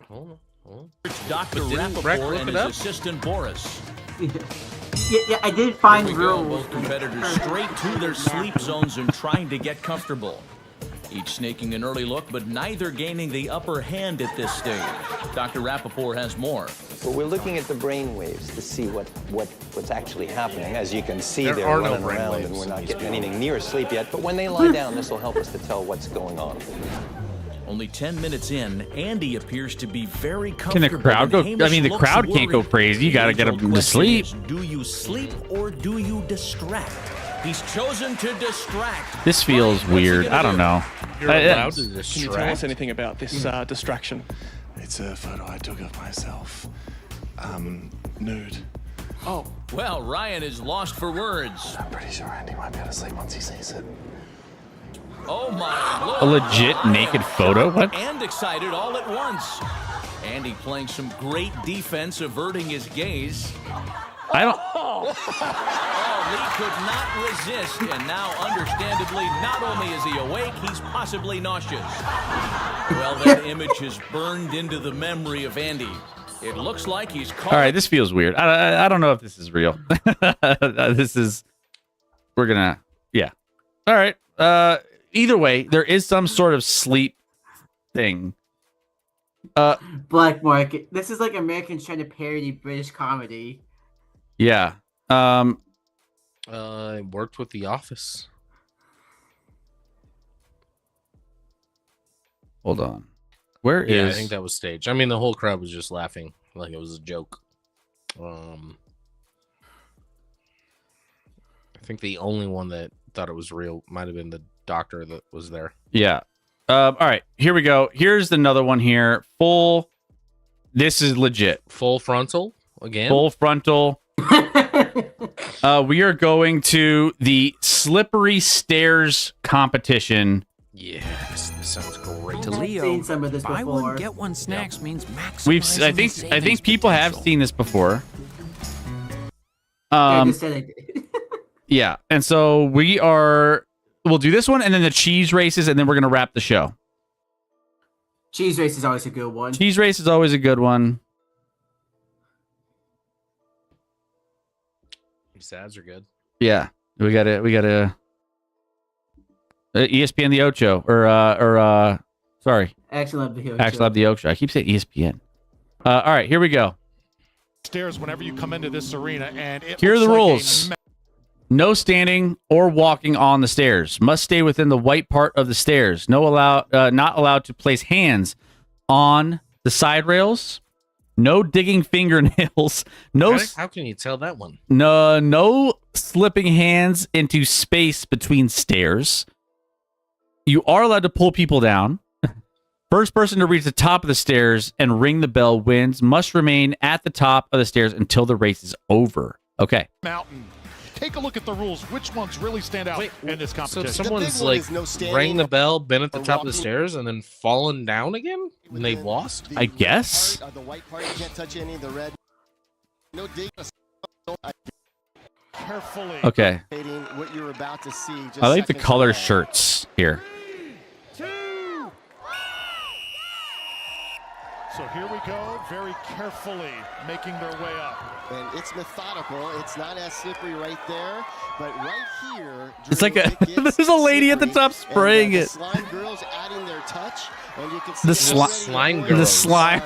Hold on. Dr. didn't Breck Rappaport look and it his up? assistant Boris. Yeah, I did find Here we go, rules. both competitors straight to their sleep zones and trying to get comfortable. Each snaking an early look, but neither gaining the upper hand at this stage. Dr. Rappaport has more. Well, we're looking at the brain waves to see what's actually happening. As you can see, There they're are no running brain around, waves and we're in not these getting people. anything near sleep yet. But when they lie down, this will help us to tell what's going on. Only 10 minutes in, Andy appears to be very Can comfortable. the crowd go? and Hamish I mean, the looks crowd can't go worried. crazy. You got to The get them to question sleep. is, do you sleep or do you distract? He's chosen to distract. This feels weird. I don't know. You're allowed to Can you tell us distract. anything about this distraction? It's a photo I took of myself. Nude. Oh. Well, Ryan is lost for words. I'm pretty sure Andy might be able to sleep once he sees it. Oh my Lord. A legit naked photo? What? And excited all at once. Andy playing some great defense, averting his gaze. I don't. Oh, Lee could not resist, and now, understandably, not only is he awake, he's possibly nauseous. Well, that image is burned into the memory of Andy. It looks like he's caught. All right, this feels weird. I don't know if this is real. We're gonna. Yeah. All right. Either way, there is some sort of sleep thing. Black market. This is like Americans trying to parody British comedy. Yeah. I worked with The Office. Hold on. Where Yeah, is? I think that was staged. I mean, the whole crowd was just laughing like it was a joke. I think the only one that thought it was real might have been the doctor that was there. Yeah. All right. Here we go. Here's another one here. Full. This is legit. Full frontal again. Full frontal. We are going to the slippery stairs competition. Yes, this sounds great. To Leo, seen some of this buy before. one get one snacks means maximizing I think people have seen this before. I just said I did. Yeah, and so we'll do this one and then the cheese races, and then we're gonna wrap the show. Cheese race is always a good one. Cheese race is always a good one. These ads are good. Yeah, we gotta. ESPN the Ocho sorry, Actionlab the Ocho. Actionlab the Ocho. I keep saying ESPN. All right, here we go. Stairs whenever you come into this arena, and Here are the rules. No standing or walking on the stairs. Must stay within the white part of the stairs. Not allowed to place hands on the side rails. No digging fingernails. How can you tell that one? No slipping hands into space between stairs. You are allowed to pull people down. First person to reach the top of the stairs and ring the bell wins. Must remain at the top of the stairs until the race is over. Okay. Mountain. Take a look at the rules. Which ones really stand out in this So competition? someone's like rang the bell, been at the top of the stairs, and then fallen down again, and they lost. I guess. The white part, you can't touch any of the red. No dig. Carefully. Okay. What you're about to see. Just I like the seconds color away. shirts here. So here we go, very carefully making their way up. And it's methodical. It's not as slippery right there, but right here, It's like there's a lady at the top spraying it. The slime girls adding their touch, and you can see The slime girls. The slime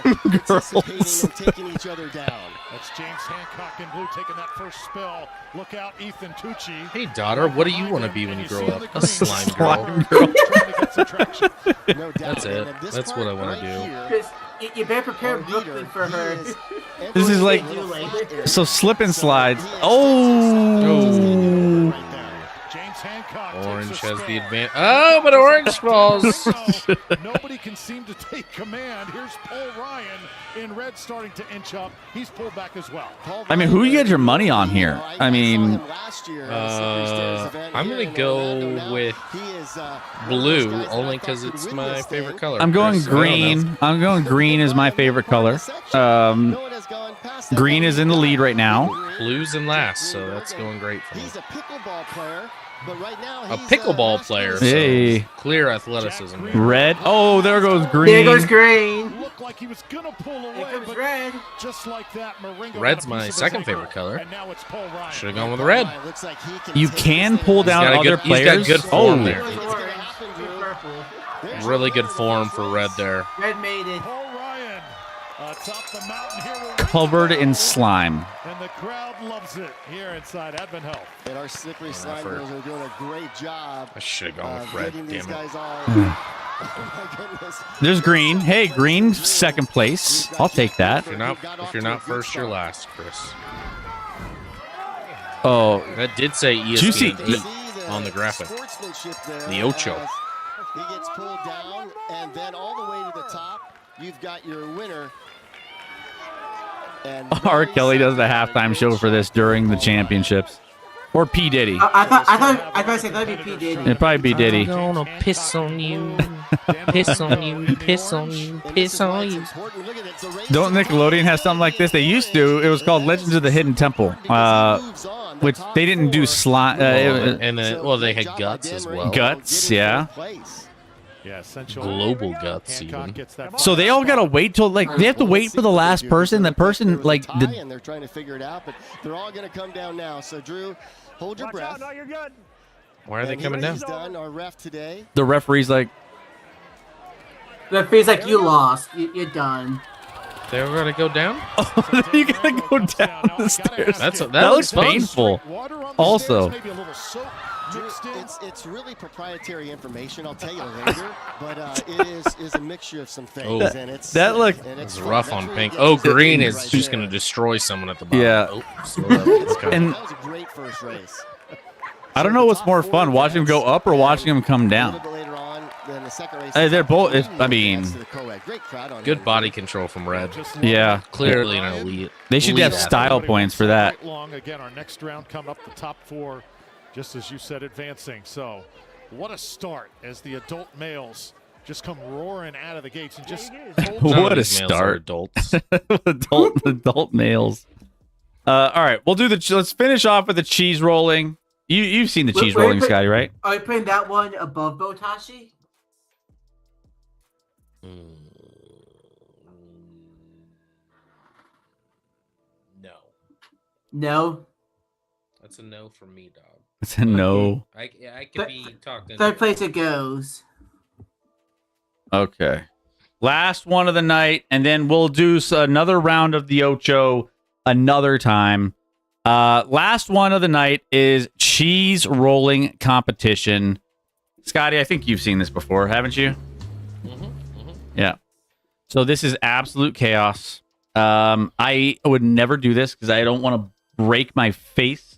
girls. And taking each other down. That's James Hancock in blue taking that first spill. Look out, Ethan Tucci. Hey, daughter, what do you want to be when you grow up? A slime girl. That's it. That's what I want to do. You better prepare Brooklyn for her. This is like so slip and slides. Oh. Orange has the advantage. Oh, but Orange falls. Nobody can seem to take command. Here's Paul Ryan in red starting to inch up. He's pulled back as well. I mean, who you get your money on here? I mean, I'm gonna go with blue only because it's my favorite color. I'm going green. I'm going green is my favorite color. Green is in the lead right now. Blue's in last, so that's going great for me. He's a pickleball player, but right now A pickleball player. Hey. So clear athleticism. Red. Oh, there goes green. There goes green. Looked like he was gonna pull away, but red. Just like that, Maringo. Red's my second favorite color. And now it's Paul Ryan. Should have gone with red. You can pull down other players. He's got good form there. Purple. Really good form for red there. Red made it. Paul Ryan atop the mountain here. Covered in slime. And the crowd loves it here inside Advent Health. And our slippery slime girls are doing a great job. I should have gone with red. Getting these Damn it. guys all. Oh my goodness. There's green. Hey, green, second place. I'll take that. If you're not first, you're last, Chris. Oh, that did say ESPN 8 on the graphic. The Ocho. He gets pulled down, and then all the way to the top, you've got your winner. And R. Kelly does the halftime show for this during the championships. Or P. Diddy. I thought that'd be P. Diddy. It'd probably be Diddy. I'm gonna piss on you. Piss on you. Piss on you. Piss on you. Don't Nickelodeon have something like this? They used to. It was called Legends of the Hidden Temple, which they didn't do slime. And then, they had guts as well. Guts, yeah. Yeah, global guts even. So they all gotta wait till they have to wait for the last person. That person and they're trying to figure it out, but they're all gonna come down now. So Drew, hold your breath. No, you're good. Why are they coming down? Done, our ref today. The referee's like. The referee's like, you lost. You're done. They were gonna go down. Oh, you gotta go down the stairs. That looks painful. Also. It's really proprietary information. I'll tell you later, but it is a mixture of some things, and it's rough on pink. Oh, green is just going to destroy someone at the bottom. Yeah, and that was a great first race. I don't know what's more fun, watching him go up or watching him come down. They're both. I mean, good body control from red. Yeah, clearly an elite. They should have style points for that. Again, our next round coming up, the top 4. Just as you said, advancing. So, what a start as the adult males just come roaring out of the gates and just. What a start! Adults, adult males. All right, we'll do let's finish off with the cheese rolling. You've seen the cheese rolling, Scotty, right? Are you putting that one above Botashi? No. No. That's a no for me, dog. It's a no. I can be talked into. Third place it goes. Okay. Last one of the night, and then we'll do another round of the Ocho another time. Last one of the night is cheese rolling competition. Scotty, I think you've seen this before, haven't you? Yeah. So this is absolute chaos. I would never do this because I don't want to break my face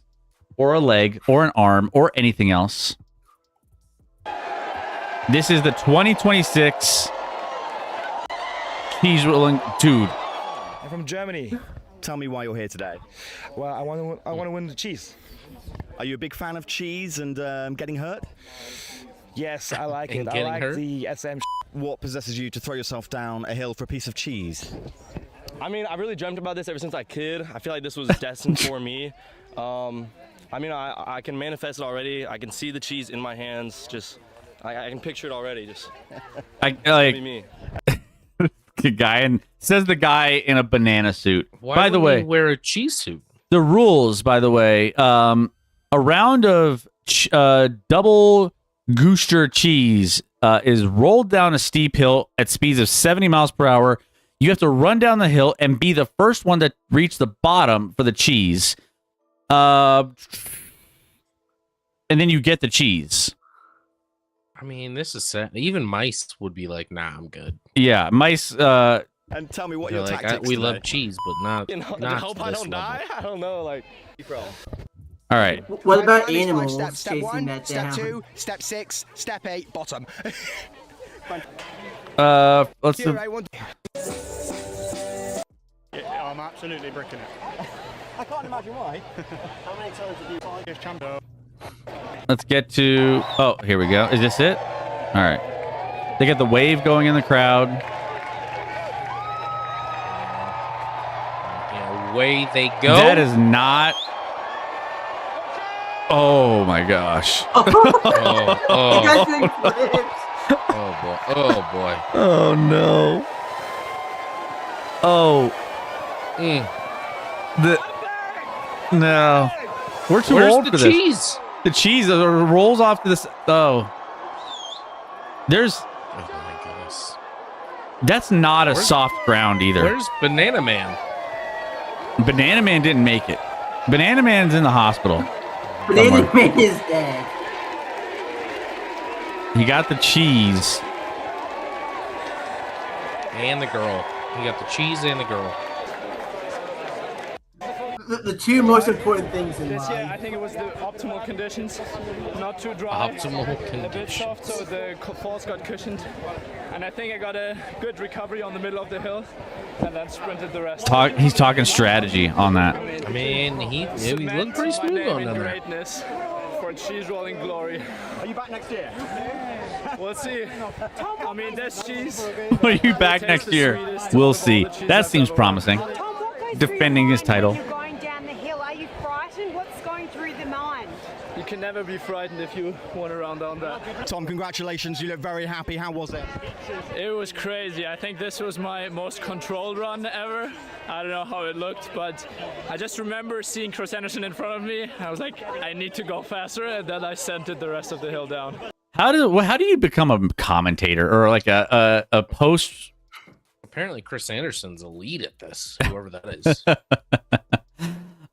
or a leg, or an arm, or anything else. This is the 2026 cheese rolling dude. I'm from Germany. Tell me why you're here today. Well, I want to win the cheese. Are you a big fan of cheese and getting hurt? Yes, I like it. I like the SM. What possesses you to throw yourself down a hill for a piece of cheese? I mean, I really dreamt about this ever since I was a kid. I feel like this was destined for me. I mean, I can manifest it already. I can see the cheese in my hands. Just, I can picture it already. Just, I like me. guy, and says the guy in a banana suit. Why by the would way, he wear a cheese suit? the rules, by the way, a round of double Goucher cheese is rolled down a steep hill at speeds of 70 miles per hour. You have to run down the hill and be the first one to reach the bottom for the cheese. And then you get the cheese. I mean, this is sad. Even mice would be like, "Nah, I'm good." Yeah, mice. And tell me what They're your like, tactics we today. love cheese, but not. You know, I not hope to I this don't level. die. I don't know, like. All right. What about Right, animals step chasing 1, that step down? 2, step 6, step 8, bottom. Let's. Hero, one- Yeah, I'm absolutely bricking it. I can't imagine why. How many times have you Here's Chambo. Let's get to. Oh, here we go. Is this it? All right. They got the wave going in the crowd. And away they go. That is not. Oh my gosh. Oh, You guys doing oh. flips? Oh boy. Oh boy. Oh no. Oh. No. We're too Where's old the for this. cheese? The cheese rolls off to this. Oh. There's. Oh my goodness. That's not a Where's- soft ground either. Where's Banana Man? Banana Man didn't make it. Banana Man's in the hospital. Banana somewhere. Man is dead. He got the cheese. And the girl. You got the cheese and the girl. The two most important things in This year, I life. think it was the optimal conditions. Not too dry. Optimal A bit conditions. soft, so the falls got cushioned. And I think I got a good recovery on the middle of the hill, and then sprinted the rest. He's talking strategy on that. I mean, he looked pretty My smooth name on in down there. greatness for cheese rolling glory. Are you back next year? We'll see. I mean, this cheese. Are you back next year? We'll see. That seems promising. Defending his title. Going down the hill, are you frightened? What's going through the mind? You can never be frightened if you want to run down that. Tom, congratulations. You look very happy. How was it? It was crazy. I think this was my most controlled run ever. I don't know how it looked, but I just remember seeing Chris Anderson in front of me. I was like, I need to go faster, and then I sent it the rest of the hill down. How do you become a commentator or like a post? Apparently, Chris Anderson's a lead at this, whoever that is.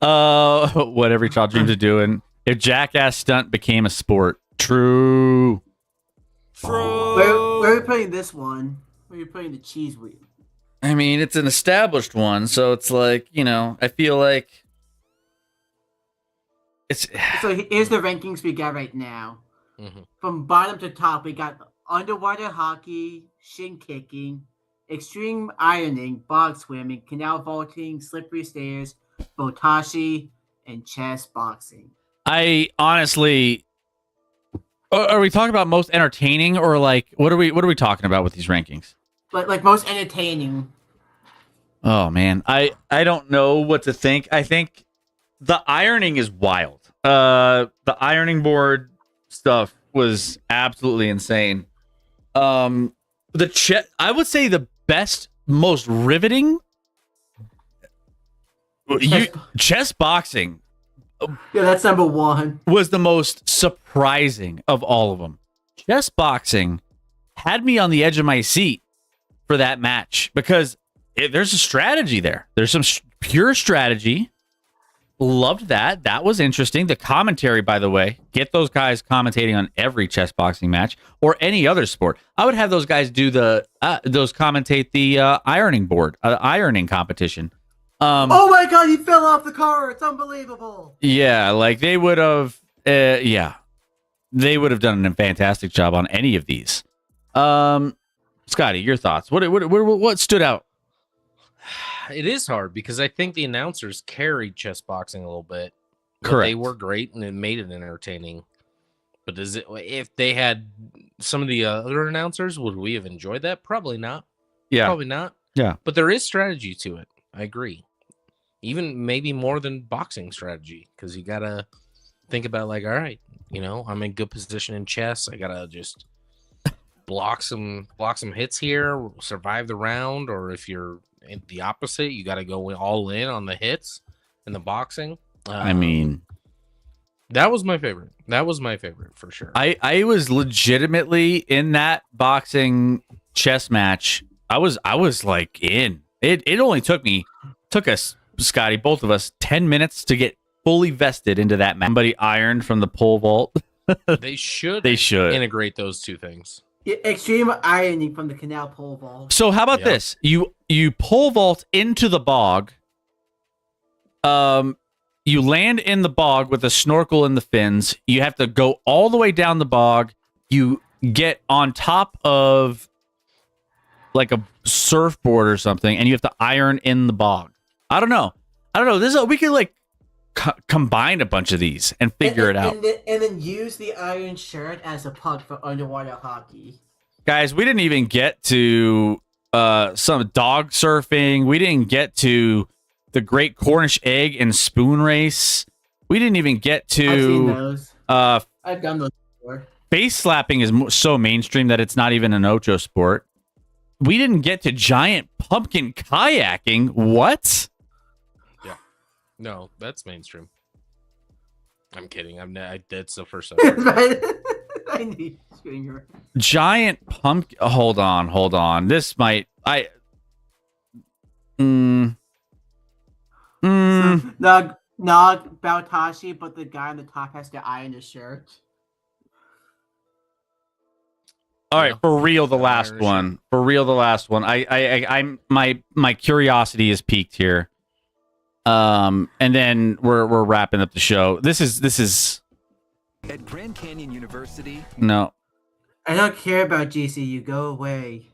What every child dreams of doing. If Jackass stunt became a sport. True. Where are we putting this one? Where are you putting the cheese wheel? I mean, it's an established one, so it's like, I feel like it's. So here's the rankings we got right now. Mm-hmm. From bottom to top, we got underwater hockey, shin kicking, extreme ironing, bog swimming, canal vaulting, slippery stairs, botashi, and chess boxing. I honestly, are we talking about most entertaining or like what are we talking about with these rankings? Like most entertaining. Oh man, I don't know what to think. I think the ironing is wild. The ironing board stuff was absolutely insane. I would say the best, most riveting chess boxing. Yeah, that's number one. Was the most surprising of all of them. Chess boxing had me on the edge of my seat for that match because there's a strategy there. There's some pure strategy. Loved that. That was interesting. The commentary, by the way, get those guys commentating on every chess boxing match or any other sport. I would have those guys do those commentate the ironing board, ironing competition. Oh my god, he fell off the car. It's unbelievable. Yeah, like they would have. They would have done a fantastic job on any of these. Scotty, your thoughts? What stood out? It is hard because I think the announcers carried chess boxing a little bit. Correct. They were great and it made it entertaining. But if they had some of the other announcers, would we have enjoyed that? Probably not. Yeah. Probably not. Yeah. But there is strategy to it. I agree. Even maybe more than boxing strategy because you got to think about like, all right, I'm in good position in chess. I got to just block some hits here, survive the round, or if you're in the opposite, you got to go all in on the hits and the boxing. I mean, that was my favorite. That was my favorite for sure. I was legitimately in that boxing chess match. I was like in. It only took us, Scotty, both of us, 10 minutes to get fully vested into that match. Somebody ironed from the pole vault. They should integrate those two things. Extreme ironing from the canal pole vault. So how about this? You pole vault into the bog. You land in the bog with a snorkel and the fins. You have to go all the way down the bog. You get on top of like a surfboard or something, and you have to iron in the bog. I don't know. We could like combine a bunch of these and figure it out. And then use the iron shirt as a puck for underwater hockey. Guys, we didn't even get to some dog surfing. We didn't get to the Great Cornish Egg and Spoon Race. We didn't even get to. I've seen those. I've done those before. Face slapping is so mainstream that it's not even an Ocho sport. We didn't get to giant pumpkin kayaking. What? Yeah. No, that's mainstream. I'm kidding. That's the first time. I need screener. Giant pumpkin. Hold on. This might. Not Baltashi, but the guy on the top has to iron his shirt. All right, for real, the last one. For real, the last one. I'm my curiosity is piqued here. And then we're wrapping up the show. This is at Grand Canyon University. No. I don't care about GCU. Go away.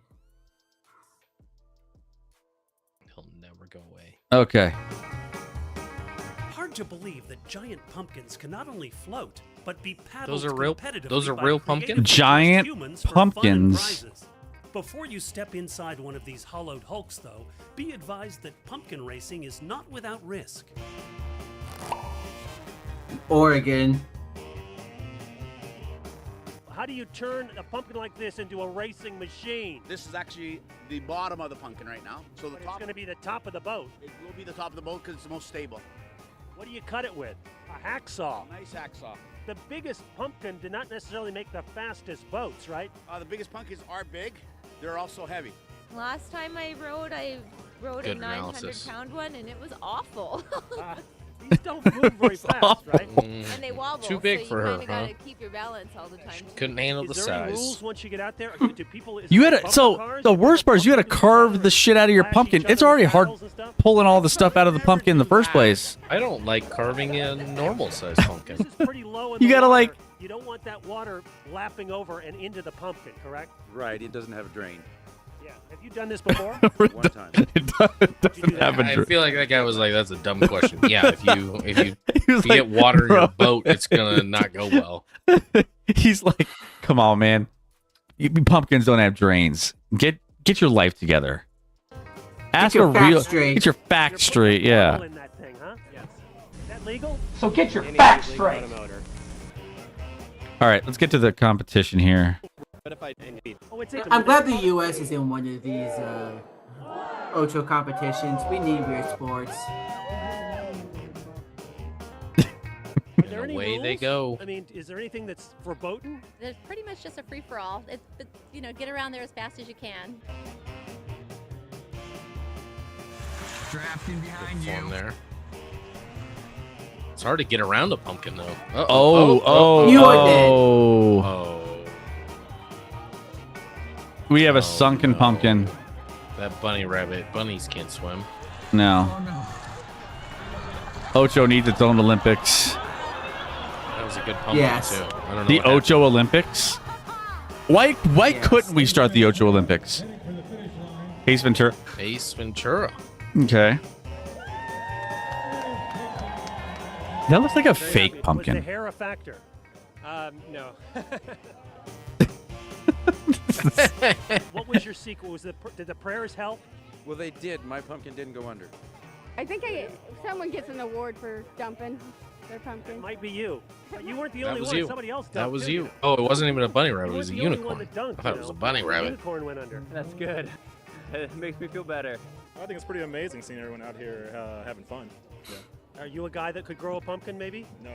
He'll never go away. Okay. Hard to believe that giant pumpkins can not only float but be paddled Those are real. competitively Those are by real creative pumpkins. Giant humans for fun and pumpkins. prizes. Before you step inside one of these hollowed hulks, though, be advised that pumpkin racing is not without risk. Oregon. How do you turn a pumpkin like this into a racing machine? This is actually the bottom of the pumpkin right now. So the But top it's going to be the top of the boat. It will be the top of the boat because it's the most stable. What do you cut it with? A hacksaw. Nice hacksaw. The biggest pumpkin did not necessarily make the fastest boats, right? The biggest pumpkins are big. They're also heavy. Last time I rode a Good 900-pound one, and it was awful. These don't move very fast, right? And they wobble. Too big so for you her, kind of got huh? to keep your balance all the time. Couldn't handle the Is there any size. rules once you get out there? Do people? Is You there had to. bumper So cars? the worst part is you had to carve the shit out of your pumpkin. It's already hard pulling all the stuff out of the pumpkin in the first place. I don't like carving a normal size pumpkin. Pretty low in You the gotta, water. like- You don't want that water lapping over and into the pumpkin, correct? Right, it doesn't have a drain. Yeah. Have you done this before? One time. It doesn't have a I drip. feel like that guy was like, "That's a dumb question." Yeah, if you was get like, water in "Bro." your boat, it's gonna not go well. He's like, "Come on, man. Pumpkins don't have drains. Get your life together. Ask your a facts real. straight. Get your facts straight. Yeah. In that thing, huh? Yes. Is that legal? So get your facts straight. All right, let's get to the competition here. I'm glad the U.S. is in one of these Ocho competitions. We need weird sports. Are there any away they rules? go. I mean, is there anything that's verboten? There's pretty much just a free-for-all. Get around there as fast as you can. Drafting behind Form there. It's hard to get around a pumpkin though. Oh. We have a sunken pumpkin. That bunny rabbit. Bunnies can't swim. No. Ocho needs its own Olympics. That was a good pumpkin Yes. too. I don't know The what happened. Ocho Olympics? Why couldn't we start the Ocho Olympics? Ace Ventura. Ace Ventura. Okay. That looks like a fake Was the pumpkin. hair a factor? No. What was your secret? Did the prayers help? Well, they did. My pumpkin didn't go under. I think someone gets an award for jumping. They're pumpkin. It might be you. You weren't the That only was one. you. Somebody else dunked. That was too. you. Oh, it wasn't even a bunny rabbit. You It was a weren't the only one unicorn. that dunked, I thought you it was a know. bunny The rabbit. unicorn went under. That's good. It makes me feel better. I think it's pretty amazing seeing everyone out here having fun. Yeah. Are you a guy that could grow a pumpkin, maybe? No.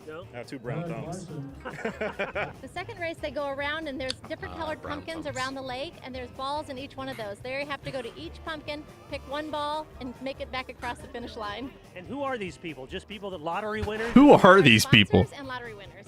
No? I have 2 brown thumbs. The second race, they go around and there's different colored brown pumpkins thumbs. around the lake, and there's balls in each one of those. There you have to go to each pumpkin, pick one ball, and make it back across the finish line. And who are these people? Just people that lottery winners? Who are these people? Sponsors and lottery winners.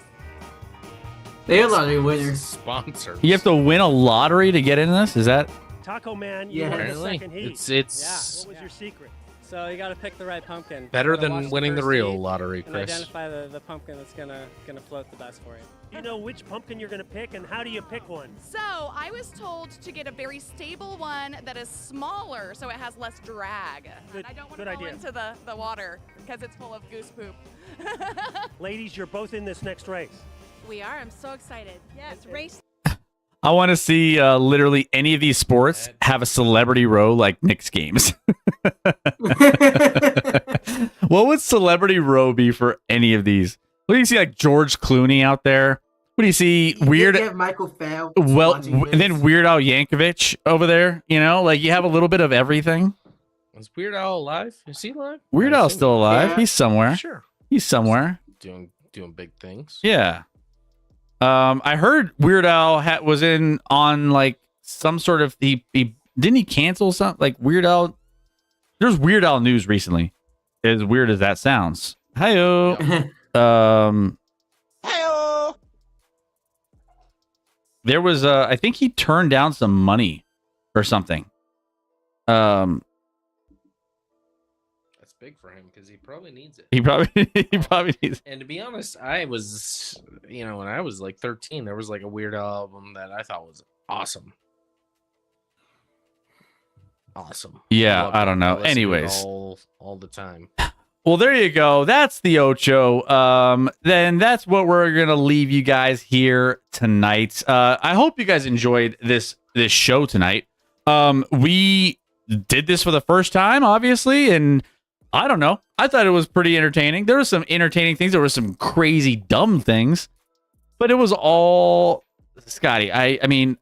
They're lottery winners. Sponsors. You have to win a lottery to get in this? Is that? Taco Man, you Yeah. won the Apparently. second heat. It's What was your secret? So you got to pick the right pumpkin. better You gotta than watch winning the first real heat lottery, and Chris. identify the pumpkin that's gonna float the best for you. You know which pumpkin you're going to pick, and how do you pick one? So I was told to get a very stable one that is smaller, so it has less drag. Good- I don't want good to fall idea. into the water because it's full of goose poop. Ladies, you're both in this next race. We are. I'm so excited. Yes, race. I want to see literally any of these sports have a celebrity row like Knicks games. What would celebrity row be for any of these? What do you see, like George Clooney out there? What do you see? Weird. You have Michael Phelps. Well, watching this. and then Weird Al Yankovic over there. You know, like you have a little bit of everything. Is Weird Al alive? Is he alive? Weird I Al's assume- still alive. Yeah. He's somewhere. Sure. He's somewhere. Doing big things. Yeah. I heard Weird Al was in on like some sort of he didn't he cancel something like Weird Al. There's Weird Al news recently. As weird as that sounds. Hi-yo. There was I think he turned down some money or something. That's big for him because he probably needs it. He probably needs. And to be honest, I was, when I was like 13, there was like a Weird Al album that I thought was awesome. Awesome. Yeah, loved I it. don't know. listened to it Anyways. all the time. Well, there you go. That's the Ocho. Then that's what we're gonna leave you guys here tonight. I hope you guys enjoyed this show tonight. We did this for the first time, obviously, and I don't know. I thought it was pretty entertaining. There were some entertaining things. There were some crazy dumb things, but it was all Scotty. I mean,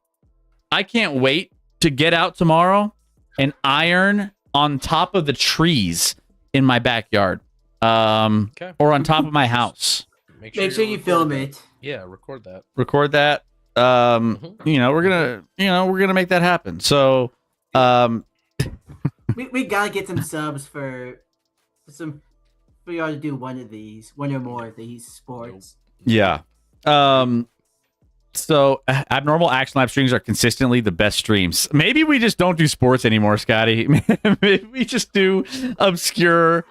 I can't wait to get out tomorrow and iron on top of the trees in my backyard, or on top of my house. Make sure you film it. Yeah, record that. Record that. We're gonna make that happen. So, we gotta get some subs for y'all to do one or more of these sports. yeah. So abnormal action lab streams are consistently the best streams. Maybe we just don't do sports anymore, Scotty. Maybe we just do obscure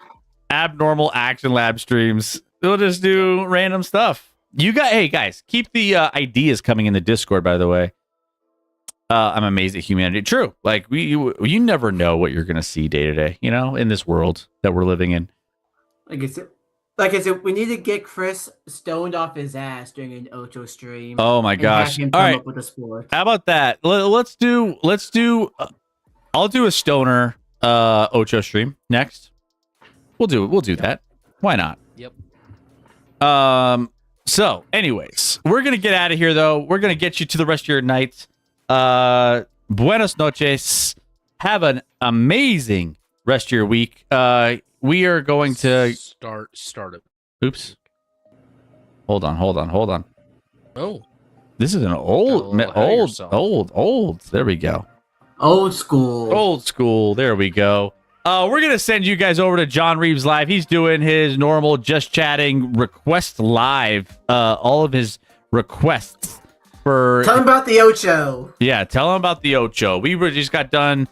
abnormal action lab streams. We'll just do random stuff. Hey guys, keep the ideas coming in the Discord, by the way. I'm amazed at humanity. True. Like you never know what you're gonna see day to day, in this world that we're living in. Like I said, we need to get Chris stoned off his ass during an Ocho stream. Oh my gosh! Have him All come right, up with a sport. how about that? Let's do. I'll do a stoner Ocho stream next. We'll do that. Why not? Yep. So, anyways, we're gonna get out of here though. We're gonna get you to the rest of your night. Buenas noches. Have an amazing rest of your week. We are going to start it. Oops. Hold on. Oh. This is an old. There we go. Old school. There we go. We're going to send you guys over to John Reeves Live. He's doing his normal Just Chatting request live. All of his requests for. Tell him about the Ocho. Yeah, tell him about the Ocho. We just got done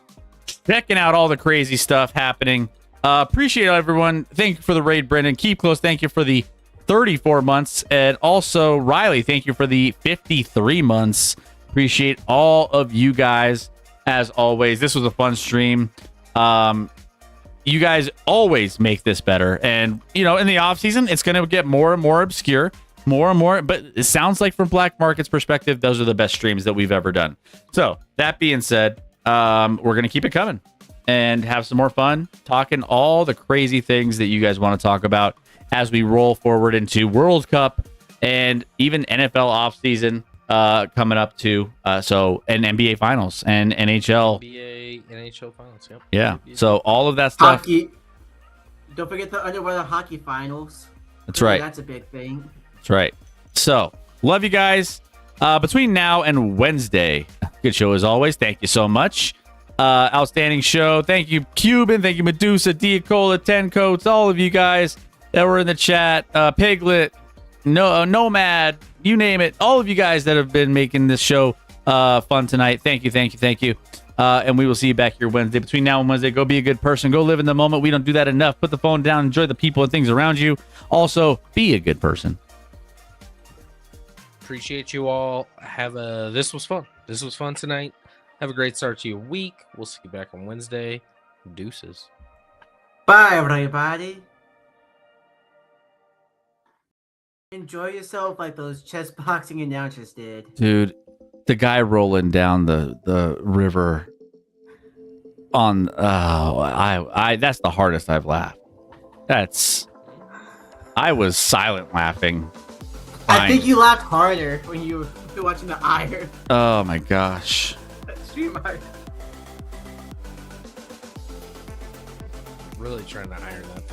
checking out all the crazy stuff happening. Appreciate it, everyone. Thank you for the raid, Brendan. Keep close. Thank you for the 34 months. And also, Riley, thank you for the 53 months. Appreciate all of you guys, as always. This was a fun stream. You guys always make this better. And, in the off season, it's going to get more and more obscure, more and more. But it sounds like from Black Market's perspective, those are the best streams that we've ever done. So, that being said, we're going to keep it coming. and have some more fun talking all the crazy things that you guys want to talk about as we roll forward into World Cup and even NFL offseason coming up too. So and NBA Finals and NHL. NBA, NHL Finals. Yep. Yeah. So all of that stuff. Hockey. Don't forget the underweather hockey finals. That's right. That's a big thing. That's right. So love you guys. Between now and Wednesday, good show as always. Thank you so much. Outstanding show. Thank you, Cuban. Thank you, Medusa, Diacola, Ten Coats, all of you guys that were in the chat. Piglet, Nomad, you name it. All of you guys that have been making this show fun tonight. Thank you. And we will see you back here Wednesday. Between now and Wednesday, go be a good person. Go live in the moment. We don't do that enough. Put the phone down. Enjoy the people and things around you. Also, be a good person. Appreciate you all. This was fun. This was fun tonight. Have a great start to your week. We'll see you back on Wednesday. Deuces. Bye, everybody. Enjoy yourself like those chess boxing announcers did. Dude, the guy rolling down the river on that's the hardest I've laughed. I was silent laughing. I think you laughed harder when you were watching the Iron. Oh my gosh. Stream art. Really trying to iron that thing.